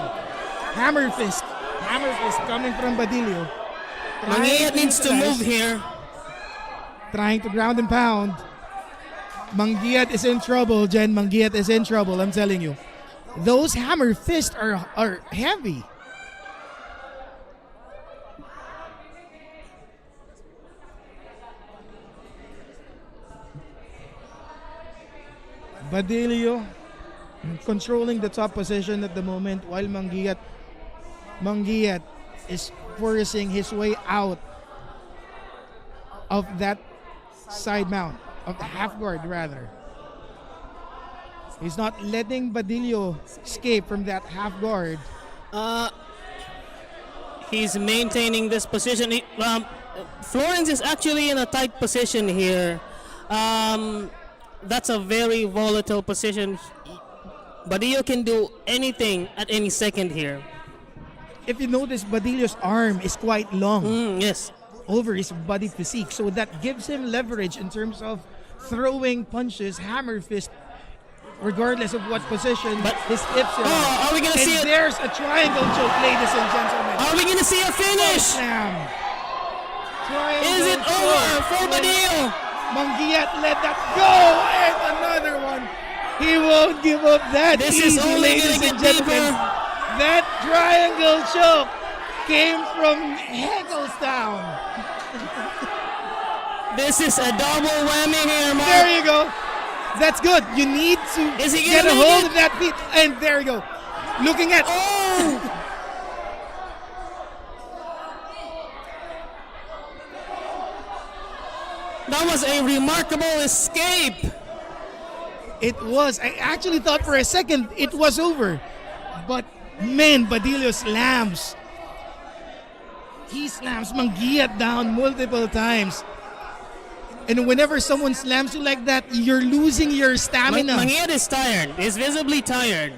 Hammer fist. Hammer fist coming from Badillo. Mangiat needs to move here. Trying to ground and pound. Mangiat is in trouble, Jen. Mangiat is in trouble, I'm telling you. Those hammer fists are heavy. Badillo controlling the top position at the moment while Mangiat is forcing his way out of that side mount, of the half guard rather. He's not letting Badillo escape from that half guard. He's maintaining this position. Florence is actually in a tight position here. That's a very volatile position. Badillo can do anything at any second here. If you notice, Badillo's arm is quite long Yes. over his body physique, so that gives him leverage in terms of throwing punches, hammer fist, regardless of what position But- his hips are. Oh, are we gonna and see it? there's a triangle choke, ladies and gentlemen. Are we gonna see a finish? Slam. Triangle Is it choke. over for Badillo? Mangiat let that go, and another one. He won't give up that This easy, is only ladies gonna and get gentlemen. deeper. That triangle choke came from Hagelstown. This is a double whammy here, Mark. There you go. That's good. You need to Is he get gonna a make hold it? of that feet. And there you go. Looking at. Oh! That was a remarkable escape. It was. I actually thought for a second it was over. But man, Badillo slams. He slams Mangiat down multiple times. And whenever someone slams you like that, you're losing your stamina. Mangiat is tired. He's visibly tired.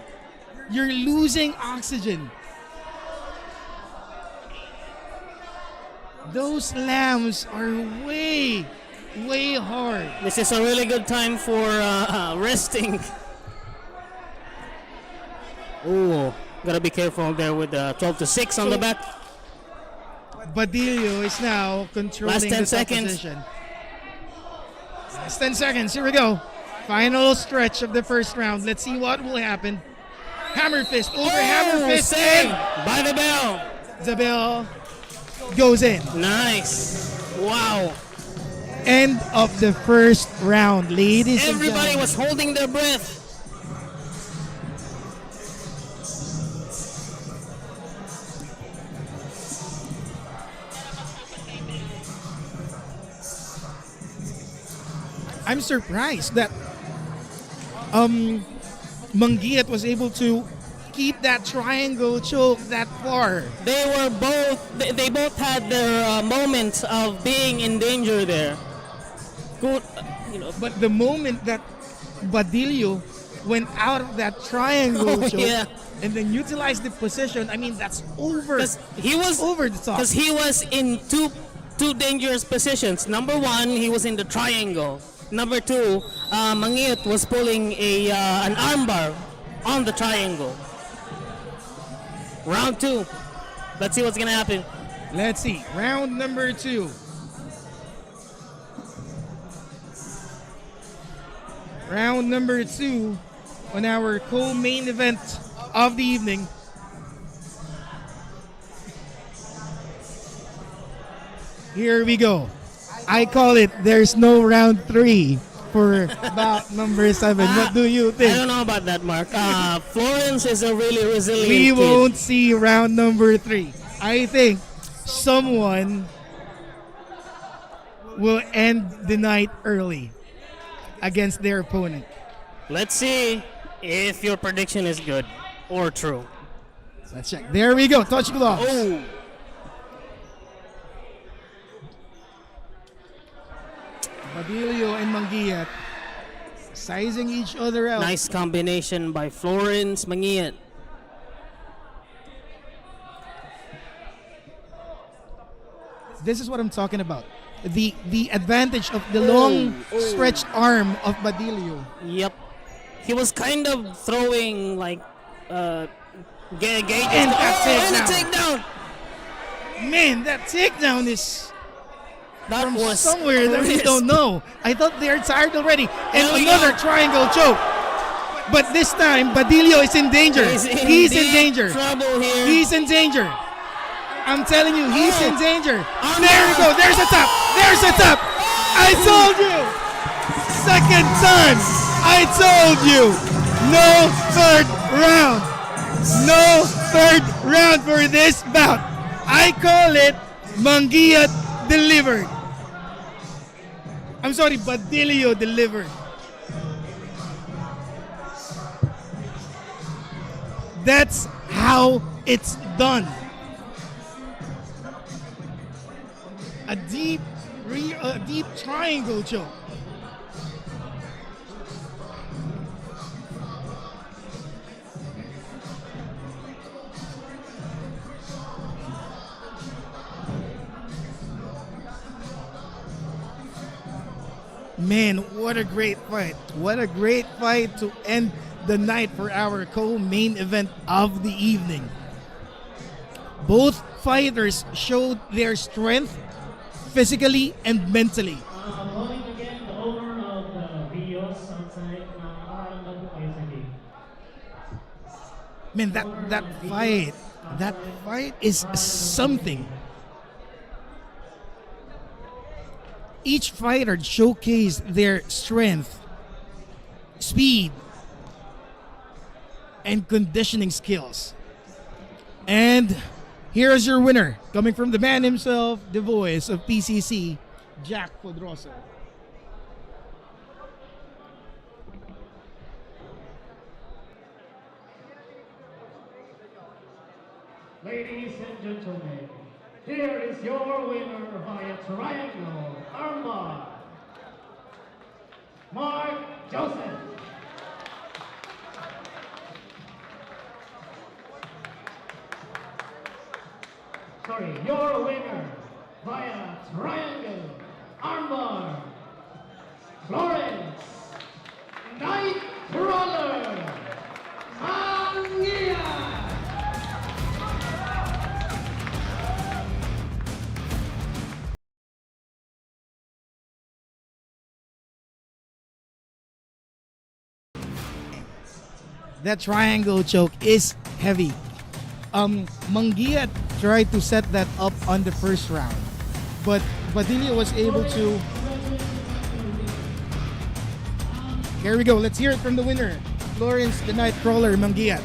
You're losing oxygen. Those slams are way, way hard. This is a really good time for resting. Ooh, gotta be careful there with 12-6 on the back. Badillo is now controlling Last 10 this seconds. opposition. Last 10 seconds. Here we go. Final stretch of the first round. Let's see what will happen. Hammer fist over hammer fist. Save And by the bell. the bell goes in. Nice. Wow. End of the first round, ladies and Everybody gentlemen. was holding their breath. I'm surprised that Mangiat was able to keep that triangle choke that far. They were both. They both had their moments of being in danger there. Good, But the moment that Badillo went out of that triangle Oh, choke yeah. and then utilized the position, I mean, that's over. Because he was over the top. Because he was in two dangerous positions. Number one, he was in the triangle. Number two, Mangiat was pulling an armbar on the triangle. Round two. Let's see what's gonna happen. Let's see. Round number 2. Round number 2 on our co-main event of the evening. Here we go. I call it there's no round 3 for bout number 7. What do you I think? don't know about that, Mark. Florence is a really resilient We kid. won't see round number 3. I think someone will end the night early against their opponent. Let's see if your prediction is good or true. Let's check. There we go. Touch gloves. Oh, Badillo and Mangiat sizing each other out. nice combination by Florence Mangiat. This is what I'm talking about. The advantage of the long stretched arm of Badillo. Yep. He was kind of throwing like gauges. And a and a takedown. takedown. Man, that takedown is That from was somewhere that we crisp. don't know. I thought they're tired already. And There we another go. triangle choke. But this time, Badillo is in danger. He's in deep danger. Trouble here. He's in danger. I'm telling you, he's Oh. in danger. Oh, There no. we go. There's a tap. There's a tap. I told you. Second time. I told you. No third round. No third round for this bout. I call it Mangiat delivered. I'm sorry, Badillo delivered. That's how it's done. A deep triangle choke. Man, what a great fight. What a great fight to end the night for our co-main event of the evening. Both fighters showed their strength physically and mentally. Calling again the owner of the Bolios outside. Nakakaranggan po kayo sa game. Man, that fight is something. Each fighter showcased their strength, speed, and conditioning skills. And here is your winner, coming from the man himself, the voice of PCC, Jack Podroso. Ladies and gentlemen, here is your winner via triangle armbar, Mark Joseph. Sorry, your winner via triangle armbar, Florence Nightcrawler Mangiat. That triangle choke is heavy. Mangiat tried to set that up on the first round, but Badillo was able to. Here we go. Let's hear it from the winner, Florence the Nightcrawler Mangiat.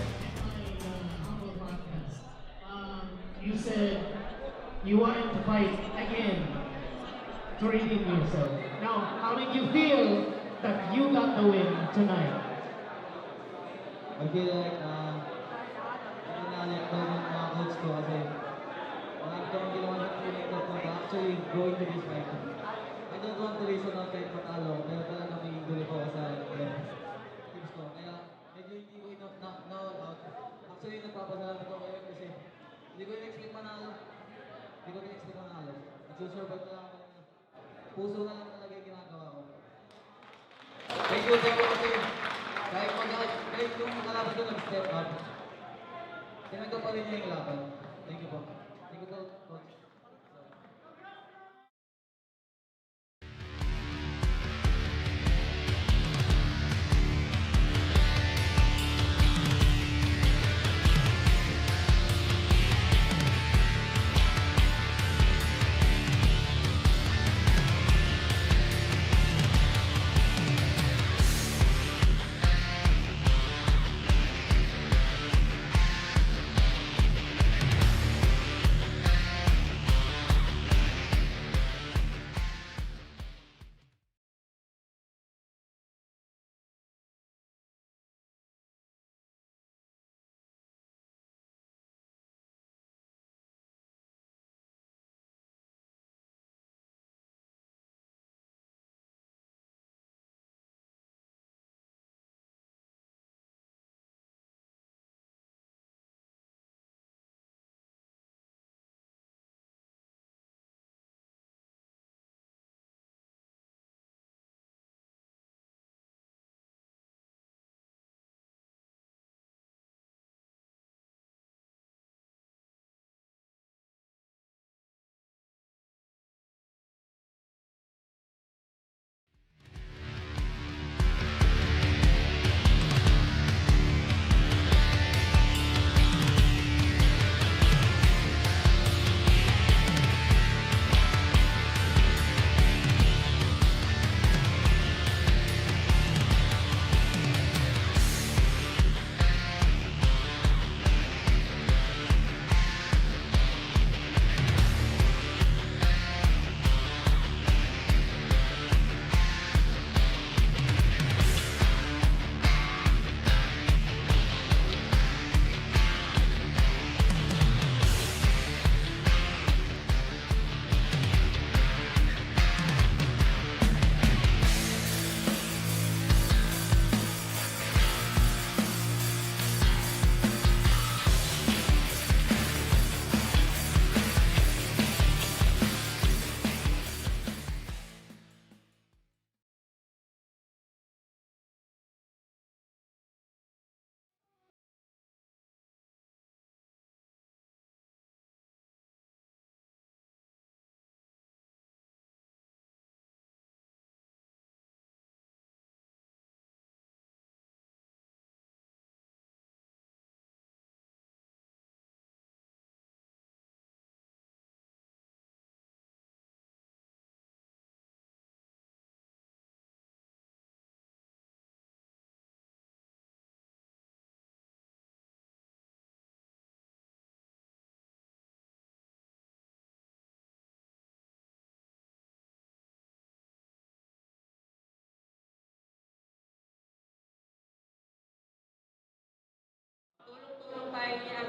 You said you wanted to fight again to redeem yourself. Now, how did you feel that you got the win tonight? I feel like, pinalit daw ng mga coach ko kasi marami kong ginawa sa training ko to actually going to this fight. I don't want to reason out kahit matalo, pero talaga may gulo ko sa teams ko. Kaya medyo hindi ko na-out. Actually, nagpapasalamat ako kayo kasi hindi ko in-expect manalo. Nagsusurvive na lang ako. Puso na lang talaga yung ginagawa ko. Thank you kasi kahit yung kalaban ko nag-step up, tinanggap pa rin niya yung laban. Thank you po. Thank you po, coach.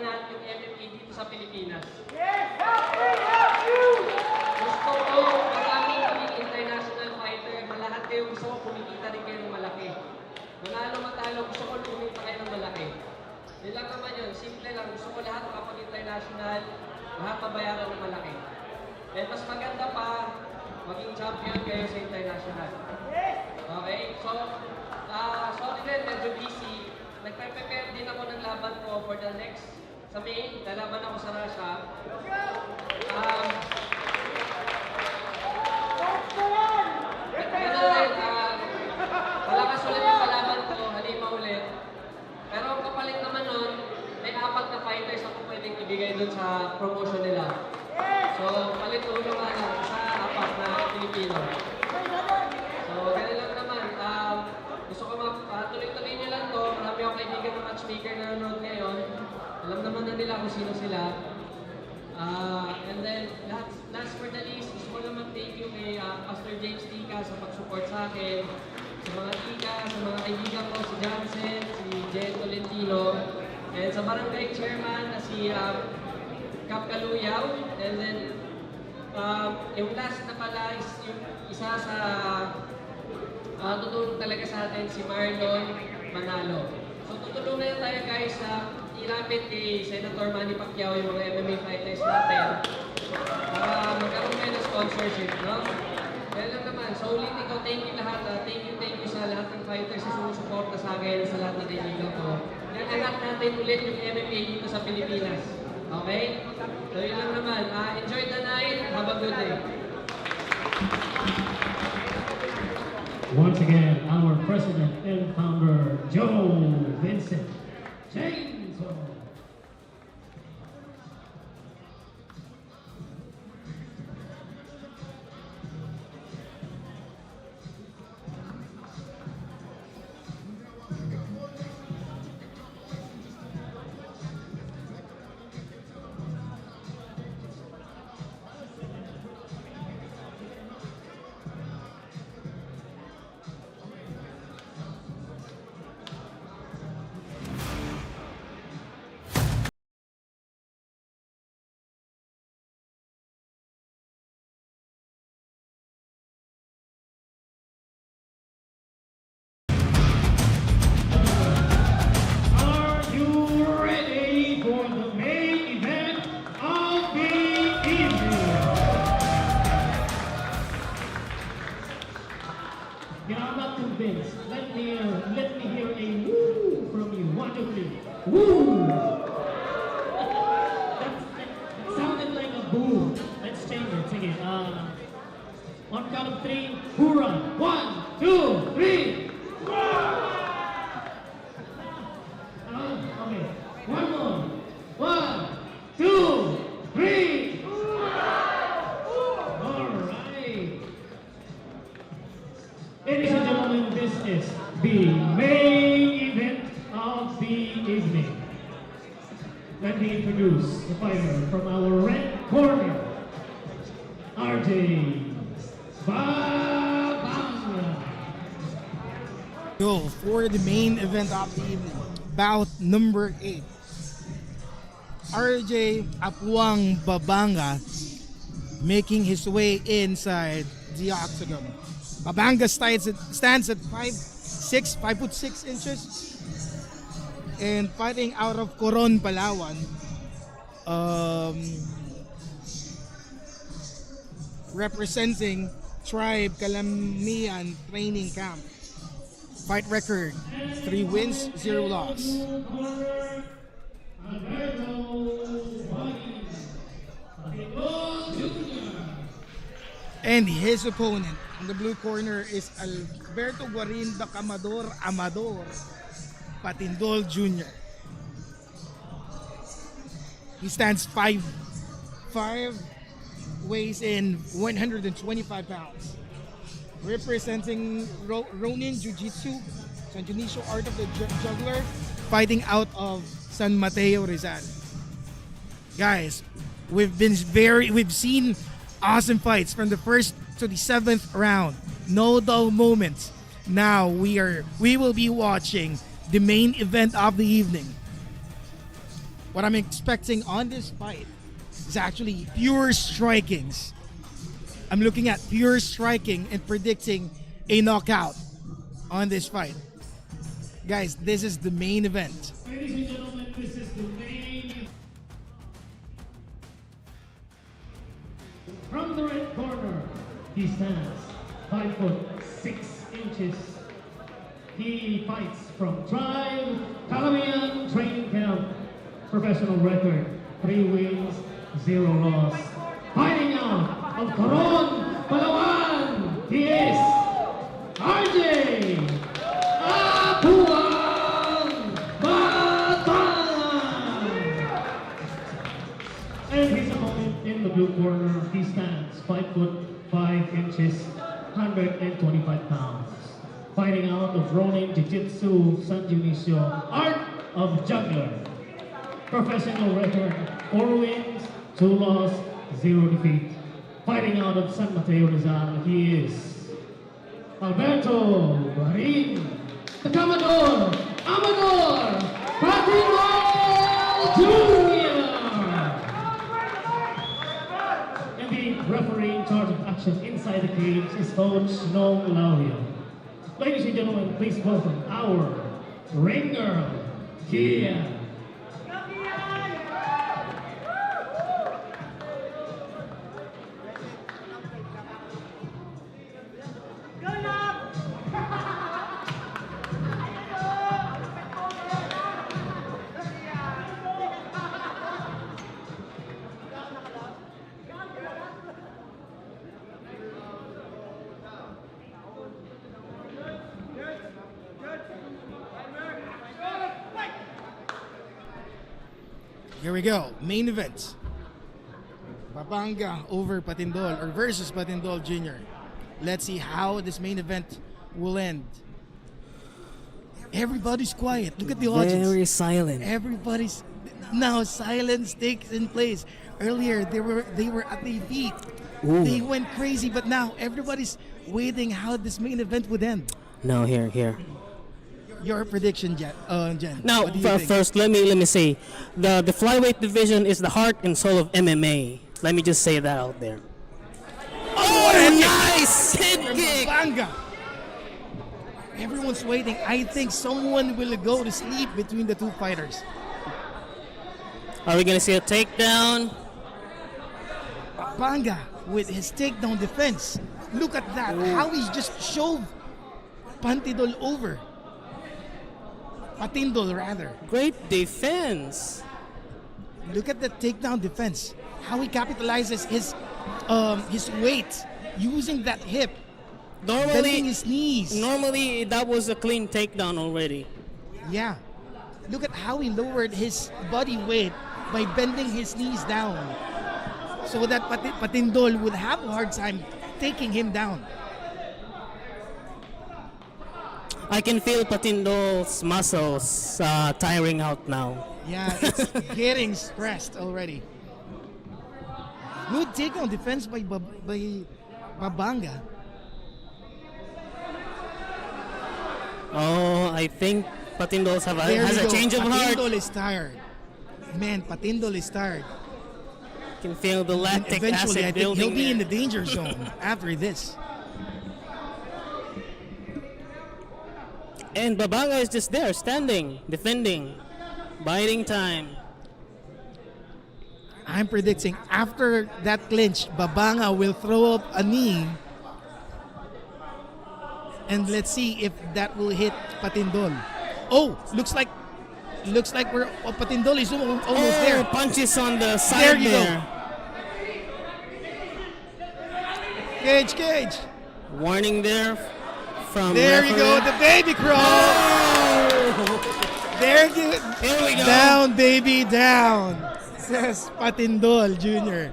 iangat yung MMA dito sa Pilipinas. Yes, help me, help you! Gusto ko maraming maging international fighter na lahat kayo gusto ko kumikita rin kayo ng malaki. Manalo matalo, gusto ko lumita kayo ng malaki. Yun lang naman yun, simple lang. Gusto ko lahat makapag-international, lahat mabayaran ng malaki. And mas maganda pa, maging champion kayo sa international. Okay? So, sorry din, medyo busy. Nagpe-prepare din ako ng laban ko for the next, sa May, lalaban ako sa Russia. Malakas ulit yung kalaban ko, halima ulit. Pero ang kapalit naman nun, may 4 na fighters ako pwedeng ibigay dun sa promotion nila. So, palit ulo nga lang sa 4 na Pilipino. So, ganun lang naman. Gusto ko tuloy-tuloy nyo lang to. Marami akong kaibigan ng matchmaker na nanonood ngayon. Alam naman na nila kung sino sila. And then, last for the least, gusto ko naman thank you kay Pastor James Tika sa pag-support sa akin. Sa mga Tika, sa mga kaibigan ko, si Johnson, si Jen Tolentino, and sa barangay chairman na si Cap Caluyaw. And then, yung last na pala is yung isa sa tutulong talaga sa atin, si Marlon Manalo. So tutulungan tayo guys na ilapit kay Senator Manny Pacquiao yung mga MMA fighters natin para magkaroon kayo ng sponsorship, no? Kaya lang naman, so ulitin ko, thank you lahat. Thank you sa lahat ng fighters na sumusuporta sa akin, sa lahat ng kaibigan ko. Nag-angat natin ulit yung MMA dito sa Pilipinas. Okay? So yun lang naman. Enjoy the night. Have a good day. Once again, our president and founder, Joe Vincent James. Are you ready for the main event of the evening? You know, I'm not convinced. Let me hear a woo from you. 1, 2, 3. Woo! That sounded like a boo. Let's change it. Sige. On count of 3, hoorah! 1, 2, 3. Okay. One more. 1, 2, 3. All right. Ladies and gentlemen, this is the main event of the evening. Let me introduce the fighter from our red corner, RJ Babanga. Go for the main event of the evening. Bout number 8. RJ Apuang Babanga making his way inside the octagon. Babanga stands at 5'6" and fighting out of Coron, Palawan. Representing Tribe Calamian Training Camp. Fight record, 3 wins, 0 loss. And his opponent on the blue corner is Alberto Guarinda Amador Patindol Jr. He stands 5'5", weighs in 125 pounds. Representing Ronin Jiu-Jitsu, San Dionisio Art of the Juggler, fighting out of San Mateo, Rizal. Guys, we've seen awesome fights from the first to the 7th round. No dull moments. Now we will be watching the main event of the evening. what I'm expecting on this fight is actually pure strikings. I'm looking at pure striking and predicting a knockout on this fight. Guys, this is the main event. Ladies and gentlemen, this is the main. From the red corner, he stands 5 foot 6 inches. He fights from Tribe Calamian Training Camp. Professional record, 3 wins, 0 loss. Fighting out of Coron, Palawan, he is RJ Apuang Batang. And his opponent in the blue corner, he stands 5 foot 5 inches, 125 pounds. Fighting out of Ronin Jiu-Jitsu San Dionisio, Art of Juggler. Professional record, 4 wins, 2 loss, 0 defeat. Fighting out of San Mateo Rizal, he is Alberto Barin, the Commodore Amador Patindol Jr. And the referee in charge of action inside the cage is Coach Nong Laurio. Ladies and gentlemen, please welcome our ring girl, Kia. Here we go, main event. Babanga over Patindol, or versus Patindol Jr. Let's see how this main event will end. Everybody's quiet. Look at the audience. Very silent. Everybody's now silence takes in place. Earlier they were at their feet. Ooh. They went crazy, but now everybody's waiting how this main event would end. No, here. Your prediction, Jen. Now, What do you think? first, let me say, the flyweight division is the heart and soul of MMA. Let me just say that out there. Oh, nice head kick! Babanga. Everyone's waiting. I think someone will go to sleep between the two fighters. Are we gonna see a takedown? Babanga with his takedown defense. Look at that. How he's just shoved Patindol over. Patindol rather. Great defense. Look at the takedown defense. How he capitalizes his weight using that hip, bending his knees. Normally that was a clean takedown already. Yeah. Look at how he lowered his body weight by bending his knees down, so that Patindol would have a hard time taking him down. I can feel Patindol's muscles tiring out now. Yeah, it's getting stressed already. Good takedown defense by Babanga. Oh, I think Patindol There has we a go. change of heart. Patindol is tired. Man, Patindol is tired. Can feel the lactic Eventually, acid I think building. he'll be in the there. danger zone after this. And Babanga is just there, standing, defending, biding time. I'm predicting after that clinch, Babanga will throw up a knee. And let's see if that will hit Patindol. Oh, looks like we're Patindol is almost there. Punches on the side There you there. Cage. Warning there from There you go, referee. the baby crawl. There you Here we go. Down, baby, down. Says Patindol Jr.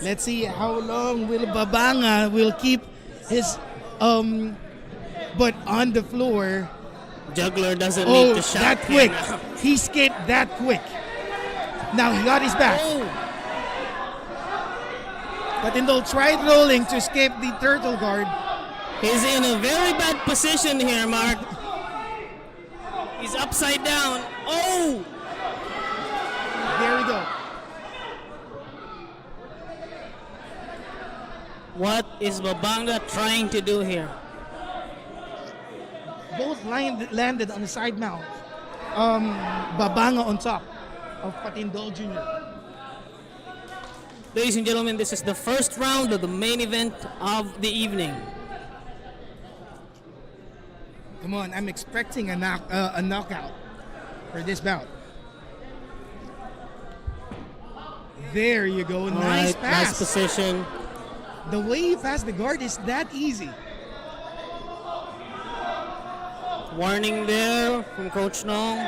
Let's see how long will Babanga will keep his butt on the floor. Juggler doesn't Oh, need to shot that him quick. now. He escaped that quick. Now he got his back. Oh, Patindol tried rolling to escape the turtle guard. he's in a very bad position here, Mark. upside down. Oh! There we go. What is Babanga trying to do here? Both landed on the side mount. Babanga on top of Patindol Jr. Ladies and gentlemen, this is the first round of the main event of the evening. Come on, I'm expecting a knockout for this bout. There you go. Nice Alright, pass. nice position. The way he passed the guard is that easy. Warning there from Coach Nong.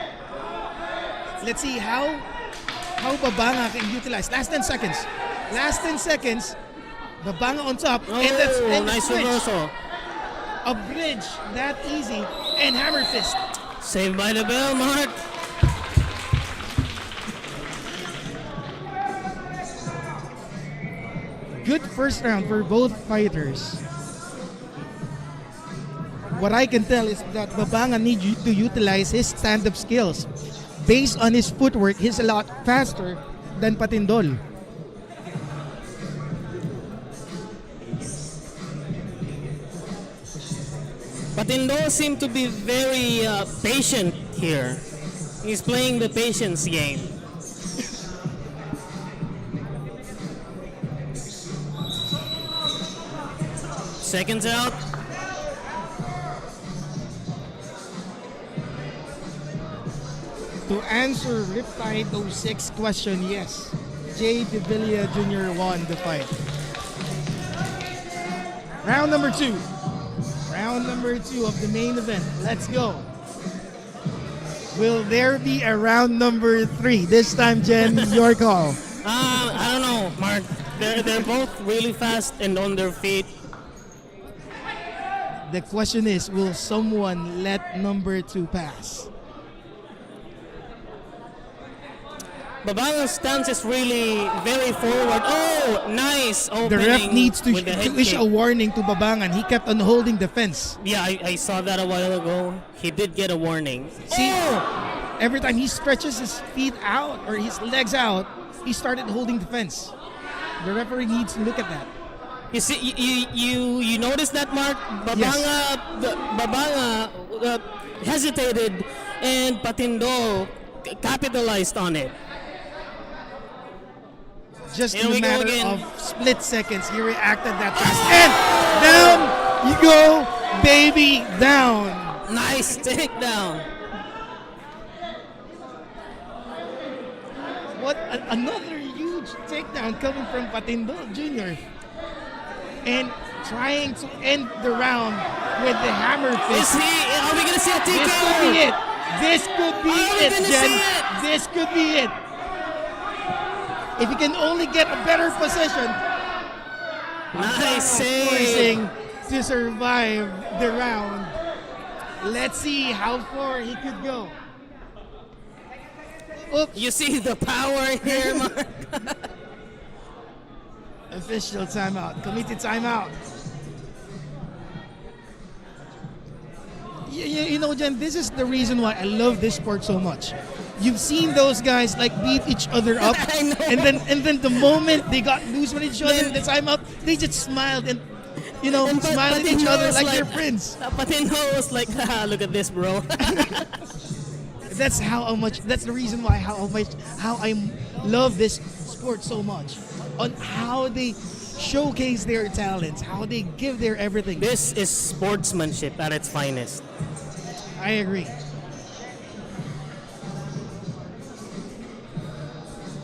Let's see how Babanga can utilize. Last 10 seconds. Last 10 seconds. Babanga on top. Oh, and nice switch. reversal. A bridge that easy. And hammer fist. Saved by the bell, Mark. Good first round for both fighters. What I can tell is that Babanga needs to utilize his stand-up skills. Based on his footwork, he's a lot faster than Patindol. Patindol seemed to be very patient here. He's playing the patience game. Seconds out. To answer Riptide 06 question, yes. Devilia Jr. won the fight. Round number 2. Round number 2 of the main event. Let's go. Will there be a round number 3? This time, Jen, your call. I don't know, Mark. They're both really fast and on their feet. The question is, will someone let number 2 pass? Babanga's stance is really very forward. Oh, nice The opening. ref needs to with the head issue kick. a warning to Babanga, and he kept on holding the fence. Yeah, I saw that a while ago. He did get a warning. See, Oh! every time he stretches his feet out or his legs out, he started holding the fence. The referee needs to look at that. You see, you notice that, Mark? Babanga hesitated, and Patindol capitalized on it. Just Here in we a go matter again. of split seconds, he reacted that fast. And down you go, baby, down. Nice takedown. What another huge takedown coming from Patindol Jr. And trying to end the round with the hammer fist. Are we gonna see a TKO? This could be it. This could be Are we it, gonna Jen. see it? This could be it. If he can only get a better position, Nice save. forcing to survive the round. Let's see how far he could go. Oops. You see the power here, Mark? Official timeout. Committee timeout. You know, Jen, this is the reason why I love this sport so much. You've seen those guys like beat each other up, I know. and then the moment they got loose with each other, the timeout, they just smiled and smiled at each other like they're friends. Patindol was like, look at this, bro. That's that's the reason why how I love this sport so much. On how they showcase their talents, how they give their everything. This is sportsmanship at its finest. I agree.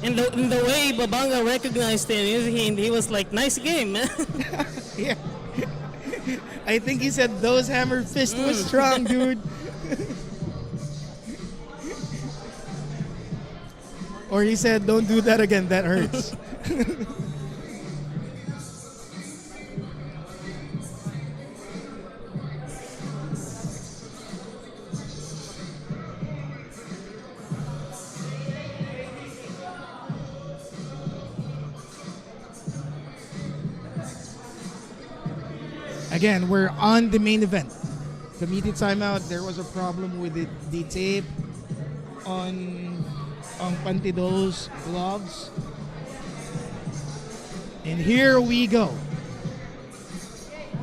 And the way Babanga recognized him, he was like, nice game, man. Yeah. I think he said those hammer fist was strong, dude. Or he said, don't do that again, that hurts. Again, we're on the main event. Committee timeout, there was a problem with the tape. on Patindol's gloves. And here we go.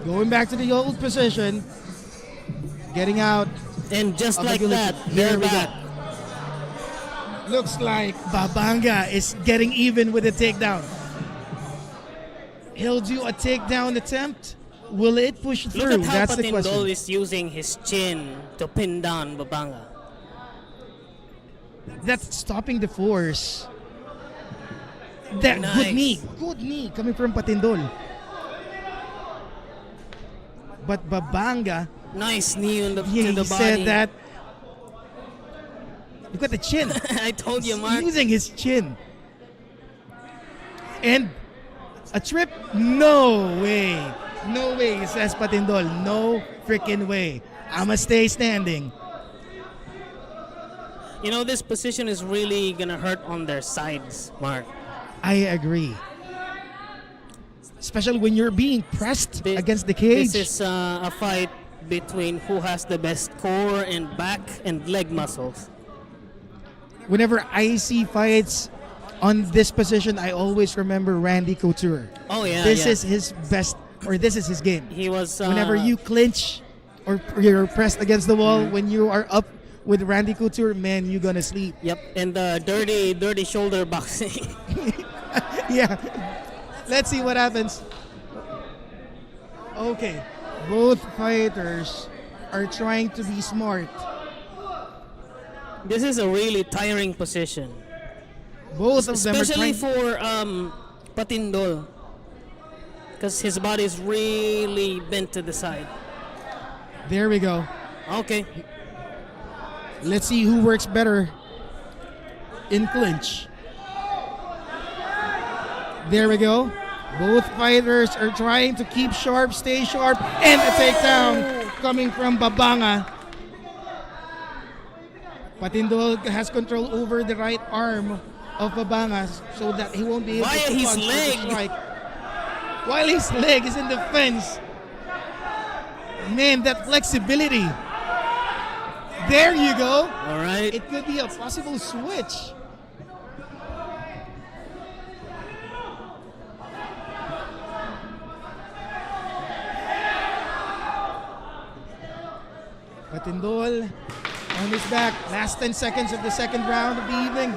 Going back to the old position. Getting out. And just of the like guillotine. that, Here they're we back. go. Looks like Babanga is getting even with the takedown. He'll do a takedown attempt. Will it push through? Look at how That's the Patindol question. is using his chin to pin down Babanga. That's stopping the force. That Nice. good knee coming from Patindol. But Babanga, Nice knee on the, he to the body. said that. Look at the chin. I told you, Mark. Using his chin. And a trip? No way. No way, says Patindol. No freaking way. I'ma stay standing. You know, this position is really gonna hurt on their sides, Mark. I agree. Especially when you're being pressed Thi- against the cage. This is a fight between who has the best core and back and leg muscles. Whenever I see fights on this position, I always remember Randy Couture. Oh yeah, This yeah. is his best, or this is his game. He was Whenever you clinch or you're pressed against the wall, Mm-hmm. when you are up with Randy Couture, man, you're gonna sleep. Yep, and the dirty shoulder boxing. Yeah. Let's see what happens. Okay. Both fighters are trying to be smart. This is a really tiring position, Both of them are especially trying. for Patindol, because his body is really bent to the side. There we go. Okay, Let's see who works better in clinch. There we go. Both fighters are trying to keep sharp, stay sharp, and a takedown coming from Babanga. Patindol has control over the right arm of Babanga so that he won't be able Via to his punch or to leg. strike. While his leg is in the fence. Man, that flexibility. There you go. all right. It could be a possible switch. Patindol on his back. Last 10 seconds of the second round of the evening.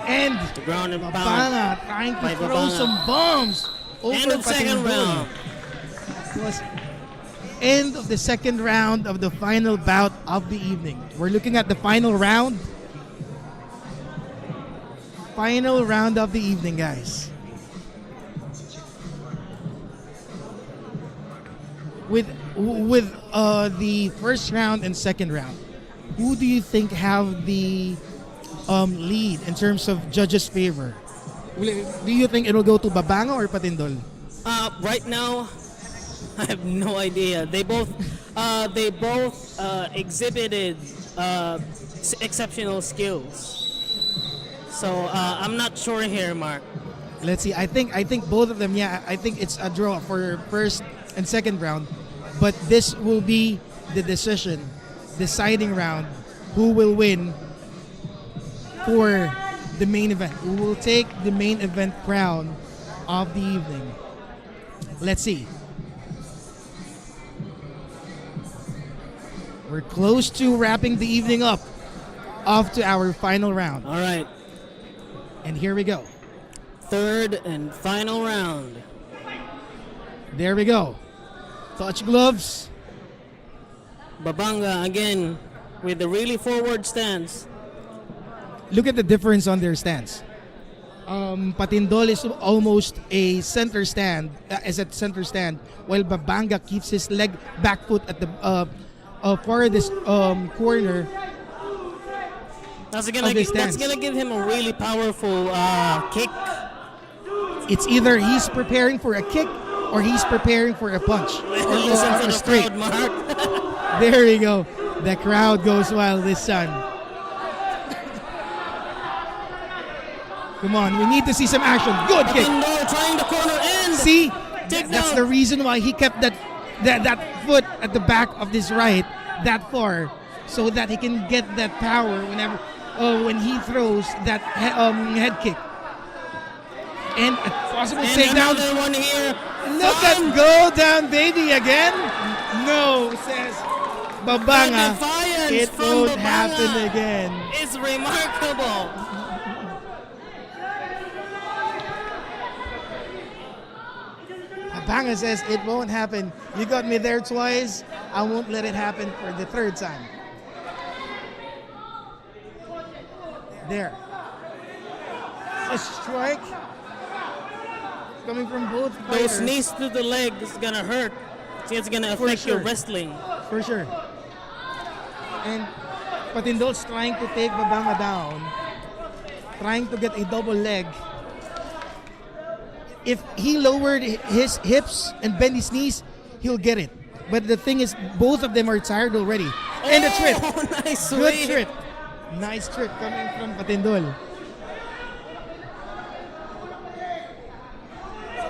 And The ground and pound. Babanga trying by to throw Babanga. some bombs over End of second Patindol. round. It was end of the second round of the final bout of the evening. We're looking at the final round. Final round of the evening, guys. With the first round and second round, who do you think have the lead in terms of judges' favor? Do you think it'll go to Babanga or Patindol? Right now, I have no idea. They both exhibited exceptional skills. So I'm not sure here, Mark. Let's see. I think both of them. Yeah, I think it's a draw for first and second round, but this will be the deciding round. Who will win for the main event? Who will take the main event crown of the evening? Let's see. We're close to wrapping the evening up. Off to our final round, All right, and here we go. third and final round. There we go. Touch gloves. Babanga again with the really forward stance. Look at the difference on their stance. Patindol is almost a center stand, while Babanga keeps his leg back foot at the farthest corner. That's stance. gonna give him a really powerful kick. It's either he's preparing for a kick or he's preparing for a punch or Listen to a the straight. crowd, Mark. There you go. The crowd goes wild this time. Come on, we need to see some action. Good kick. Patindol trying the corner end. See, Take that's down. the reason why he kept that foot at the back of his right that far so that he can get that power whenever when he throws that head kick. And a possible And takedown. another one here. Look at go down baby again. No, says Babanga. Defiance It from won't Babanga. happen again. It's remarkable. Babanga says it won't happen. You got me there twice. I won't let it happen for the third time. There. A strike coming from both Those fighters. knees to the leg is gonna hurt. It's gonna affect your sure. wrestling. For sure. And Patindol's trying to take Babanga down. Trying to get a double leg. If he lowered his hips and bend his knees, he'll get it. But the thing is, both of them are tired already. And the trip. Nice Good sweep. trip. Nice trip coming from Patindol.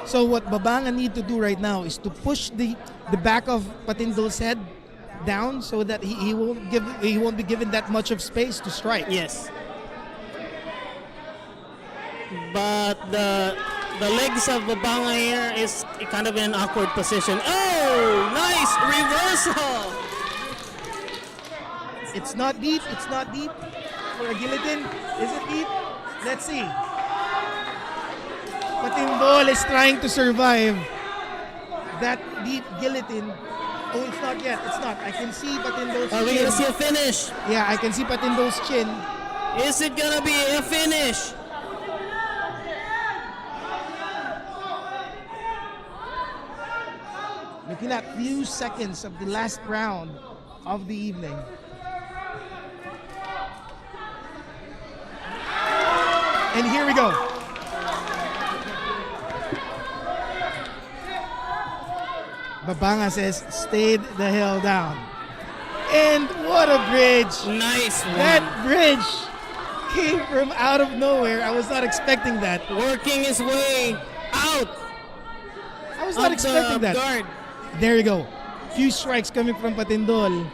So what Babanga need to do right now is to push the back of Patindol's head down so that he won't be given that much of space to strike. Yes. But the legs of Babanga here is kind of in an awkward position. Oh, nice reversal. It's not deep. It's not deep for a guillotine. Is it deep? Let's see. Patindol is trying to survive that deep guillotine. Oh, it's not yet. It's not. I can see Patindol's Are we chin. gonna see a finish? Yeah, I can see Patindol's chin. Is it gonna be a finish? Looking at few seconds of the last round of the evening. And here we go. Babanga says, stayed the hell down. And what a bridge. Nice one. That bridge came from out of nowhere. I was not expecting that. Working his way out I was of not expecting the that. guard. There you go. Few strikes coming from Patindol.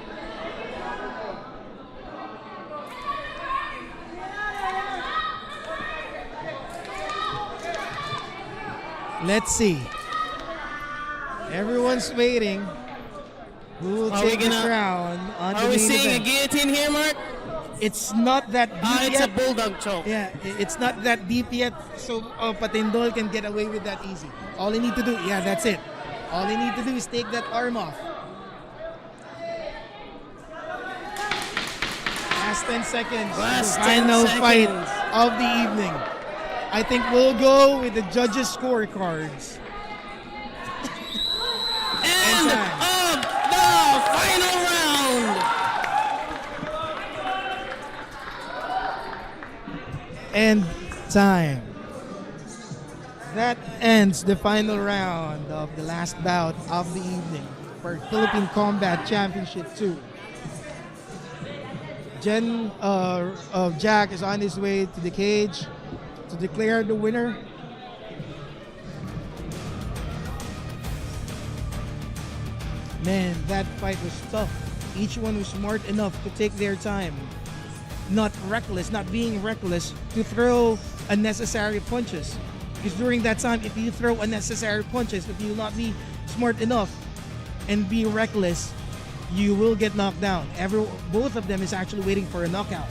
Let's see. Everyone's waiting. Who will Are we take the gonna- crown on the Are we main seeing a event? guillotine here, Mark? It's not that deep It's a yet. bulldog choke. Yeah, it's not that deep yet, so Patindol can get away with that easy. All he need to do, yeah, that's it. All he need to do is take that arm off. Last 10 seconds. Last the 10 final fight seconds. of the evening. I think we'll go with the judges' scorecards. And time. of the final round. And time. That ends the final round of the last bout of the evening for Philippine Combat Championship 2. Jack is on his way to the cage to declare the winner. Man, that fight was tough. Each one was smart enough to take their time. Not reckless, not being reckless, to throw unnecessary punches. Because during that time, if you throw unnecessary punches, if you will not be smart enough and be reckless, you will get knocked down. Both of them is actually waiting for a knockout.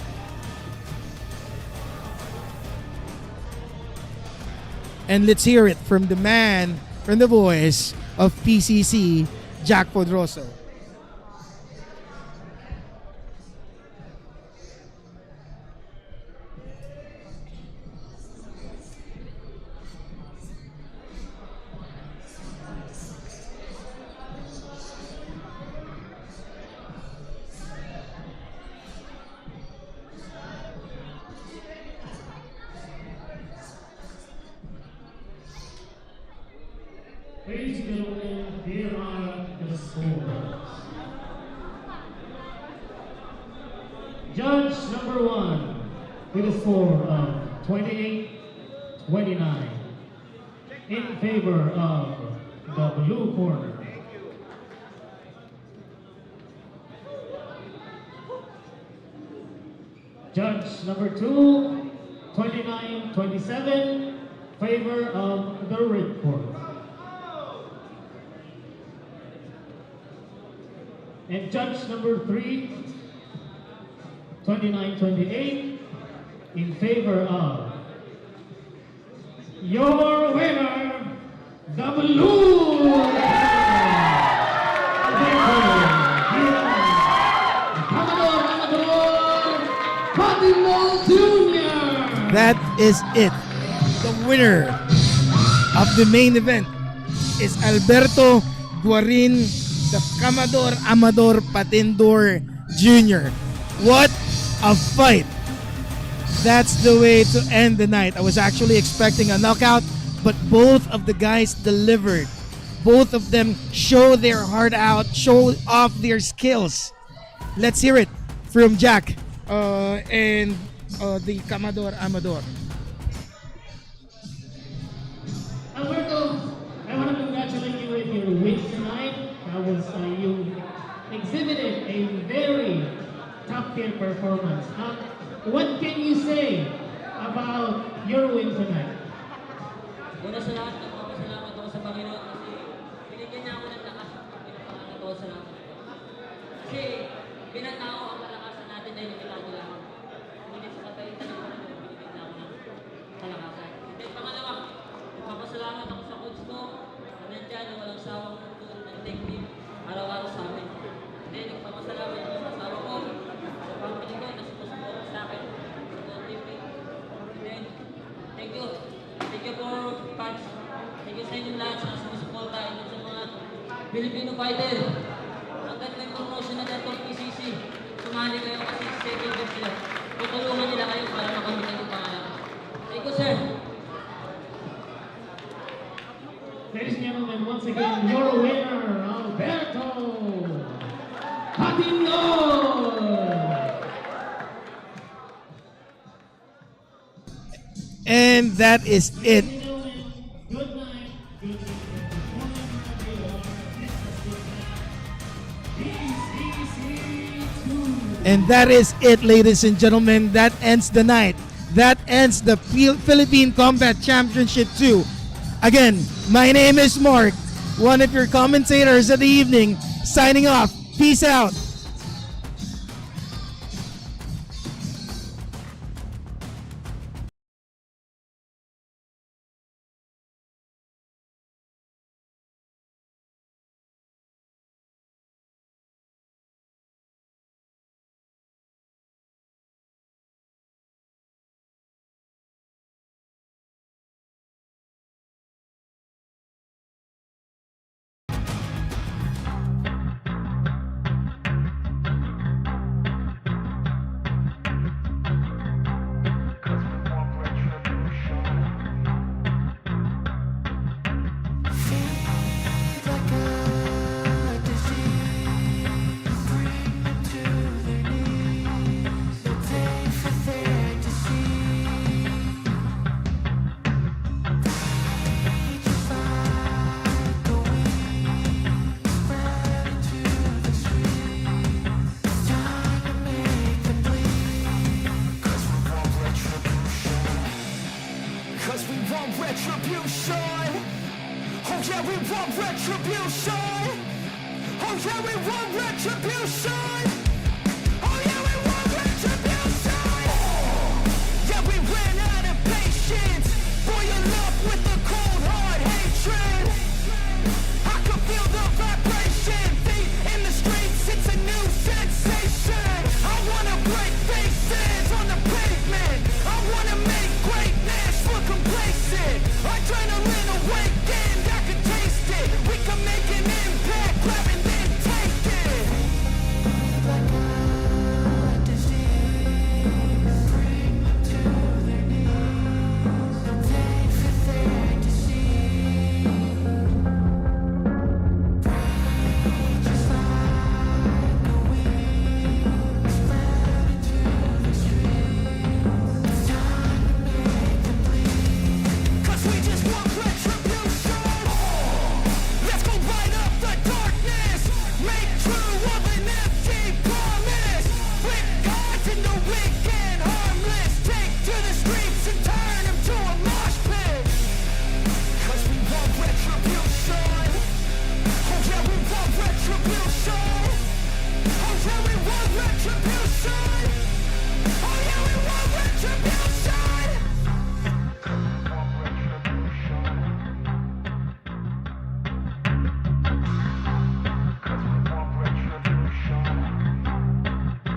And let's hear it from the man, from the voice of PCC, Jack Podroso. Ladies and gentlemen, here are the scores. Judge number 1 with a score of 28-29 in favor of the blue corner. Judge number 2, 29-27, favor of the red corner. And judge number 3, 29-28, in favor of your winner, the blue Patindol Jr. That is it. The winner of the main event is Alberto Guarin, the Commodore Amador Patindor Jr. What a fight! That's the way to end the night. I was actually expecting a knockout, but both of the guys delivered. Both of them show their heart out, show off their skills. Let's hear it from Jack and the Commodore Amador. Alberto, I want to congratulate you with your win tonight. You exhibited a very top-tier performance. What can you say about your win tonight? Una sa lahat, nagpapasalamat ako sa Panginoon kasi binigyan niya ako ng lakas at pinapakakatawa sa lahat. Kasi binatao ang kalakasan natin dahil nilado lamang. Ngunit sa kapalitan ng Panginoon, binigyan niya ako ng kalakasan. Then pangalawa, nagpapasalamat ako sa coach ko na nandyan na walang sawang tutulong ng technique araw-araw sa amin. Then nagpapasalamat ako sa asawa ko, sa family ko na sumusuporta sa akin, sa buong TV. Then, thank you. Thank you for fans. Thank you sa inyong lahat sa sumusuporta at sa mga Filipino fighter. Hanggang may promotion na dito PCC, sumali kayo kasi second best sila. Tutulungan nila kayo para makamit ang pangalan. Thank you, sir. Ladies and gentlemen, once again, your winner, Alberto Patindol! And that is it. Good night. And that is it, ladies and gentlemen. That ends the night. That ends the Philippine Combat Championship 2. Again, my name is Mark, one of your commentators of the evening, signing off. Peace out. Cause we want retribution. Oh yeah, we want retribution. Oh yeah, we want retribution.